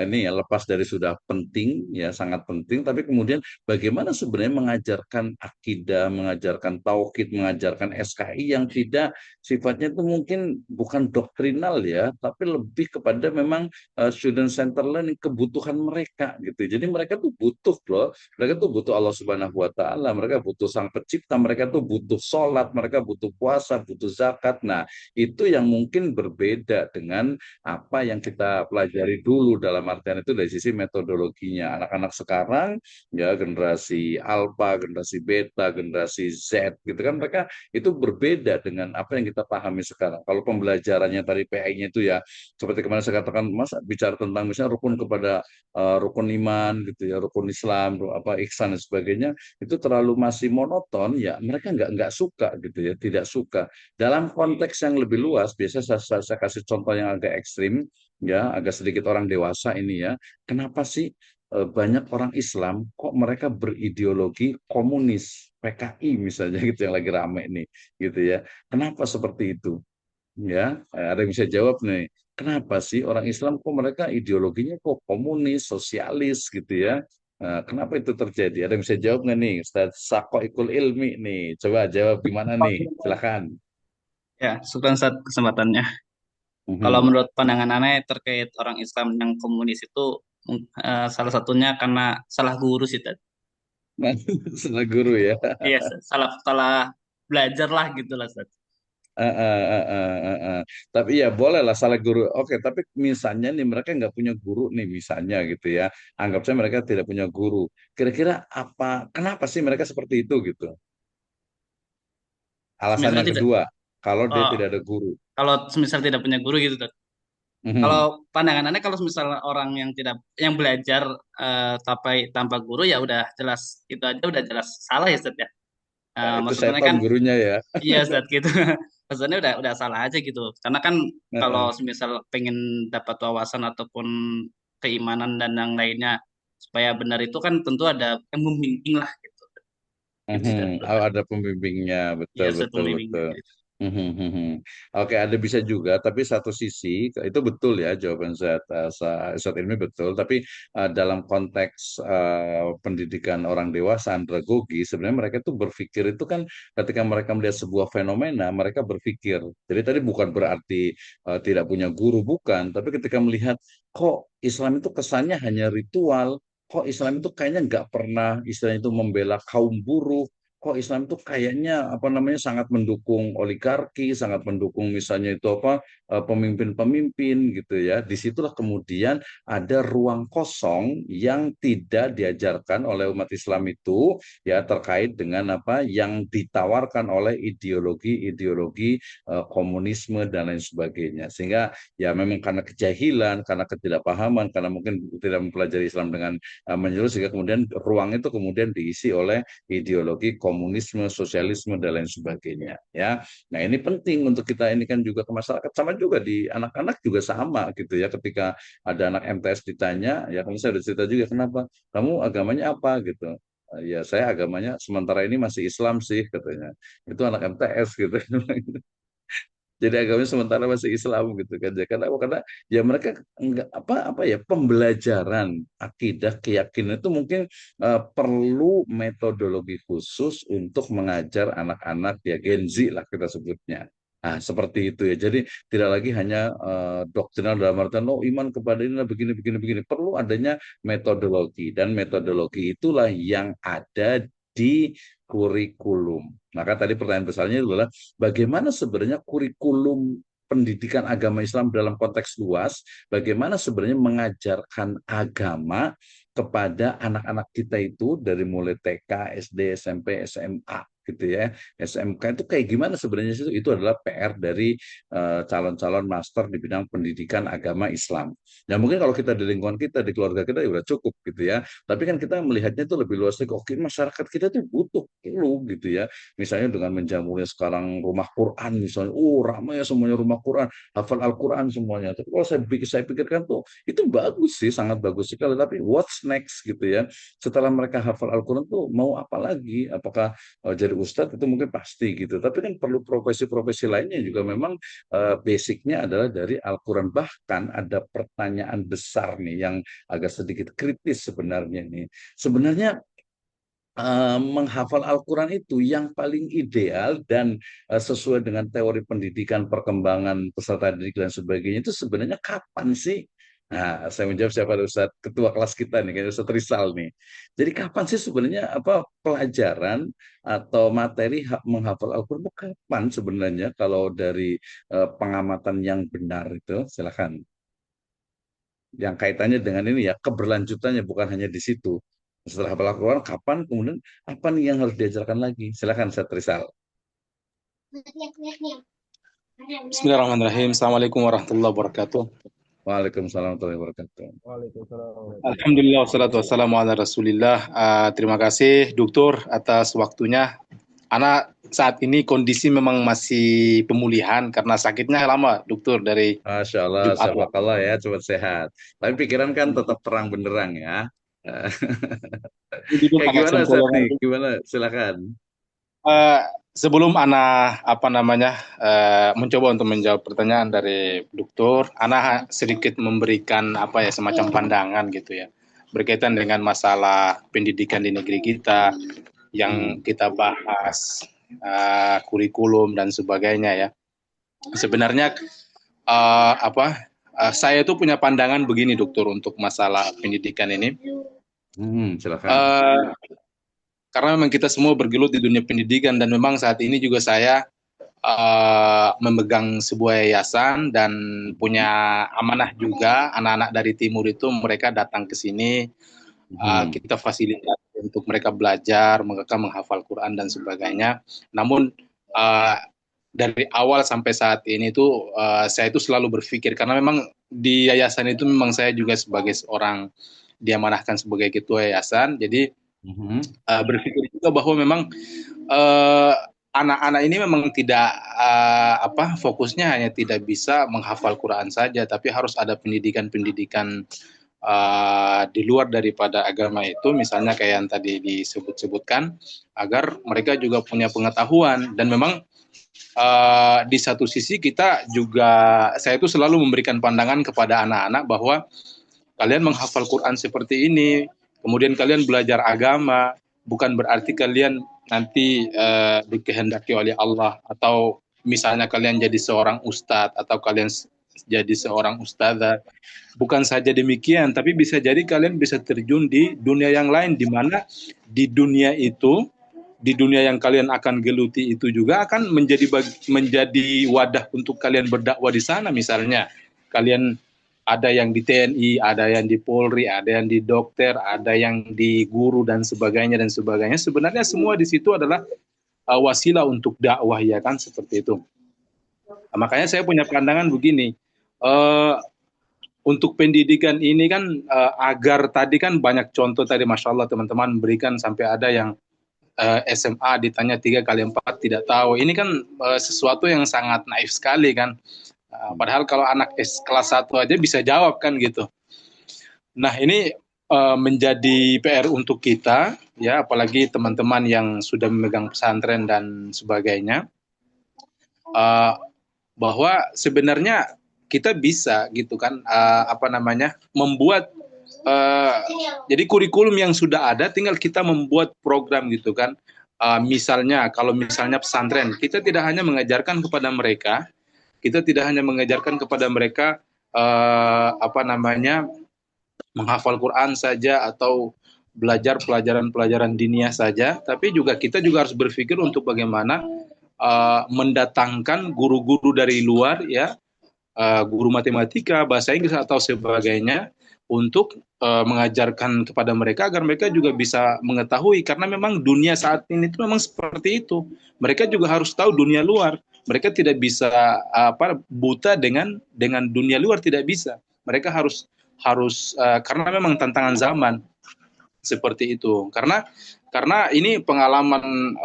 ini ya lepas dari sudah penting ya sangat penting, tapi kemudian bagaimana sebenarnya mengajarkan akidah, mengajarkan tauhid, mengajarkan SKI yang tidak sifatnya itu mungkin bukan doktrinal ya, tapi lebih kepada memang student center learning kebutuhan mereka gitu. Jadi mereka tuh butuh loh, mereka tuh butuh Allah Subhanahu Wa Taala, mereka butuh Sang Pencipta, mereka tuh butuh sholat, mereka butuh puasa, butuh zakat. Nah itu yang mungkin berbeda dengan apa yang kita pelajari dulu dalam artian itu dari sisi metodologinya. Anak-anak sekarang ya generasi alpha, generasi beta, generasi Z gitu kan mereka itu berbeda dengan apa yang kita pahami sekarang. Kalau pembelajarannya tadi PI-nya itu ya seperti kemarin saya katakan Mas bicara tentang misalnya rukun kepada rukun iman gitu ya, rukun Islam, apa ihsan dan sebagainya itu terlalu masih monoton ya mereka nggak suka gitu ya, tidak suka. Dalam konteks yang lebih luas biasanya saya kasih contoh yang agak ekstrim ya, agak sedikit orang dewasa ini ya. Kenapa sih banyak orang Islam kok mereka berideologi komunis, PKI misalnya gitu yang lagi rame nih gitu ya. Kenapa seperti itu? Ya, ada yang bisa jawab nih. Kenapa sih orang Islam kok mereka ideologinya kok komunis, sosialis gitu ya? Kenapa itu terjadi? Ada yang bisa jawab nggak nih? Ustaz Sako Ikul Ilmi nih. Coba jawab gimana nih? Silakan. Ya, syukran Ustaz kesempatannya. Kalau Mhm. menurut pandangan Ane terkait orang Islam yang komunis itu salah satunya karena salah guru sih, Ustaz. Salah guru ya. Iya, Ustaz. salah salah belajar lah gitu lah, Ustaz. Eh, eh, eh, eh, eh. Tapi ya boleh lah salah guru. Oke, tapi misalnya nih mereka nggak punya guru nih misalnya gitu ya. Anggap saja mereka tidak punya guru. Kira-kira apa? Kenapa sih mereka seperti itu gitu? Alasan Misalnya yang tidak, kedua, kalau dia oh, tidak ada guru. kalau semisal tidak punya guru gitu, Ustaz. Kalau Mhm. pandangan Ane kalau misalnya orang yang tidak yang belajar tanpa guru ya udah jelas itu aja udah jelas salah ya, Ustaz ya. Nah, itu Maksudnya setan kan gurunya ya. iya Ustaz gitu. Maksudnya udah salah aja gitu. Karena kan kalau Heeh. semisal pengen dapat wawasan ataupun keimanan dan yang lainnya supaya benar itu kan tentu ada yang membimbing lah gitu. Gitu Mhm. Ustaz. Oh, ada pembimbingnya, Iya betul, Ustaz betul, pembimbingnya. betul. Mhm. Oke, ada bisa juga, tapi satu sisi itu betul ya jawaban Zat ini betul. Tapi dalam konteks pendidikan orang dewasa, andragogi, sebenarnya mereka tuh berpikir itu kan ketika mereka melihat sebuah fenomena, mereka berpikir. Jadi tadi bukan berarti tidak punya guru, bukan. Tapi ketika melihat kok Islam itu kesannya hanya ritual, kok Islam itu kayaknya nggak pernah istilahnya itu membela kaum buruh, kok Islam itu kayaknya apa namanya sangat mendukung oligarki, sangat mendukung misalnya itu apa pemimpin-pemimpin gitu ya. Disitulah kemudian ada ruang kosong yang tidak diajarkan oleh umat Islam itu ya terkait dengan apa yang ditawarkan oleh ideologi-ideologi komunisme dan lain sebagainya. Sehingga ya memang karena kejahilan, karena ketidakpahaman, karena mungkin tidak mempelajari Islam dengan menyeluruh sehingga kemudian ruang itu kemudian diisi oleh ideologi komunisme, sosialisme dan lain sebagainya ya. Nah, ini penting untuk kita ini kan juga ke masyarakat sama juga di anak-anak juga sama gitu ya. Ketika ada anak MTS ditanya, ya kamu saya udah cerita juga kenapa kamu agamanya apa gitu. Ya saya agamanya sementara ini masih Islam sih katanya. Itu anak MTS gitu. Jadi agamanya sementara masih Islam gitu kan ya karena apa? Karena ya mereka enggak apa ya pembelajaran akidah keyakinan itu mungkin perlu metodologi khusus untuk mengajar anak-anak ya Gen Z lah kita sebutnya. Nah, seperti itu ya. Jadi tidak lagi hanya doktrinal dalam artian oh iman kepada ini begini begini begini. Perlu adanya metodologi dan metodologi itulah yang ada di kurikulum. Maka tadi pertanyaan besarnya adalah bagaimana sebenarnya kurikulum pendidikan agama Islam dalam konteks luas, bagaimana sebenarnya mengajarkan agama kepada anak-anak kita itu dari mulai TK, SD, SMP, SMA gitu ya. SMK itu kayak gimana sebenarnya sih? Itu adalah PR dari calon-calon master di bidang pendidikan agama Islam. Ya mungkin kalau kita di lingkungan kita, di keluarga kita ya udah cukup gitu ya. Tapi kan kita melihatnya itu lebih luas lagi. Oke, masyarakat kita tuh butuh perlu gitu ya. Misalnya dengan menjamurnya sekarang rumah Quran misalnya, oh ramai ya semuanya rumah Quran, hafal Al-Quran semuanya. Tapi kalau saya pikirkan tuh itu bagus sih, sangat bagus sekali. Tapi what's next gitu ya? Setelah mereka hafal Al-Quran tuh mau apa lagi? Apakah jadi ustadz itu mungkin pasti gitu. Tapi kan perlu profesi-profesi lainnya juga memang basicnya adalah dari Al-Quran. Bahkan ada pertanyaan besar nih yang agak sedikit kritis sebenarnya nih. Sebenarnya menghafal Al-Quran itu yang paling ideal dan sesuai dengan teori pendidikan, perkembangan peserta didik dan sebagainya itu sebenarnya kapan sih? Nah, saya menjawab siapa Ustaz ketua kelas kita nih, kayak Ustaz Rizal nih. Jadi kapan sih sebenarnya apa pelajaran atau materi menghafal Al-Quran itu kapan sebenarnya kalau dari pengamatan yang benar itu? Silakan. Yang kaitannya dengan ini ya keberlanjutannya bukan hanya di situ. Setelah hafal Al-Quran, kapan kemudian apa nih yang harus diajarkan lagi? Silakan Ustaz Rizal. Bismillahirrahmanirrahim. Assalamualaikum warahmatullahi wabarakatuh. Waalaikumsalam warahmatullahi wabarakatuh. Waalaikumsalam. Alhamdulillah, wassalatu wassalamu ala rasulillah. Terima kasih Dokter atas waktunya. Anak saat ini kondisi memang masih pemulihan karena sakitnya lama, Dokter, dari Masya Allah, Jumat. syafakallah ya, cepat sehat. Tapi pikiran kan tetap terang benderang ya. Kayak gimana Ustaz nih? Gimana? Silakan. Sebelum Ana mencoba untuk menjawab pertanyaan dari Dokter, Ana sedikit memberikan semacam pandangan gitu ya berkaitan dengan masalah pendidikan di negeri kita yang kita bahas, kurikulum dan sebagainya ya. Sebenarnya saya tuh punya pandangan begini Dokter untuk masalah pendidikan ini. Silakan. Karena memang kita semua bergelut di dunia pendidikan dan memang saat ini juga saya memegang sebuah yayasan dan punya amanah juga anak-anak dari timur itu mereka datang ke sini, kita fasilitasi untuk mereka belajar, mereka menghafal Quran dan sebagainya. Namun dari awal sampai saat ini tuh saya itu selalu berpikir karena memang di yayasan itu memang saya juga sebagai seorang diamanahkan sebagai ketua yayasan, jadi berpikir juga bahwa memang anak-anak ini memang tidak fokusnya hanya tidak bisa menghafal Quran saja, tapi harus ada pendidikan-pendidikan di luar daripada agama itu, misalnya kayak yang tadi disebut-sebutkan, agar mereka juga punya pengetahuan. Dan memang di satu sisi kita juga, saya itu selalu memberikan pandangan kepada anak-anak bahwa kalian menghafal Quran seperti ini, kemudian kalian belajar agama, bukan berarti kalian nanti dikehendaki oleh Allah, atau misalnya kalian jadi seorang ustadz, atau kalian jadi seorang ustadzah. Bukan saja demikian, tapi bisa jadi kalian bisa terjun di dunia yang lain, di mana di dunia itu, di dunia yang kalian akan geluti itu juga akan menjadi wadah untuk kalian berdakwah di sana. Misalnya kalian ada yang di TNI, ada yang di Polri, ada yang di dokter, ada yang di guru dan sebagainya dan sebagainya. Sebenarnya semua di situ adalah wasilah untuk dakwah, ya kan, seperti itu. Makanya saya punya pandangan begini, untuk pendidikan ini kan agar tadi kan banyak contoh tadi, Masya Allah teman-teman berikan sampai ada yang SMA ditanya 3 kali 4 tidak tahu. Ini kan sesuatu yang sangat naif sekali kan. Padahal kalau anak kelas 1 aja bisa jawab kan gitu. Nah ini menjadi PR untuk kita ya, apalagi teman-teman yang sudah memegang pesantren dan sebagainya, bahwa sebenarnya kita bisa gitu kan membuat jadi kurikulum yang sudah ada, tinggal kita membuat program gitu kan. Misalnya kalau misalnya pesantren, kita tidak hanya mengajarkan kepada mereka, menghafal Quran saja atau belajar pelajaran-pelajaran diniyah saja, tapi kita juga harus berpikir untuk bagaimana mendatangkan guru-guru dari luar ya, guru matematika, bahasa Inggris atau sebagainya, untuk mengajarkan kepada mereka agar mereka juga bisa mengetahui, karena memang dunia saat ini itu memang seperti itu. Mereka juga harus tahu dunia luar. Mereka tidak bisa buta dengan dunia luar, tidak bisa. Mereka harus karena memang tantangan zaman seperti itu. Karena ini pengalaman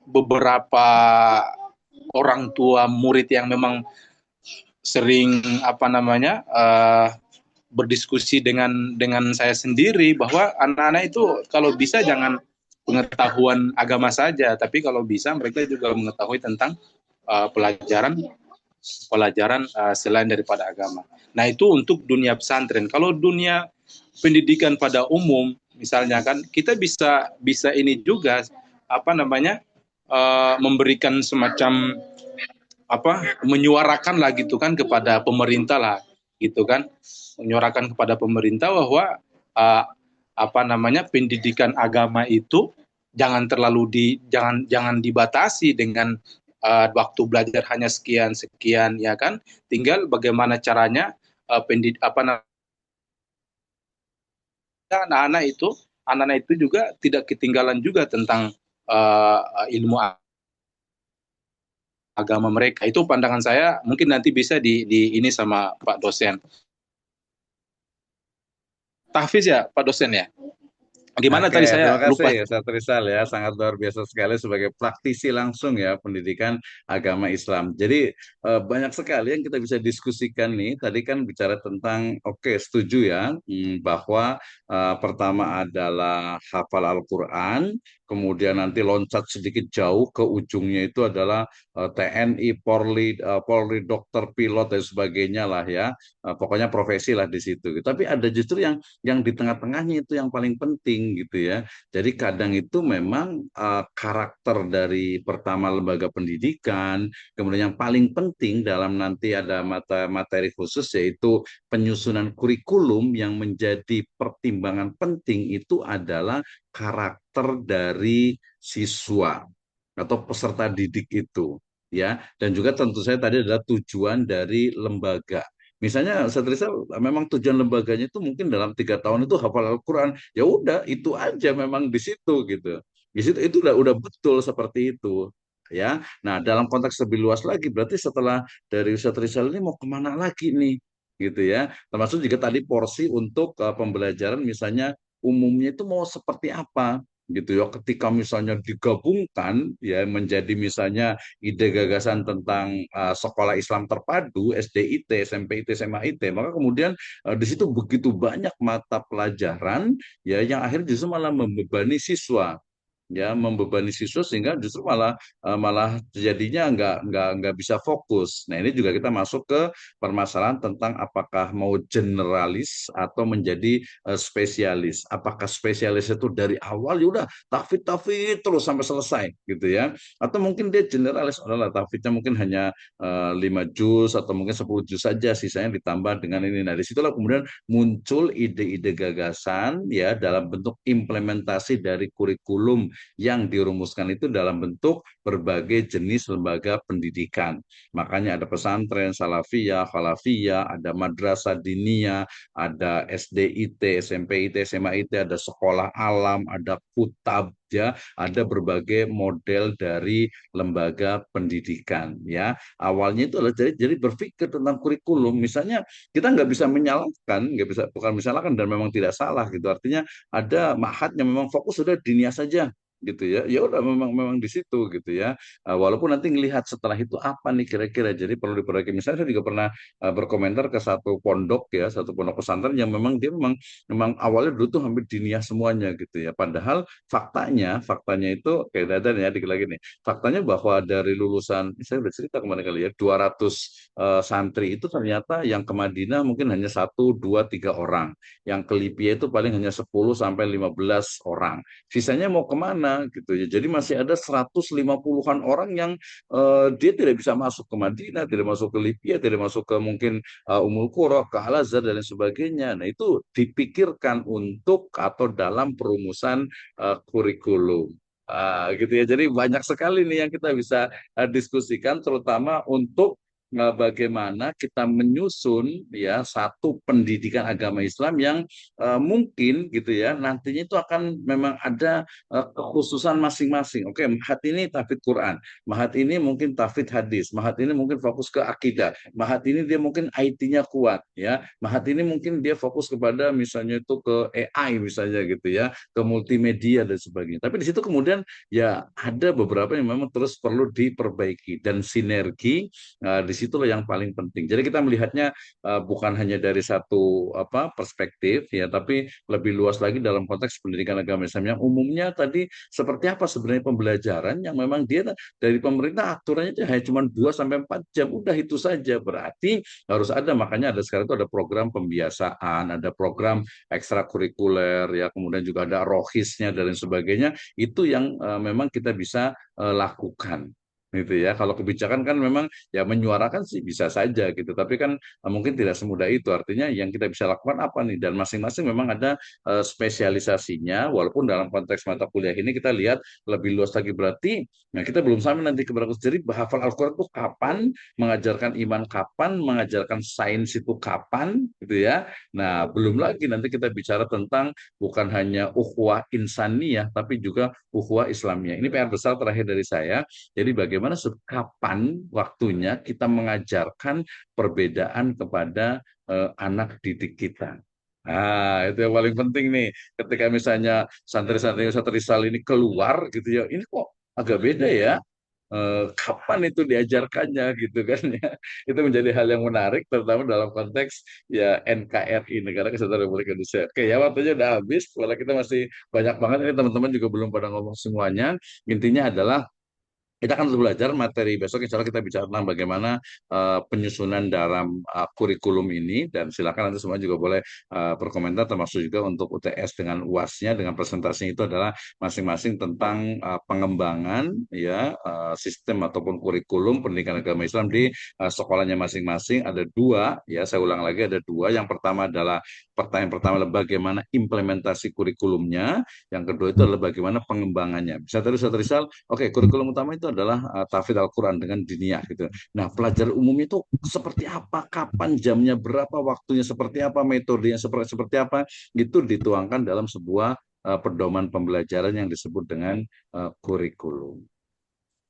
beberapa orang tua murid yang memang sering berdiskusi dengan saya sendiri, bahwa anak-anak itu kalau bisa jangan pengetahuan agama saja, tapi kalau bisa mereka juga mengetahui tentang pelajaran selain daripada agama. Nah, itu untuk dunia pesantren. Kalau dunia pendidikan pada umum, misalnya kan kita bisa ini juga memberikan semacam menyuarakan lah gitu kan kepada pemerintah lah gitu kan, menyuarakan kepada pemerintah bahwa pendidikan agama itu jangan dibatasi dengan waktu belajar hanya sekian ya kan, tinggal bagaimana caranya anak-anak itu juga tidak ketinggalan juga tentang ilmu agama mereka. Itu pandangan saya, mungkin nanti bisa di ini sama Pak dosen. Tahfiz ya Pak dosen ya? Gimana Oke, tadi saya terima lupa. kasih Ustaz Rizal ya, sangat luar biasa sekali sebagai praktisi langsung ya pendidikan agama Islam. Jadi banyak sekali yang kita bisa diskusikan nih. Tadi kan bicara tentang, oke, setuju ya, bahwa pertama adalah hafal Al-Quran, kemudian nanti loncat sedikit jauh ke ujungnya itu adalah TNI, Polri, dokter, pilot dan sebagainya lah ya. Pokoknya profesi lah di situ. Tapi ada justru yang di tengah-tengahnya itu yang paling penting gitu ya. Jadi kadang itu memang karakter dari pertama lembaga pendidikan, kemudian yang paling penting dalam nanti ada materi khusus yaitu penyusunan kurikulum, yang menjadi pertimbangan penting itu adalah karakter dari siswa atau peserta didik itu ya, dan juga tentu saya tadi adalah tujuan dari lembaga. Misalnya Satria, memang tujuan lembaganya itu mungkin dalam 3 tahun itu hafal Al-Quran, ya udah itu aja memang di situ gitu. Di situ itu udah betul seperti itu ya. Nah, dalam konteks lebih luas lagi berarti setelah dari Ustadz Rizal ini mau kemana lagi nih gitu ya. Termasuk juga tadi porsi untuk pembelajaran misalnya umumnya itu mau seperti apa gitu ya, ketika misalnya digabungkan ya menjadi misalnya ide gagasan tentang sekolah Islam terpadu, SDIT, SMPIT, SMAIT, maka kemudian di situ begitu banyak mata pelajaran ya yang akhirnya justru malah membebani siswa, ya membebani siswa sehingga justru malah jadinya nggak bisa fokus. Nah, ini juga kita masuk ke permasalahan tentang apakah mau generalis atau menjadi spesialis. Apakah spesialis itu dari awal ya udah tahfidz terus sampai selesai gitu ya, atau mungkin dia generalis, adalah tahfidznya mungkin hanya 5 juz atau mungkin 10 juz saja, sisanya ditambah dengan ini. Nah, disitulah kemudian muncul ide-ide gagasan ya dalam bentuk implementasi dari kurikulum yang dirumuskan itu dalam bentuk berbagai jenis lembaga pendidikan. Makanya ada pesantren, salafiyah, khalafiyah, ada madrasah diniyah, ada SDIT, SMPIT, SMAIT, ada sekolah alam, ada kutab, ya, ada berbagai model dari lembaga pendidikan. Ya, awalnya itu adalah jadi berpikir tentang kurikulum. Misalnya kita nggak bisa menyalahkan, bukan menyalahkan dan memang tidak salah gitu. Artinya ada ma'had yang memang fokus sudah diniyah saja gitu ya, ya udah memang di situ gitu ya. Walaupun nanti ngelihat setelah itu apa nih kira-kira, jadi perlu diperbaiki. Misalnya saya juga pernah berkomentar ke satu pondok ya, satu pondok pesantren yang memang dia memang awalnya dulu tuh hampir diniyah semuanya gitu ya, padahal faktanya itu kayak dadan ya dikit lagi nih, faktanya bahwa dari lulusan, saya udah cerita kemarin kali ya, 200 santri itu ternyata yang ke Madinah mungkin hanya 1, 2, 3 orang, yang ke Libya itu paling hanya 10 sampai 15 orang, sisanya mau kemana gitu ya. Jadi masih ada 150-an orang yang dia tidak bisa masuk ke Madinah, tidak masuk ke Libya, tidak masuk ke mungkin Ummul Qura, ke Al-Azhar dan lain sebagainya. Nah, itu dipikirkan untuk atau dalam perumusan kurikulum. Gitu ya. Jadi banyak sekali nih yang kita bisa diskusikan, terutama untuk bagaimana kita menyusun ya satu pendidikan agama Islam yang mungkin gitu ya nantinya itu akan memang ada kekhususan masing-masing. Oke, Mahat ini tahfidz Quran, Mahat ini mungkin tahfidz hadis, Mahat ini mungkin fokus ke akidah, Mahat ini dia mungkin IT-nya kuat ya, Mahat ini mungkin dia fokus kepada misalnya itu ke AI misalnya gitu ya, ke multimedia dan sebagainya. Tapi di situ kemudian ya ada beberapa yang memang terus perlu diperbaiki dan sinergi. Disitulah yang paling penting. Jadi kita melihatnya bukan hanya dari satu perspektif ya, tapi lebih luas lagi dalam konteks pendidikan agama Islam yang umumnya tadi seperti apa sebenarnya pembelajaran yang memang dia dari pemerintah aturannya itu hanya cuma 2 sampai 4 jam, udah itu saja. Berarti harus ada, makanya ada sekarang itu ada program pembiasaan, ada program ekstrakurikuler ya, kemudian juga ada rohisnya dan lain sebagainya. Itu yang memang kita bisa lakukan gitu ya. Kalau kebijakan kan memang ya menyuarakan sih bisa saja gitu, tapi kan mungkin tidak semudah itu. Artinya yang kita bisa lakukan apa nih, dan masing-masing memang ada spesialisasinya, walaupun dalam konteks mata kuliah ini kita lihat lebih luas lagi. Berarti nah kita belum sampai nanti ke berlaku sendiri hafal Al-Quran itu kapan, mengajarkan iman kapan, mengajarkan sains itu kapan gitu ya. Nah belum lagi nanti kita bicara tentang bukan hanya ukhuwah insaniyah tapi juga ukhuwah Islamiyah. Ini PR besar terakhir dari saya. Jadi bagaimana kapan waktunya kita mengajarkan perbedaan kepada anak didik kita. Nah, itu yang paling penting nih. Ketika misalnya santri-santri Ustaz Rizal ini keluar gitu ya, ini kok agak beda ya. Kapan itu diajarkannya gitu kan ya. Itu menjadi hal yang menarik terutama dalam konteks ya NKRI, Negara Kesatuan Republik Indonesia. Oke ya, waktunya udah habis. Kalau kita masih banyak banget ini, teman-teman juga belum pada ngomong semuanya. Intinya adalah kita akan belajar materi besok. Insya Allah kita bicara tentang bagaimana penyusunan dalam kurikulum ini, dan silakan nanti semua juga boleh berkomentar, termasuk juga untuk UTS dengan UAS-nya, dengan presentasinya itu adalah masing-masing tentang pengembangan ya sistem ataupun kurikulum pendidikan agama Islam di sekolahnya masing-masing. Ada 2 ya, saya ulang lagi ada 2. Yang pertama adalah pertanyaan pertama adalah bagaimana implementasi kurikulumnya, yang kedua itu adalah bagaimana pengembangannya. Bisa tadi Ustaz Rizal, oke, kurikulum utama itu adalah tahfidz Al-Quran dengan diniyah gitu. Nah, pelajaran umumnya itu seperti apa, kapan, jamnya berapa, waktunya seperti apa, metodenya seperti apa, itu dituangkan dalam sebuah pedoman pembelajaran yang disebut dengan kurikulum.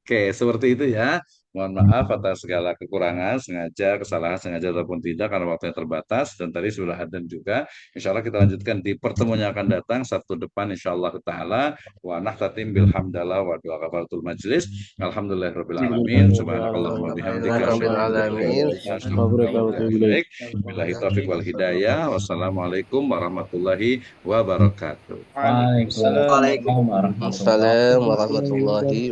Oke, seperti itu ya. Mohon maaf atas segala kekurangan, sengaja, kesalahan, sengaja ataupun tidak, karena waktunya terbatas. Dan tadi sudah hadir juga. Insya Allah kita lanjutkan di pertemuan yang akan datang, Sabtu depan, insya Allah ta'ala. Wa nahtatim bilhamdallah wa doa kafaratul majlis. Alhamdulillahirrahmanirrahim. Subhanakallahumma bihamdika. Rabbil alamin. Baik. Billahi taufiq wal hidayah. Wassalamualaikum warahmatullahi wabarakatuh. Waalaikumsalam warahmatullahi wabarakatuh. Assalamualaikum warahmatullahi